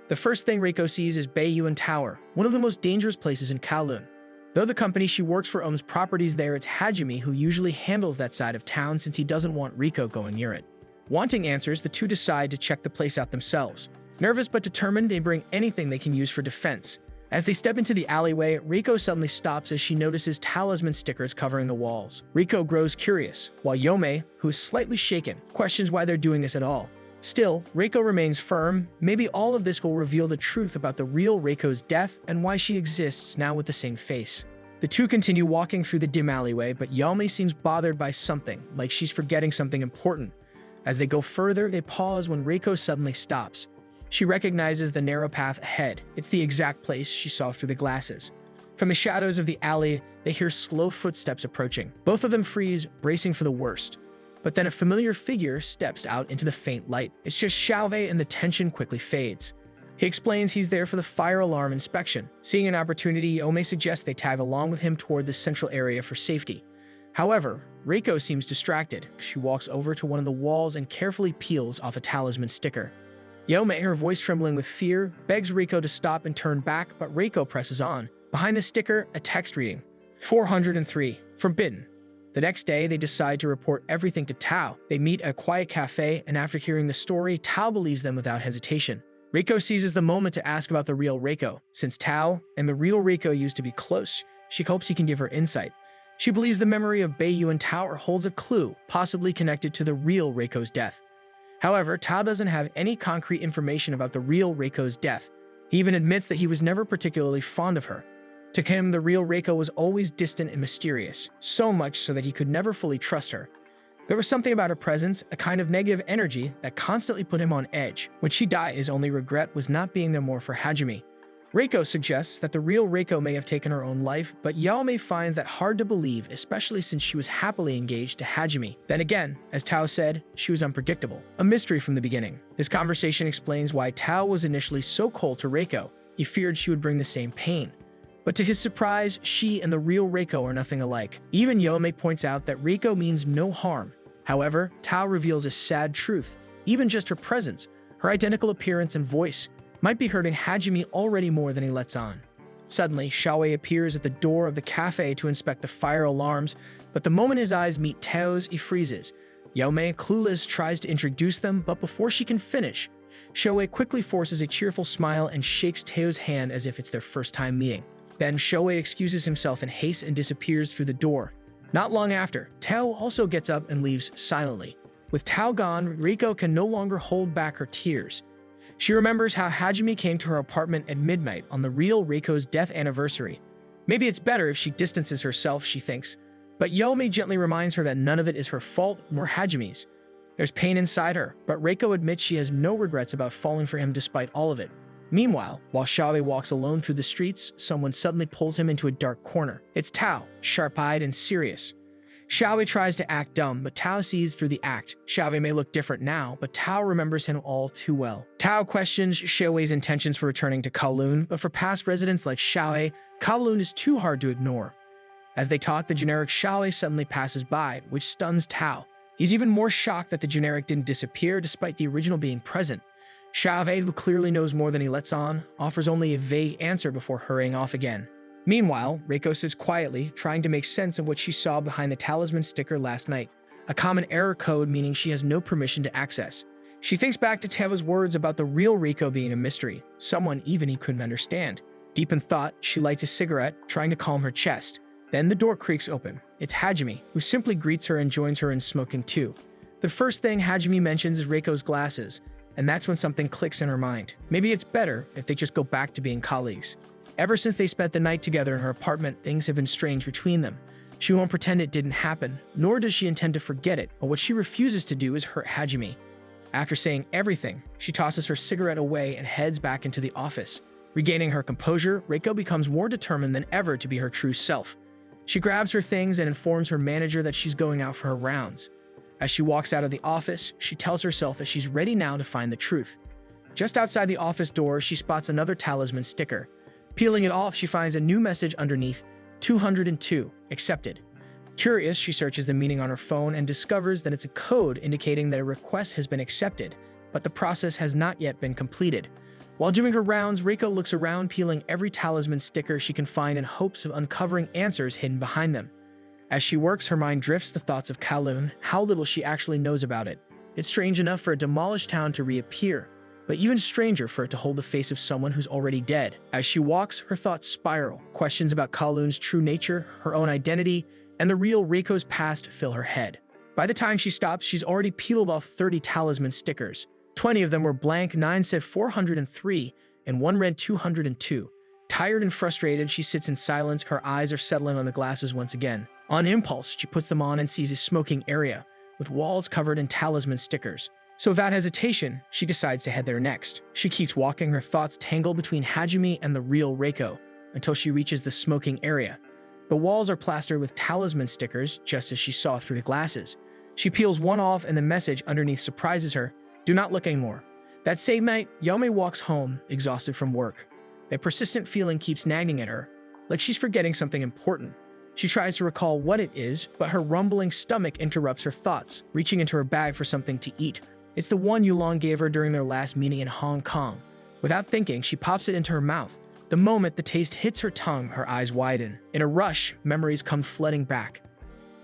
The first thing Reiko sees is Baiyuan Tower, one of the most dangerous places in Kowloon. Though the company she works for owns properties there, it's Hajime who usually handles that side of town since he doesn't want Riko going near it. Wanting answers, the two decide to check the place out themselves. Nervous but determined, they bring anything they can use for defense. As they step into the alleyway, Riko suddenly stops as she notices talisman stickers covering the walls. Riko grows curious, while Yome, who is slightly shaken, questions why they're doing this at all. Still, Reiko remains firm. Maybe all of this will reveal the truth about the real Reiko's death and why she exists now with the same face. The two continue walking through the dim alleyway, but Yame seems bothered by something, like she's forgetting something important. As they go further, they pause when Reiko suddenly stops. She recognizes the narrow path ahead. It's the exact place she saw through the glasses. From the shadows of the alley, they hear slow footsteps approaching. Both of them freeze, bracing for the worst. But then a familiar figure steps out into the faint light. It's just Xiaowei, and the tension quickly fades. He explains he's there for the fire alarm inspection. Seeing an opportunity, Ome suggests they tag along with him toward the central area for safety. However, Reiko seems distracted. She walks over to one of the walls and carefully peels off a talisman sticker. Yome, her voice trembling with fear, begs Reiko to stop and turn back, but Reiko presses on. Behind the sticker, a text reading, 403, forbidden. The next day, they decide to report everything to Tao. They meet at a quiet cafe, and after hearing the story, Tao believes them without hesitation. Reiko seizes the moment to ask about the real Reiko. Since Tao and the real Reiko used to be close, she hopes he can give her insight. She believes the memory of Beiyu and Tao holds a clue, possibly connected to the real Reiko's death. However, Tao doesn't have any concrete information about the real Reiko's death. He even admits that he was never particularly fond of her. To him, the real Reiko was always distant and mysterious, so much so that he could never fully trust her. There was something about her presence, a kind of negative energy, that constantly put him on edge. When she died, his only regret was not being there more for Hajime. Reiko suggests that the real Reiko may have taken her own life, but Yaome finds that hard to believe, especially since she was happily engaged to Hajime. Then again, as Tao said, she was unpredictable, a mystery from the beginning. This conversation explains why Tao was initially so cold to Reiko. He feared she would bring the same pain. But to his surprise, she and the real Reiko are nothing alike. Even Yome points out that Reiko means no harm. However, Tao reveals a sad truth. Even just her presence, her identical appearance and voice, might be hurting Hajime already more than he lets on. Suddenly, Xiaowei appears at the door of the cafe to inspect the fire alarms, but the moment his eyes meet Tao's, he freezes. Yome, clueless, tries to introduce them, but before she can finish, Xiaowei quickly forces a cheerful smile and shakes Tao's hand as if it's their first time meeting. Then Xiaowei excuses himself in haste and disappears through the door. Not long after, Tao also gets up and leaves silently. With Tao gone, Reiko can no longer hold back her tears. She remembers how Hajime came to her apartment at midnight on the real Reiko's death anniversary. Maybe it's better if she distances herself, she thinks, but Yome gently reminds her that none of it is her fault nor Hajime's. There's pain inside her, but Reiko admits she has no regrets about falling for him despite all of it. Meanwhile, while Xiaowei walks alone through the streets, someone suddenly pulls him into a dark corner. It's Tao, sharp-eyed and serious. Xiaowei tries to act dumb, but Tao sees through the act. Xiaowei may look different now, but Tao remembers him all too well. Tao questions Xiaowei's intentions for returning to Kowloon, but for past residents like Xiaowei, Kowloon is too hard to ignore. As they talk, the generic Xiaowei suddenly passes by, which stuns Tao. He's even more shocked that the generic didn't disappear despite the original being present. Xiaowei, who clearly knows more than he lets on, offers only a vague answer before hurrying off again. Meanwhile, Reiko sits quietly, trying to make sense of what she saw behind the talisman sticker last night, a common error code meaning she has no permission to access. She thinks back to Teva's words about the real Reiko being a mystery, someone even he couldn't understand. Deep in thought, she lights a cigarette, trying to calm her chest. Then the door creaks open. It's Hajime, who simply greets her and joins her in smoking too. The first thing Hajime mentions is Reiko's glasses, and that's when something clicks in her mind. Maybe it's better if they just go back to being colleagues. Ever since they spent the night together in her apartment, things have been strange between them. She won't pretend it didn't happen, nor does she intend to forget it, but what she refuses to do is hurt Hajime. After saying everything, she tosses her cigarette away and heads back into the office. Regaining her composure, Reiko becomes more determined than ever to be her true self. She grabs her things and informs her manager that she's going out for her rounds. As she walks out of the office, she tells herself that she's ready now to find the truth. Just outside the office door, she spots another talisman sticker. Peeling it off, she finds a new message underneath, 202, accepted. Curious, she searches the meaning on her phone and discovers that it's a code indicating that a request has been accepted, but the process has not yet been completed. While doing her rounds, Reiko looks around, peeling every talisman sticker she can find in hopes of uncovering answers hidden behind them. As she works, her mind drifts the thoughts of Kowloon, how little she actually knows about it. It's strange enough for a demolished town to reappear, but even stranger for it to hold the face of someone who's already dead. As she walks, her thoughts spiral. Questions about Kowloon's true nature, her own identity, and the real Reiko's past fill her head. By the time she stops, she's already peeled off 30 talisman stickers. 20 of them were blank, 9 said 403, and 1 read 202. Tired and frustrated, she sits in silence. Her eyes are settling on the glasses once again. On impulse, she puts them on and sees a smoking area, with walls covered in talisman stickers. So without hesitation, she decides to head there next. She keeps walking, her thoughts tangled between Hajime and the real Reiko, until she reaches the smoking area. The walls are plastered with talisman stickers, just as she saw through the glasses. She peels one off and the message underneath surprises her. Do not look anymore. That same night, Yome walks home, exhausted from work. That persistent feeling keeps nagging at her, like she's forgetting something important. She tries to recall what it is, but her rumbling stomach interrupts her thoughts, reaching into her bag for something to eat. It's the one Yulong gave her during their last meeting in Hong Kong. Without thinking, she pops it into her mouth. The moment the taste hits her tongue, her eyes widen. In a rush, memories come flooding back.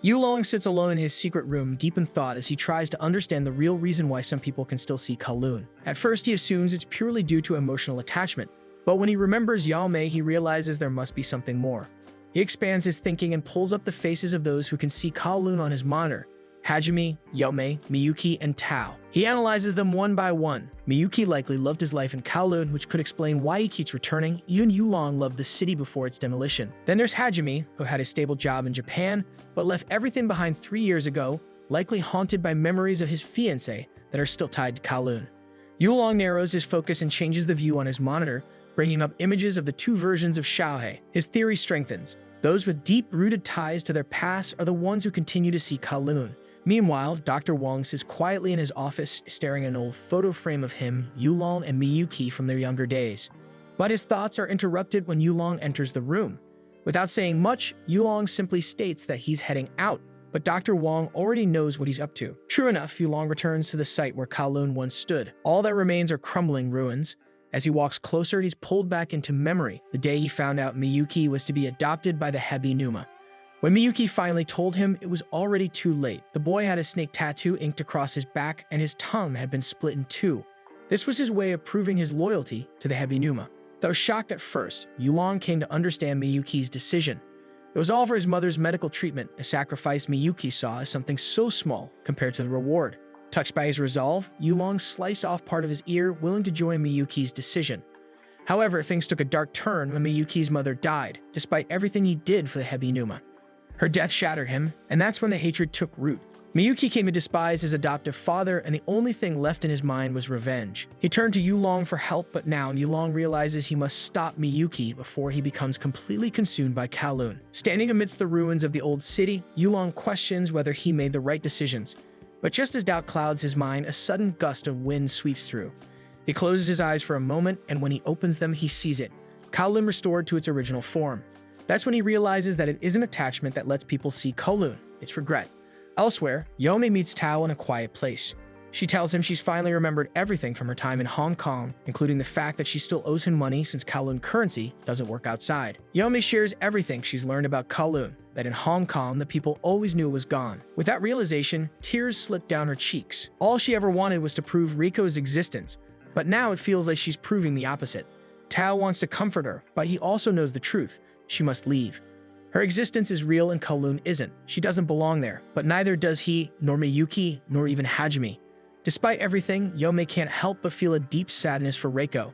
Yulong sits alone in his secret room, deep in thought as he tries to understand the real reason why some people can still see Kowloon. At first, he assumes it's purely due to emotional attachment, but when he remembers Yaomei, he realizes there must be something more. He expands his thinking and pulls up the faces of those who can see Kowloon on his monitor. Hajime, Yaomei, Miyuki, and Tao. He analyzes them one by one. Miyuki likely loved his life in Kowloon, which could explain why he keeps returning. Even Yulong loved the city before its demolition. Then there's Hajime, who had a stable job in Japan, but left everything behind 3 years ago, likely haunted by memories of his fiancé that are still tied to Kowloon. Yulong narrows his focus and changes the view on his monitor, bringing up images of the 2 versions of Xiaohe. His theory strengthens. Those with deep-rooted ties to their past are the ones who continue to see Kowloon. Meanwhile, Dr. Wong sits quietly in his office, staring at an old photo frame of him, Yulong, and Miyuki from their younger days. But his thoughts are interrupted when Yulong enters the room. Without saying much, Yulong simply states that he's heading out, but Dr. Wong already knows what he's up to. True enough, Yulong returns to the site where Kowloon once stood. All that remains are crumbling ruins. As he walks closer, he's pulled back into memory, the day he found out Miyuki was to be adopted by the Hebi Numa. When Miyuki finally told him, it was already too late. The boy had a snake tattoo inked across his back, and his tongue had been split in 2. This was his way of proving his loyalty to the Hebi Numa. Though shocked at first, Yulong came to understand Miyuki's decision. It was all for his mother's medical treatment, a sacrifice Miyuki saw as something so small compared to the reward. Touched by his resolve, Yulong sliced off part of his ear, willing to join Miyuki's decision. However, things took a dark turn when Miyuki's mother died, despite everything he did for the Hebi Numa. Her death shattered him, and that's when the hatred took root. Miyuki came to despise his adoptive father, and the only thing left in his mind was revenge. He turned to Yulong for help, but now Yulong realizes he must stop Miyuki before he becomes completely consumed by Kowloon. Standing amidst the ruins of the old city, Yulong questions whether he made the right decisions. But just as doubt clouds his mind, a sudden gust of wind sweeps through. He closes his eyes for a moment, and when he opens them, he sees it. Kowloon restored to its original form. That's when he realizes that it isn't attachment that lets people see Kowloon, it's regret. Elsewhere, Yome meets Tao in a quiet place. She tells him she's finally remembered everything from her time in Hong Kong, including the fact that she still owes him money since Kowloon currency doesn't work outside. Yome shares everything she's learned about Kowloon, that in Hong Kong the people always knew it was gone. With that realization, tears slipped down her cheeks. All she ever wanted was to prove Riko's existence, but now it feels like she's proving the opposite. Tao wants to comfort her, but he also knows the truth. She must leave. Her existence is real and Kowloon isn't. She doesn't belong there, but neither does he, nor Miyuki, nor even Hajime. Despite everything, Yome can't help but feel a deep sadness for Reiko.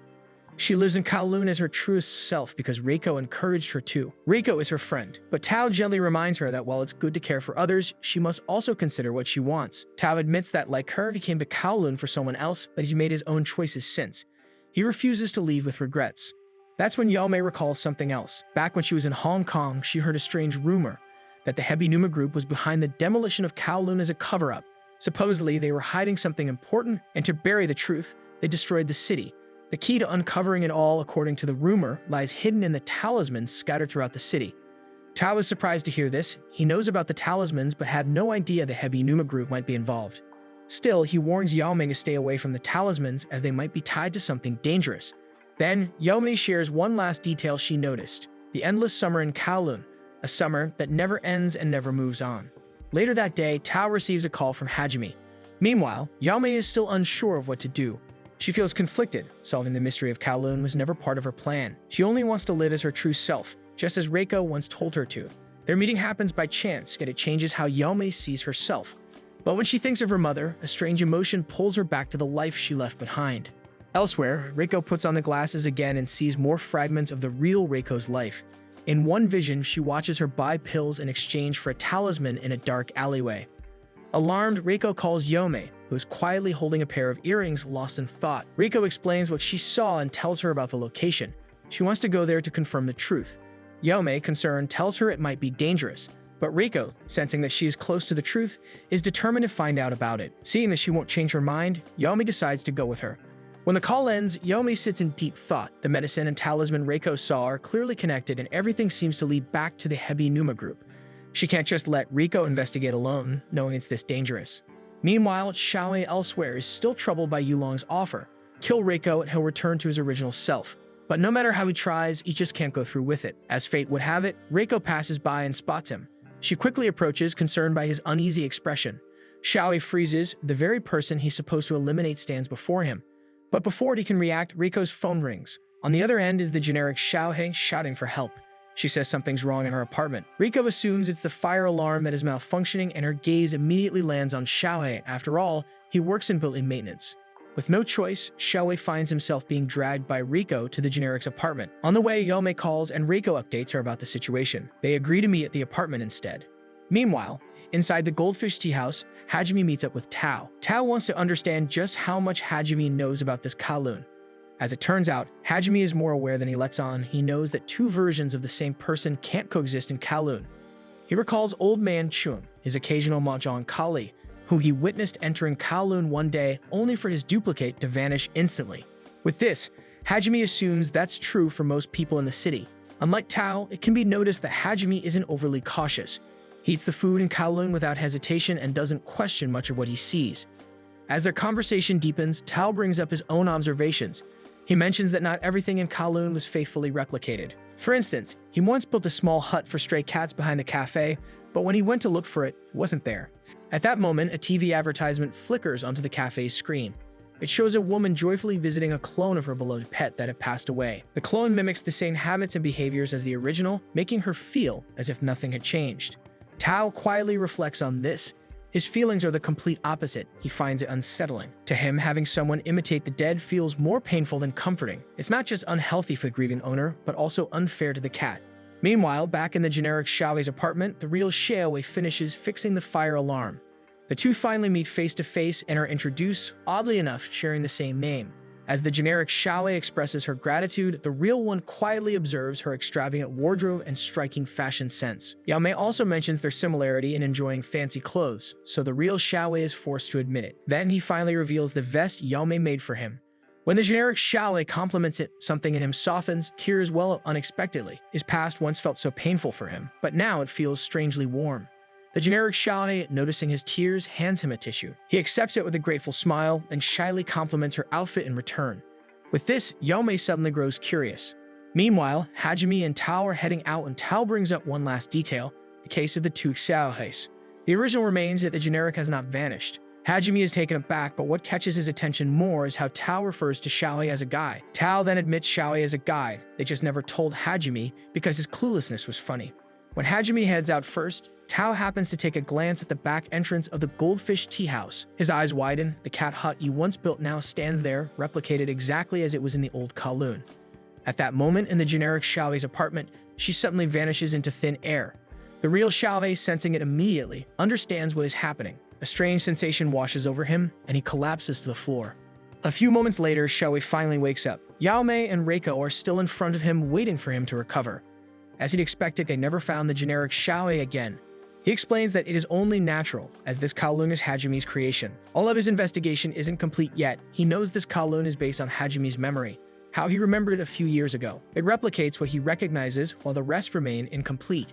She lives in Kowloon as her truest self because Reiko encouraged her to. Reiko is her friend, but Tao gently reminds her that while it's good to care for others, she must also consider what she wants. Tao admits that, like her, he came to Kowloon for someone else, but he's made his own choices since. He refuses to leave with regrets. That's when Yome recalls something else. Back when she was in Hong Kong, she heard a strange rumor that the Hebi Numa group was behind the demolition of Kowloon as a cover-up. Supposedly, they were hiding something important, and to bury the truth, they destroyed the city. The key to uncovering it all, according to the rumor, lies hidden in the talismans scattered throughout the city. Tao is surprised to hear this. He knows about the talismans, but had no idea the Hebi Numa group might be involved. Still, he warns Yao Ming to stay away from the talismans as they might be tied to something dangerous. Then, Yome shares one last detail she noticed: the endless summer in Kowloon, a summer that never ends and never moves on. Later that day, Tao receives a call from Hajime. Meanwhile, Yame is still unsure of what to do. She feels conflicted. Solving the mystery of Kowloon was never part of her plan. She only wants to live as her true self, just as Reiko once told her to. Their meeting happens by chance, yet it changes how Yame sees herself. But when she thinks of her mother, a strange emotion pulls her back to the life she left behind. Elsewhere, Reiko puts on the glasses again and sees more fragments of the real Reiko's life. In one vision, she watches her buy pills in exchange for a talisman in a dark alleyway. Alarmed, Reiko calls Yome, who is quietly holding a pair of earrings lost in thought. Reiko explains what she saw and tells her about the location. She wants to go there to confirm the truth. Yome, concerned, tells her it might be dangerous, but Reiko, sensing that she is close to the truth, is determined to find out about it. Seeing that she won't change her mind, Yome decides to go with her. When the call ends, Yome sits in deep thought. The medicine and talisman Reiko saw are clearly connected, and everything seems to lead back to the Hebi Numa group. She can't just let Reiko investigate alone, knowing it's this dangerous. Meanwhile, Xiaowei elsewhere is still troubled by Yulong's offer. Kill Reiko and he'll return to his original self. But no matter how he tries, he just can't go through with it. As fate would have it, Reiko passes by and spots him. She quickly approaches, concerned by his uneasy expression. Xiaowei freezes. The very person he's supposed to eliminate stands before him. But before he can react, Reiko's phone rings. On the other end is the generic Xiaowei shouting for help. She says something's wrong in her apartment. Reiko assumes it's the fire alarm that is malfunctioning, and her gaze immediately lands on Xiaowei. After all, he works in built-in maintenance. With no choice, Xiaowei finds himself being dragged by Reiko to the generic's apartment. On the way, Yome calls and Reiko updates her about the situation. They agree to meet at the apartment instead. Meanwhile, inside the Goldfish Tea House, Hajime meets up with Tao. Tao wants to understand just how much Hajime knows about this Kowloon. As it turns out, Hajime is more aware than he lets on. He knows that two versions of the same person can't coexist in Kowloon. He recalls Old Man Chun, his occasional mahjong colleague, who he witnessed entering Kowloon one day only for his duplicate to vanish instantly. With this, Hajime assumes that's true for most people in the city. Unlike Tao, it can be noticed that Hajime isn't overly cautious. He eats the food in Kowloon without hesitation and doesn't question much of what he sees. As their conversation deepens, Tao brings up his own observations. He mentions that not everything in Kowloon was faithfully replicated. For instance, he once built a small hut for stray cats behind the cafe, but when he went to look for it, it wasn't there. At that moment, a TV advertisement flickers onto the cafe's screen. It shows a woman joyfully visiting a clone of her beloved pet that had passed away. The clone mimics the same habits and behaviors as the original, making her feel as if nothing had changed. Tao quietly reflects on this. His feelings are the complete opposite. He finds it unsettling. To him, having someone imitate the dead feels more painful than comforting. It's not just unhealthy for the grieving owner, but also unfair to the cat. Meanwhile, back in the generic Xiaowei's apartment, the real Xiaowei finishes fixing the fire alarm. The two finally meet face to face and are introduced, oddly enough, sharing the same name. As the generic Xiaowei expresses her gratitude, the real one quietly observes her extravagant wardrobe and striking fashion sense. Yame also mentions their similarity in enjoying fancy clothes, so the real Xiaowei is forced to admit it. Then he finally reveals the vest Yame made for him. When the generic Xiaowei compliments it, something in him softens, tears well up unexpectedly. His past once felt so painful for him, but now it feels strangely warm. The generic Xiaowei, noticing his tears, hands him a tissue. He accepts it with a grateful smile and shyly compliments her outfit in return. With this, Yome suddenly grows curious. Meanwhile, Hajime and Tao are heading out, and Tao brings up one last detail, the case of the two Xiaoheis. The original remains, yet the generic has not vanished. Hajime is taken aback, but what catches his attention more is how Tao refers to Xiaowei as a guy. Tao then admits Xiaowei is a guy. They just never told Hajime because his cluelessness was funny. When Hajime heads out first, Tao happens to take a glance at the back entrance of the Goldfish Tea House. His eyes widen. The cat hut he once built now stands there, replicated exactly as it was in the old Kowloon. At that moment in the generic Xiaowei's apartment, she suddenly vanishes into thin air. The real Xiaowei, sensing it immediately, understands what is happening. A strange sensation washes over him, and he collapses to the floor. A few moments later, Xiaowei finally wakes up. Yaomei and Reiko are still in front of him, waiting for him to recover. As he'd expected, they never found the generic Xiaowei again. He explains that it is only natural, as this Kowloon is Hajime's creation. All of his investigation isn't complete yet. He knows this Kowloon is based on Hajime's memory, how he remembered it a few years ago. It replicates what he recognizes, while the rest remain incomplete.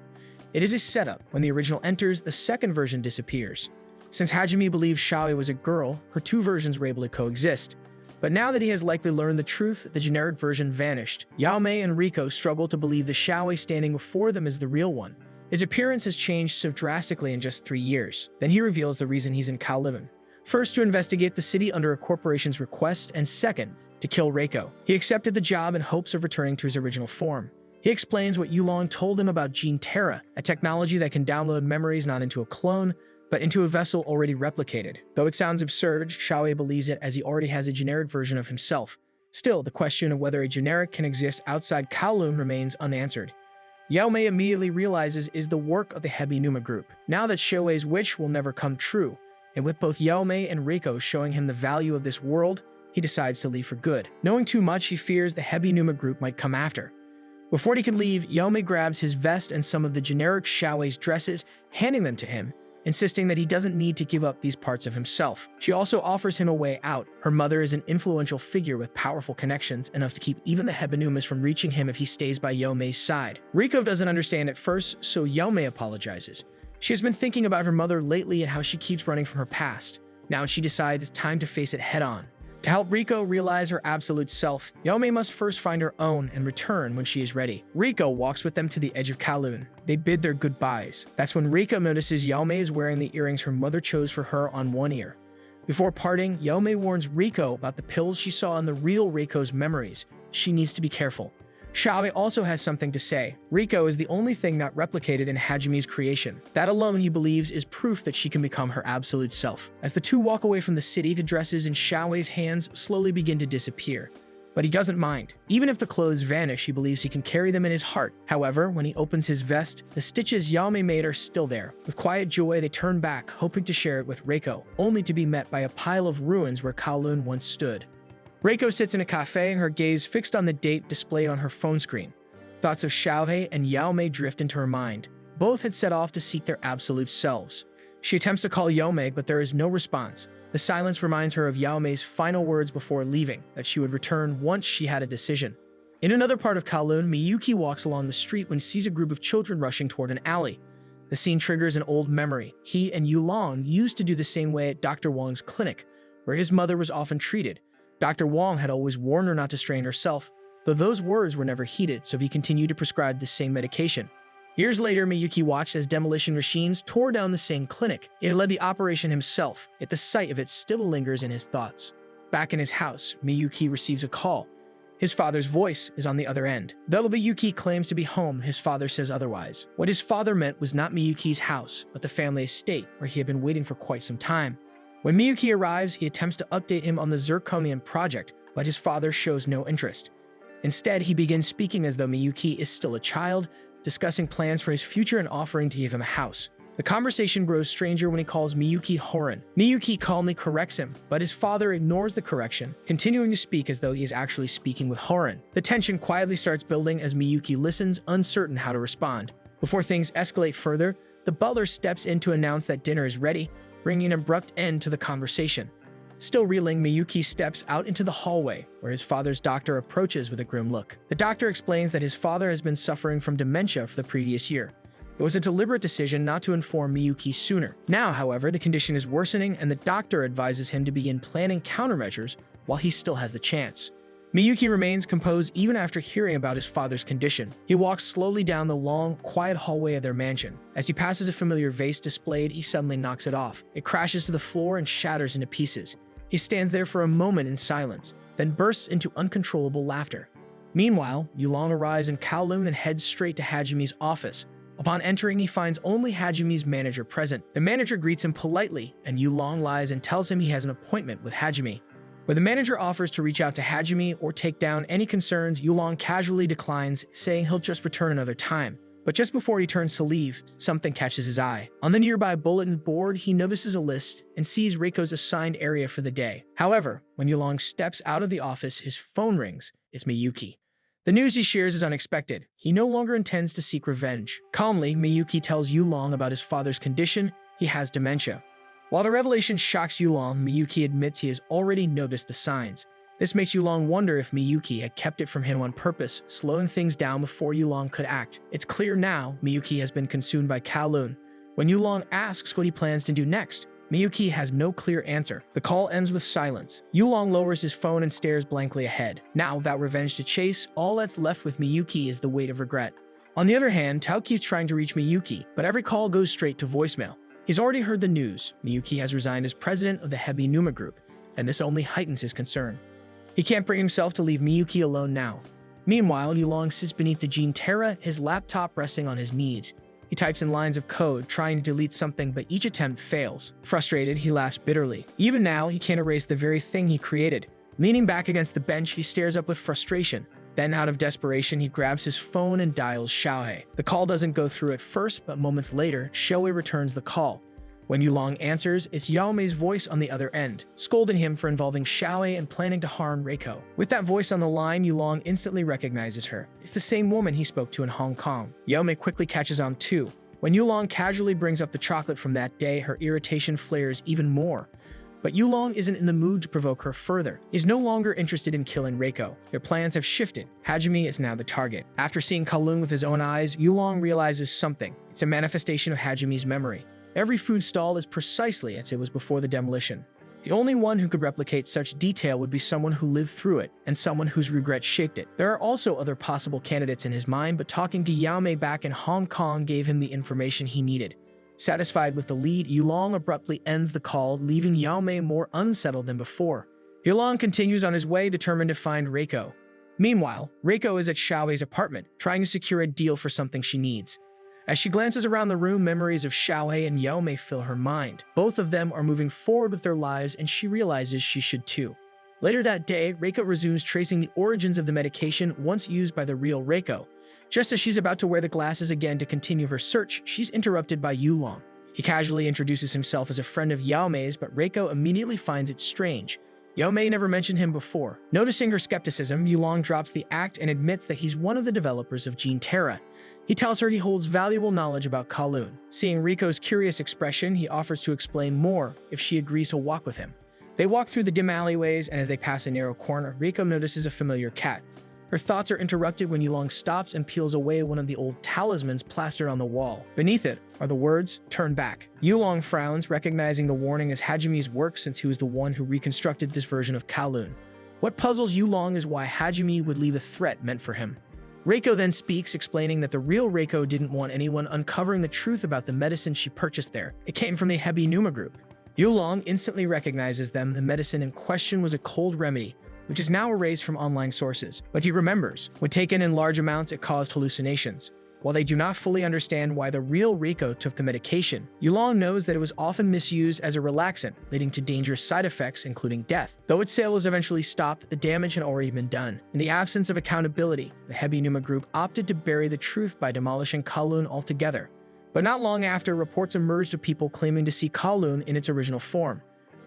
It is a setup. When the original enters, the second version disappears. Since Hajime believed Xiaowei was a girl, her two versions were able to coexist. But now that he has likely learned the truth, the generic version vanished. Yao Mei and Rico struggle to believe the Xiaowei standing before them is the real one. His appearance has changed so drastically in just 3 years. Then he reveals the reason he's in Kowloon. First, to investigate the city under a corporation's request, and second, to kill Reiko. He accepted the job in hopes of returning to his original form. He explains what Yulong told him about Gene Terra, a technology that can download memories not into a clone, but into a vessel already replicated. Though it sounds absurd, Xiaowei believes it as he already has a generic version of himself. Still, the question of whether a generic can exist outside Kowloon remains unanswered. Yao Mei immediately realizes is the work of the Hebi Numa group. Now that Xiaowei's wish will never come true, and with both Yao Mei and Reiko showing him the value of this world, he decides to leave for good. Knowing too much, he fears the Hebi Numa group might come after. Before he can leave, Yao Mei grabs his vest and some of the generic Xiaowei's dresses, handing them to him, insisting that he doesn't need to give up these parts of himself. She also offers him a way out. Her mother is an influential figure with powerful connections, enough to keep even the Hebinumas from reaching him if he stays by Yao Mei's side. Rico doesn't understand at first, so Yao Mei apologizes. She has been thinking about her mother lately and how she keeps running from her past. Now she decides it's time to face it head-on. To help Rico realize her absolute self, Yao Mei must first find her own and return when she is ready. Rico walks with them to the edge of Kowloon. They bid their goodbyes. That's when Rico notices Yao Mei is wearing the earrings her mother chose for her on one ear. Before parting, Yao Mei warns Rico about the pills she saw in the real Reiko's memories. She needs to be careful. Xiaowei also has something to say. Rico is the only thing not replicated in Hajume's creation. That alone, he believes, is proof that she can become her absolute self. As the two walk away from the city, the dresses in Xiaowei's hands slowly begin to disappear. But he doesn't mind. Even if the clothes vanish, he believes he can carry them in his heart. However, when he opens his vest, the stitches Yao Mei made are still there. With quiet joy, they turn back, hoping to share it with Reiko, only to be met by a pile of ruins where Kowloon once stood. Reiko sits in a cafe, her gaze fixed on the date displayed on her phone screen. Thoughts of Xiaowei and Yao Mei drift into her mind. Both had set off to seek their absolute selves. She attempts to call Yao Mei, but there is no response. The silence reminds her of Yao Mei's final words before leaving, that she would return once she had a decision. In another part of Kowloon, Miyuki walks along the street when he sees a group of children rushing toward an alley. The scene triggers an old memory. He and Yulong used to do the same way at Dr. Wang's clinic, where his mother was often treated. Dr. Wang had always warned her not to strain herself, though those words were never heeded, so he continued to prescribe the same medication. Years later, Miyuki watched as demolition machines tore down the same clinic. He had led the operation himself, yet the sight of it still lingers in his thoughts. Back in his house, Miyuki receives a call. His father's voice is on the other end. Though Miyuki claims to be home, his father says otherwise. What his father meant was not Miyuki's house, but the family estate, where he had been waiting for quite some time. When Miyuki arrives, he attempts to update him on the Zirconian project, but his father shows no interest. Instead, he begins speaking as though Miyuki is still a child, discussing plans for his future and offering to give him a house. The conversation grows stranger when he calls Miyuki Horan. Miyuki calmly corrects him, but his father ignores the correction, continuing to speak as though he is actually speaking with Horan. The tension quietly starts building as Miyuki listens, uncertain how to respond. Before things escalate further, the butler steps in to announce that dinner is ready, bringing an abrupt end to the conversation. Still reeling, Miyuki steps out into the hallway, where his father's doctor approaches with a grim look. The doctor explains that his father has been suffering from dementia for the previous year. It was a deliberate decision not to inform Miyuki sooner. Now, however, the condition is worsening, and the doctor advises him to begin planning countermeasures while he still has the chance. Miyuki remains composed even after hearing about his father's condition. He walks slowly down the long, quiet hallway of their mansion. As he passes a familiar vase displayed, he suddenly knocks it off. It crashes to the floor and shatters into pieces. He stands there for a moment in silence, then bursts into uncontrollable laughter. Meanwhile, Yulong arrives in Kowloon and heads straight to Hajume's office. Upon entering, he finds only Hajume's manager present. The manager greets him politely, and Yulong lies and tells him he has an appointment with Hajume. When the manager offers to reach out to Hajume or take down any concerns, Yulong casually declines, saying he'll just return another time. But just before he turns to leave, something catches his eye. On the nearby bulletin board, he notices a list and sees Reiko's assigned area for the day. However, when Yulong steps out of the office, his phone rings. It's Miyuki. The news he shares is unexpected. He no longer intends to seek revenge. Calmly, Miyuki tells Yulong about his father's condition. He has dementia. While the revelation shocks Yulong, Miyuki admits he has already noticed the signs. This makes Yulong wonder if Miyuki had kept it from him on purpose, slowing things down before Yulong could act. It's clear now Miyuki has been consumed by Kowloon. When Yulong asks what he plans to do next, Miyuki has no clear answer. The call ends with silence. Yulong lowers his phone and stares blankly ahead. Now, without revenge to chase, all that's left with Miyuki is the weight of regret. On the other hand, Tao keeps trying to reach Miyuki, but every call goes straight to voicemail. He's already heard the news. Miyuki has resigned as president of the Hebi Numa Group, and this only heightens his concern. He can't bring himself to leave Miyuki alone now. Meanwhile, Yulong sits beneath the Jean Terra, his laptop resting on his knees. He types in lines of code, trying to delete something, but each attempt fails. Frustrated, he laughs bitterly. Even now, he can't erase the very thing he created. Leaning back against the bench, he stares up with frustration. Then, out of desperation, he grabs his phone and dials Xiaohe. The call doesn't go through at first, but moments later, Xiaohe returns the call. When Yulong answers, it's Yao Mei's voice on the other end, scolding him for involving Xiaohe and planning to harm Reiko. With that voice on the line, Yulong instantly recognizes her. It's the same woman he spoke to in Hong Kong. Yao Mei quickly catches on too. When Yulong casually brings up the chocolate from that day, her irritation flares even more. But Yulong isn't in the mood to provoke her further. He's no longer interested in killing Reiko. Their plans have shifted. Hajime is now the target. After seeing Kowloon with his own eyes, Yulong realizes something. It's a manifestation of Hajime's memory. Every food stall is precisely as it was before the demolition. The only one who could replicate such detail would be someone who lived through it, and someone whose regret shaped it. There are also other possible candidates in his mind, but talking to Yao Mei back in Hong Kong gave him the information he needed. Satisfied with the lead, Yulong abruptly ends the call, leaving Yao Mei more unsettled than before. Yulong continues on his way, determined to find Reiko. Meanwhile, Reiko is at Xiaohe's apartment, trying to secure a deal for something she needs. As she glances around the room, memories of Xiaohe and Yao Mei fill her mind. Both of them are moving forward with their lives, and she realizes she should too. Later that day, Reiko resumes tracing the origins of the medication once used by the real Reiko. Just as she's about to wear the glasses again to continue her search, she's interrupted by Yulong. He casually introduces himself as a friend of Yao Mei's, but Reiko immediately finds it strange. Yao Mei never mentioned him before. Noticing her skepticism, Yulong drops the act and admits that he's one of the developers of Jean Terra. He tells her he holds valuable knowledge about Kowloon. Seeing Riko's curious expression, he offers to explain more if she agrees to walk with him. They walk through the dim alleyways, and as they pass a narrow corner, Riko notices a familiar cat. Her thoughts are interrupted when Yulong stops and peels away one of the old talismans plastered on the wall. Beneath it are the words, "Turn back." Yulong frowns, recognizing the warning as Hajime's work since he was the one who reconstructed this version of Kowloon. What puzzles Yulong is why Hajime would leave a threat meant for him. Reiko then speaks, explaining that the real Reiko didn't want anyone uncovering the truth about the medicine she purchased there. It came from the Hebi Numa Group. Yulong instantly recognizes them. The medicine in question was a cold remedy, which is now erased from online sources. But he remembers, when taken in large amounts, it caused hallucinations. While they do not fully understand why the real Reiko took the medication, Yulong knows that it was often misused as a relaxant, leading to dangerous side effects, including death. Though its sale was eventually stopped, the damage had already been done. In the absence of accountability, the Hebi Numa Group opted to bury the truth by demolishing Kowloon altogether. But not long after, reports emerged of people claiming to see Kowloon in its original form.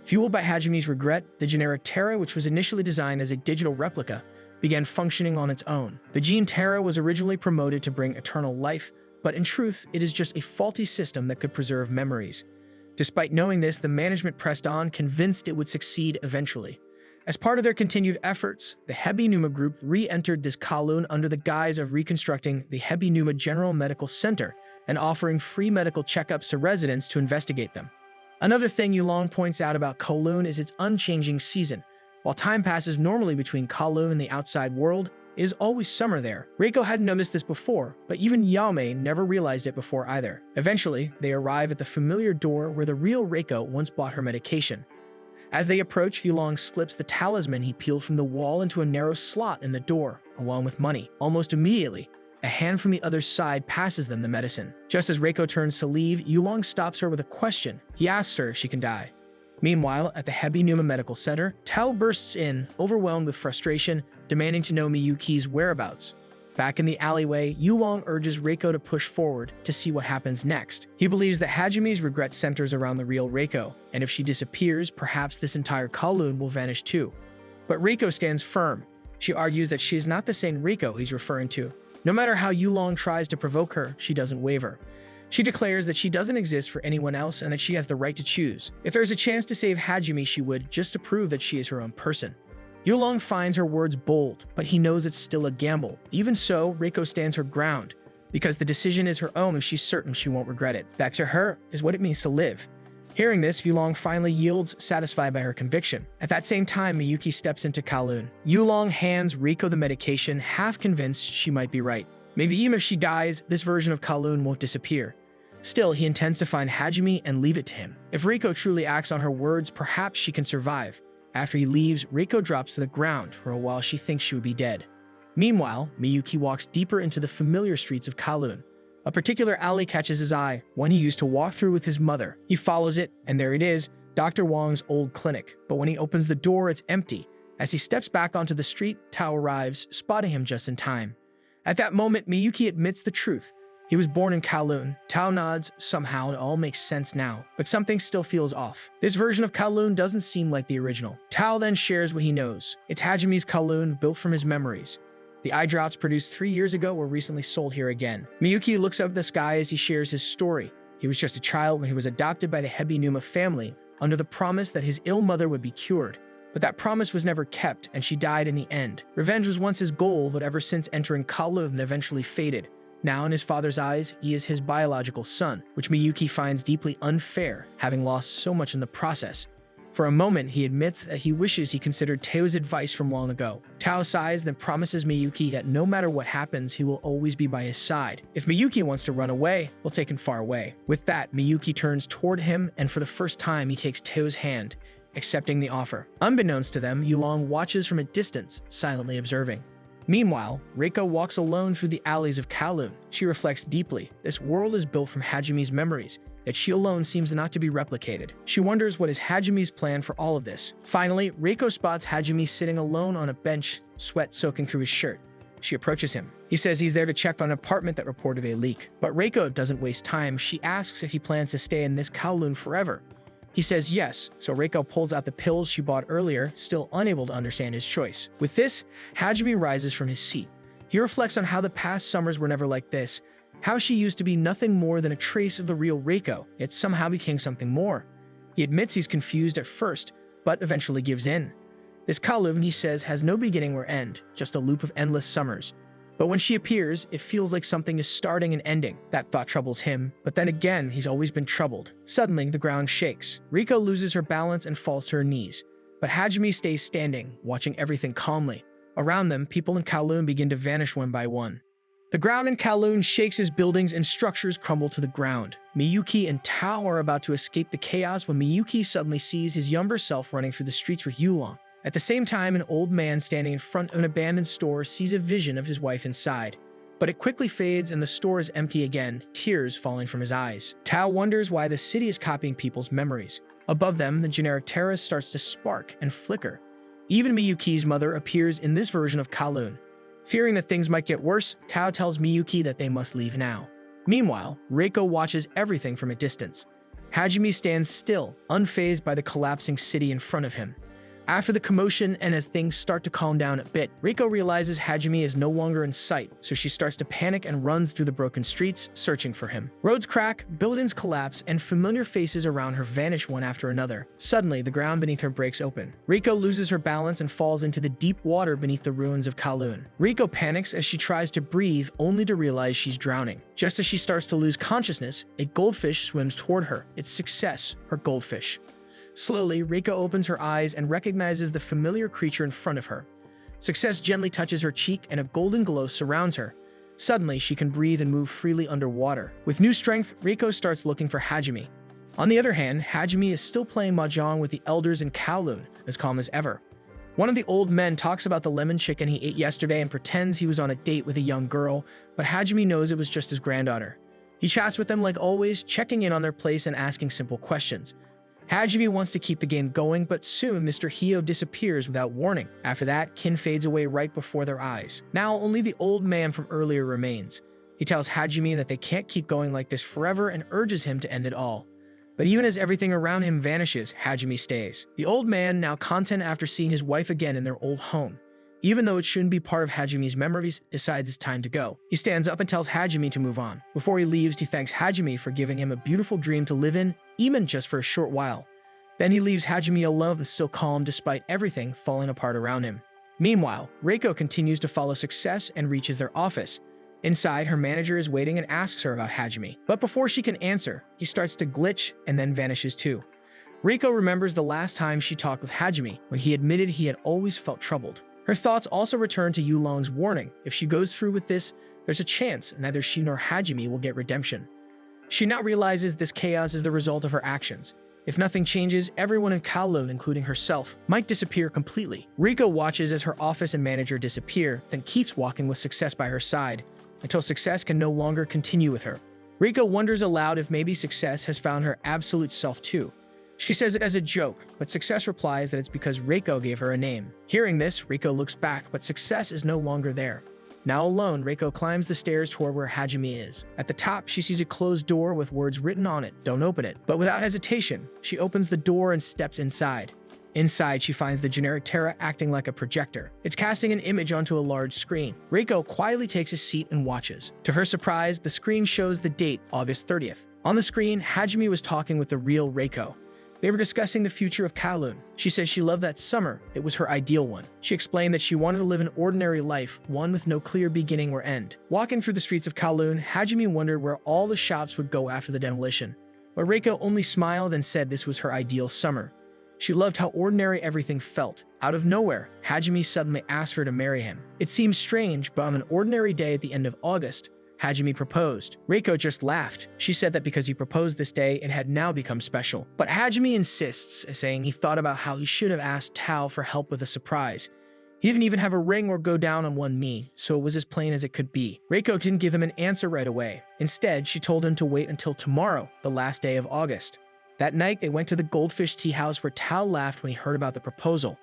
Fueled by Hajime's regret, the generic Terra, which was initially designed as a digital replica, began functioning on its own. The Jean Terra was originally promoted to bring eternal life, but in truth, it is just a faulty system that could preserve memories. Despite knowing this, the management pressed on, convinced it would succeed eventually. As part of their continued efforts, the Hebi Numa Group re-entered this Kowloon under the guise of reconstructing the Hebi Numa General Medical Center and offering free medical checkups to residents to investigate them. Another thing Yulong points out about Kowloon is its unchanging season. While time passes normally between Kowloon and the outside world, it is always summer there. Reiko hadn't noticed this before, but even Yao Mei never realized it before either. Eventually, they arrive at the familiar door where the real Reiko once bought her medication. As they approach, Yulong slips the talisman he peeled from the wall into a narrow slot in the door, along with money. Almost immediately, a hand from the other side passes them the medicine. Just as Reiko turns to leave, Yulong stops her with a question. He asks her if she can die. Meanwhile, at the Hebi Numa Medical Center, Tao bursts in, overwhelmed with frustration, demanding to know Miyuki's whereabouts. Back in the alleyway, Yulong urges Reiko to push forward to see what happens next. He believes that Hajime's regret centers around the real Reiko, and if she disappears, perhaps this entire Kowloon will vanish too. But Reiko stands firm. She argues that she is not the same Reiko he's referring to. No matter how Yulong tries to provoke her, she doesn't waver. She declares that she doesn't exist for anyone else and that she has the right to choose. If there's a chance to save Hajime, she would, just to prove that she is her own person. Yulong finds her words bold, but he knows it's still a gamble. Even so, Reiko stands her ground, because the decision is her own and she's certain she won't regret it. That to her is what it means to live. Hearing this, Yulong finally yields, satisfied by her conviction. At that same time, Miyuki steps into Kowloon. Yulong hands Reiko the medication, half convinced she might be right. Maybe even if she dies, this version of Kowloon won't disappear. Still, he intends to find Hajime and leave it to him. If Reiko truly acts on her words, perhaps she can survive. After he leaves, Reiko drops to the ground. For a while, she thinks she would be dead. Meanwhile, Miyuki walks deeper into the familiar streets of Kowloon. A particular alley catches his eye, one he used to walk through with his mother. He follows it, and there it is, Dr. Wong's old clinic. But when he opens the door, it's empty. As he steps back onto the street, Tao arrives, spotting him just in time. At that moment, Miyuki admits the truth. He was born in Kowloon. Tao nods. Somehow, it all makes sense now. But something still feels off. This version of Kowloon doesn't seem like the original. Tao then shares what he knows. It's Hajime's Kowloon, built from his memories. The eye drops produced 3 years ago were recently sold here again. Miyuki looks up at the sky as he shares his story. He was just a child when he was adopted by the Hebinuma family, under the promise that his ill mother would be cured. But that promise was never kept, and she died in the end. Revenge was once his goal, but ever since entering Kowloon eventually faded. Now, in his father's eyes, he is his biological son, which Miyuki finds deeply unfair, having lost so much in the process. For a moment, he admits that he wishes he considered Tao's advice from long ago. Tao sighs, then promises Miyuki that no matter what happens, he will always be by his side. If Miyuki wants to run away, we'll take him far away. With that, Miyuki turns toward him, and for the first time, he takes Tao's hand, accepting the offer. Unbeknownst to them, Yulong watches from a distance, silently observing. Meanwhile, Reiko walks alone through the alleys of Kowloon. She reflects deeply. This world is built from Hajime's memories, yet she alone seems not to be replicated. She wonders what is Hajime's plan for all of this. Finally, Reiko spots Hajime sitting alone on a bench, sweat soaking through his shirt. She approaches him. He says he's there to check on an apartment that reported a leak. But Reiko doesn't waste time. She asks if he plans to stay in this Kowloon forever. He says yes, so Reiko pulls out the pills she bought earlier, still unable to understand his choice. With this, Hajime rises from his seat. He reflects on how the past summers were never like this, how she used to be nothing more than a trace of the real Reiko, yet somehow became something more. He admits he's confused at first, but eventually gives in. This Kowloon, he says, has no beginning or end, just a loop of endless summers. But when she appears, it feels like something is starting and ending. That thought troubles him, but then again, he's always been troubled. Suddenly, the ground shakes. Reiko loses her balance and falls to her knees. But Hajime stays standing, watching everything calmly. Around them, people in Kowloon begin to vanish one by one. The ground in Kowloon shakes as buildings and structures crumble to the ground. Miyuki and Tao are about to escape the chaos when Miyuki suddenly sees his younger self running through the streets with Yulong. At the same time, an old man standing in front of an abandoned store sees a vision of his wife inside. But it quickly fades and the store is empty again, tears falling from his eyes. Tao wonders why the city is copying people's memories. Above them, the generic terrace starts to spark and flicker. Even Miyuki's mother appears in this version of Kowloon. Fearing that things might get worse, Tao tells Miyuki that they must leave now. Meanwhile, Reiko watches everything from a distance. Hajime stands still, unfazed by the collapsing city in front of him. After the commotion and as things start to calm down a bit, Reiko realizes Hajime is no longer in sight, so she starts to panic and runs through the broken streets, searching for him. Roads crack, buildings collapse, and familiar faces around her vanish one after another. Suddenly, the ground beneath her breaks open. Reiko loses her balance and falls into the deep water beneath the ruins of Kowloon. Reiko panics as she tries to breathe, only to realize she's drowning. Just as she starts to lose consciousness, a goldfish swims toward her. It's Success, her goldfish. Slowly, Reiko opens her eyes and recognizes the familiar creature in front of her. Success gently touches her cheek and a golden glow surrounds her. Suddenly, she can breathe and move freely underwater. With new strength, Reiko starts looking for Hajime. On the other hand, Hajime is still playing mahjong with the elders in Kowloon, as calm as ever. One of the old men talks about the lemon chicken he ate yesterday and pretends he was on a date with a young girl, but Hajime knows it was just his granddaughter. He chats with them like always, checking in on their place and asking simple questions. Hajime wants to keep the game going, but soon Mr. Hio disappears without warning. After that, Kin fades away right before their eyes. Now, only the old man from earlier remains. He tells Hajime that they can't keep going like this forever and urges him to end it all. But even as everything around him vanishes, Hajime stays. The old man, now content after seeing his wife again in their old home, even though it shouldn't be part of Hajime's memories, decides it's time to go. He stands up and tells Hajime to move on. Before he leaves, he thanks Hajime for giving him a beautiful dream to live in, even just for a short while. Then he leaves Hajime alone, still calm despite everything falling apart around him. Meanwhile, Reiko continues to follow Success and reaches their office. Inside, her manager is waiting and asks her about Hajime. But before she can answer, he starts to glitch and then vanishes too. Reiko remembers the last time she talked with Hajime, when he admitted he had always felt troubled. Her thoughts also return to Yulong's warning. If she goes through with this, there's a chance neither she nor Hajime will get redemption. She now realizes this chaos is the result of her actions. If nothing changes, everyone in Kowloon, including herself, might disappear completely. Reiko watches as her office and manager disappear, then keeps walking with Success by her side, until Success can no longer continue with her. Reiko wonders aloud if maybe Success has found her absolute self too. She says it as a joke, but Success replies that it's because Reiko gave her a name. Hearing this, Reiko looks back, but Success is no longer there. Now alone, Reiko climbs the stairs toward where Hajime is. At the top, she sees a closed door with words written on it, "Don't open it." But without hesitation, she opens the door and steps inside. Inside, she finds the generic Terra acting like a projector. It's casting an image onto a large screen. Reiko quietly takes a seat and watches. To her surprise, the screen shows the date, August 30th. On the screen, Hajime was talking with the real Reiko. They were discussing the future of Kowloon. She said she loved that summer. It was her ideal one. She explained that she wanted to live an ordinary life, one with no clear beginning or end. Walking through the streets of Kowloon, Hajime wondered where all the shops would go after the demolition. But Reiko only smiled and said this was her ideal summer. She loved how ordinary everything felt. Out of nowhere, Hajime suddenly asked her to marry him. It seems strange, but on an ordinary day at the end of August, Hajime proposed. Reiko just laughed. She said that because he proposed this day, it had now become special. But Hajime insists, saying he thought about how he should have asked Tao for help with a surprise. He didn't even have a ring or go down on one knee, so it was as plain as it could be. Reiko didn't give him an answer right away. Instead, she told him to wait until tomorrow, the last day of August. That night, they went to the Goldfish Tea House where Tao laughed when he heard about the proposal.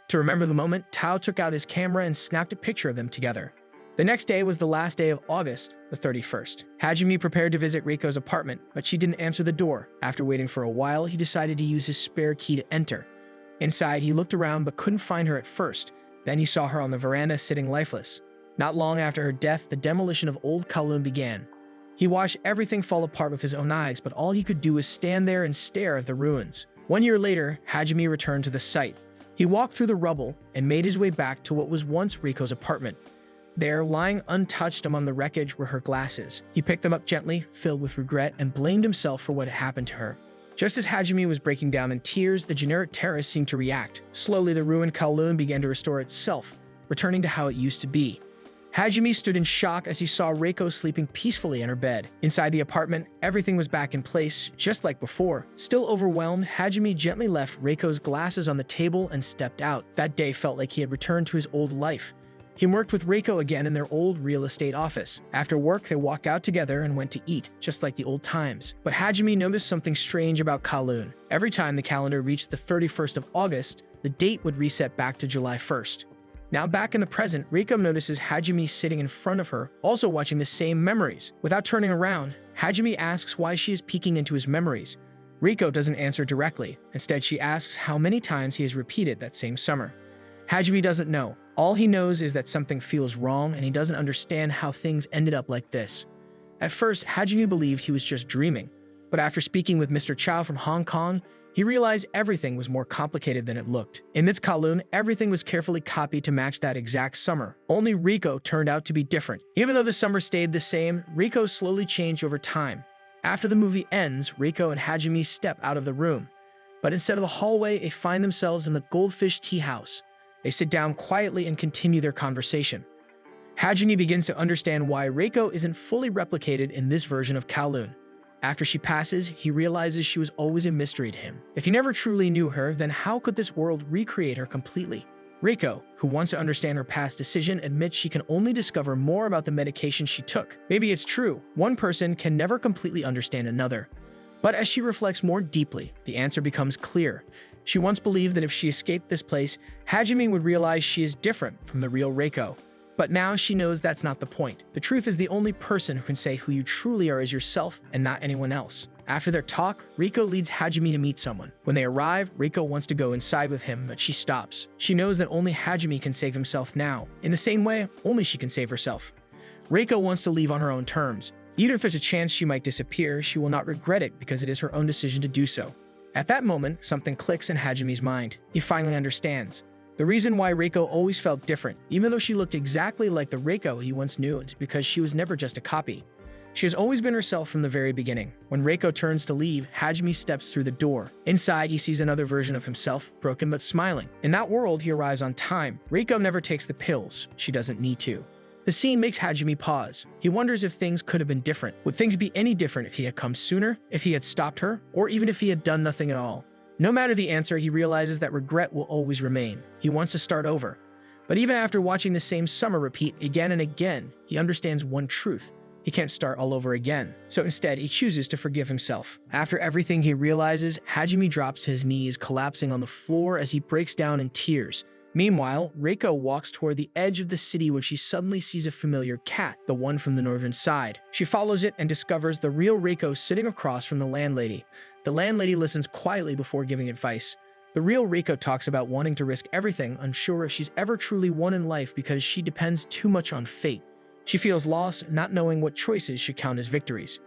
To remember the moment, Tao took out his camera and snapped a picture of them together. The next day was the last day of August, the 31st. Hajime prepared to visit Reiko's apartment, but she didn't answer the door. After waiting for a while, he decided to use his spare key to enter. Inside, he looked around but couldn't find her at first. Then he saw her on the veranda sitting lifeless. Not long after her death, the demolition of Old Kowloon began. He watched everything fall apart with his own eyes, but all he could do was stand there and stare at the ruins. 1 year later, Hajime returned to the site. He walked through the rubble and made his way back to what was once Reiko's apartment. There, lying untouched among the wreckage, were her glasses. He picked them up gently, filled with regret, and blamed himself for what had happened to her. Just as Hajime was breaking down in tears, the generic terrace seemed to react. Slowly, the ruined Kowloon began to restore itself, returning to how it used to be. Hajime stood in shock as he saw Reiko sleeping peacefully in her bed. Inside the apartment, everything was back in place, just like before. Still overwhelmed, Hajime gently left Reiko's glasses on the table and stepped out. That day felt like he had returned to his old life. He worked with Reiko again in their old real estate office. After work, they walked out together and went to eat, just like the old times. But Hajime noticed something strange about Kowloon. Every time the calendar reached the 31st of August, the date would reset back to July 1st. Now back in the present, Reiko notices Hajime sitting in front of her, also watching the same memories. Without turning around, Hajime asks why she is peeking into his memories. Reiko doesn't answer directly. Instead, she asks how many times he has repeated that same summer. Hajime doesn't know. All he knows is that something feels wrong and he doesn't understand how things ended up like this. At first, Hajime believed he was just dreaming, but after speaking with Mr. Chow from Hong Kong, he realized everything was more complicated than it looked. In this Kowloon, everything was carefully copied to match that exact summer. Only Reiko turned out to be different. Even though the summer stayed the same, Reiko slowly changed over time. After the movie ends, Reiko and Hajime step out of the room. But instead of the hallway, they find themselves in the Goldfish Tea House. They sit down quietly and continue their conversation. Hajime begins to understand why Reiko isn't fully replicated in this version of Kowloon. After she passes, he realizes she was always a mystery to him. If he never truly knew her, then how could this world recreate her completely? Reiko, who wants to understand her past decision, admits she can only discover more about the medication she took. Maybe it's true, one person can never completely understand another. But as she reflects more deeply, the answer becomes clear. She once believed that if she escaped this place, Hajime would realize she is different from the real Reiko. But now she knows that's not the point. The truth is the only person who can say who you truly are is yourself and not anyone else. After their talk, Reiko leads Hajime to meet someone. When they arrive, Reiko wants to go inside with him, but she stops. She knows that only Hajime can save himself now. In the same way, only she can save herself. Reiko wants to leave on her own terms. Even if there's a chance she might disappear, she will not regret it because it is her own decision to do so. At that moment, something clicks in Hajime's mind. He finally understands. The reason why Reiko always felt different, even though she looked exactly like the Reiko he once knew, is because she was never just a copy. She has always been herself from the very beginning. When Reiko turns to leave, Hajime steps through the door. Inside, he sees another version of himself, broken but smiling. In that world, he arrives on time. Reiko never takes the pills. She doesn't need to. The scene makes Hajime pause. He wonders if things could have been different. Would things be any different if he had come sooner, if he had stopped her, or even if he had done nothing at all? No matter the answer, he realizes that regret will always remain. He wants to start over. But even after watching the same summer repeat again and again, he understands one truth. He can't start all over again. So instead, he chooses to forgive himself. After everything he realizes, Hajime drops to his knees, collapsing on the floor as he breaks down in tears. Meanwhile, Reiko walks toward the edge of the city when she suddenly sees a familiar cat, the one from the northern side. She follows it and discovers the real Reiko sitting across from the landlady. The landlady listens quietly before giving advice. The real Reiko talks about wanting to risk everything, unsure if she's ever truly won in life because she depends too much on fate. She feels lost, not knowing what choices should count as victories.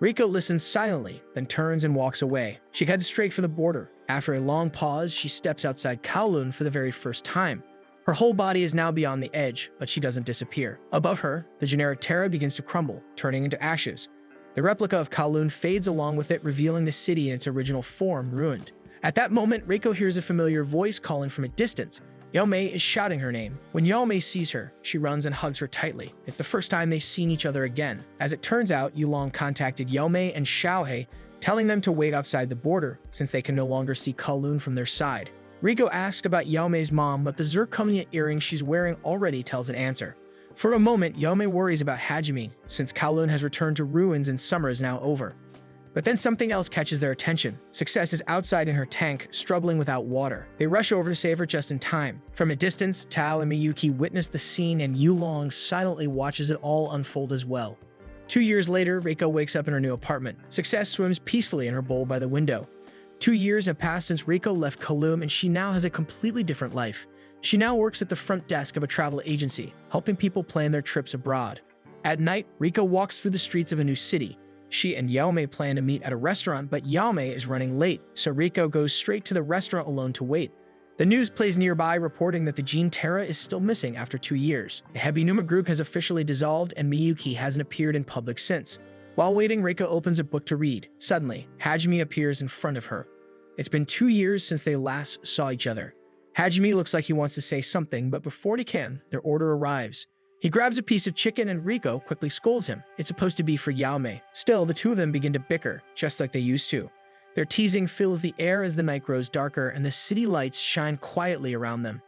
Reiko listens silently, then turns and walks away. She heads straight for the border. After a long pause, she steps outside Kowloon for the very first time. Her whole body is now beyond the edge, but she doesn't disappear. Above her, the generic Terra begins to crumble, turning into ashes. The replica of Kowloon fades along with it, revealing the city in its original form, ruined. At that moment, Reiko hears a familiar voice calling from a distance. Yaomei is shouting her name. When Yaomei sees her, she runs and hugs her tightly. It's the first time they've seen each other again. As it turns out, Yulong contacted Yaomei and Xiaohei, telling them to wait outside the border, since they can no longer see Kowloon from their side. Reiko asked about Yaomei's mom, but the zirconia earring she's wearing already tells an answer. For a moment, Yaomei worries about Hajime, since Kowloon has returned to ruins and summer is now over. But then something else catches their attention. Success is outside in her tank, struggling without water. They rush over to save her just in time. From a distance, Tao and Miyuki witness the scene and Yulong silently watches it all unfold as well. 2 years later, Reiko wakes up in her new apartment. Success swims peacefully in her bowl by the window. 2 years have passed since Reiko left Kowloon, and she now has a completely different life. She now works at the front desk of a travel agency, helping people plan their trips abroad. At night, Reiko walks through the streets of a new city. She and Yaomei plan to meet at a restaurant, but Yaomei is running late, so Reiko goes straight to the restaurant alone to wait. The news plays nearby, reporting that the Gene Terra is still missing after 2 years. The Hebinuma group has officially dissolved, and Miyuki hasn't appeared in public since. While waiting, Reiko opens a book to read. Suddenly, Hajime appears in front of her. It's been 2 years since they last saw each other. Hajime looks like he wants to say something, but before he can, their order arrives. He grabs a piece of chicken and Reiko quickly scolds him. It's supposed to be for Yaomei. Still, the two of them begin to bicker, just like they used to. Their teasing fills the air as the night grows darker and the city lights shine quietly around them.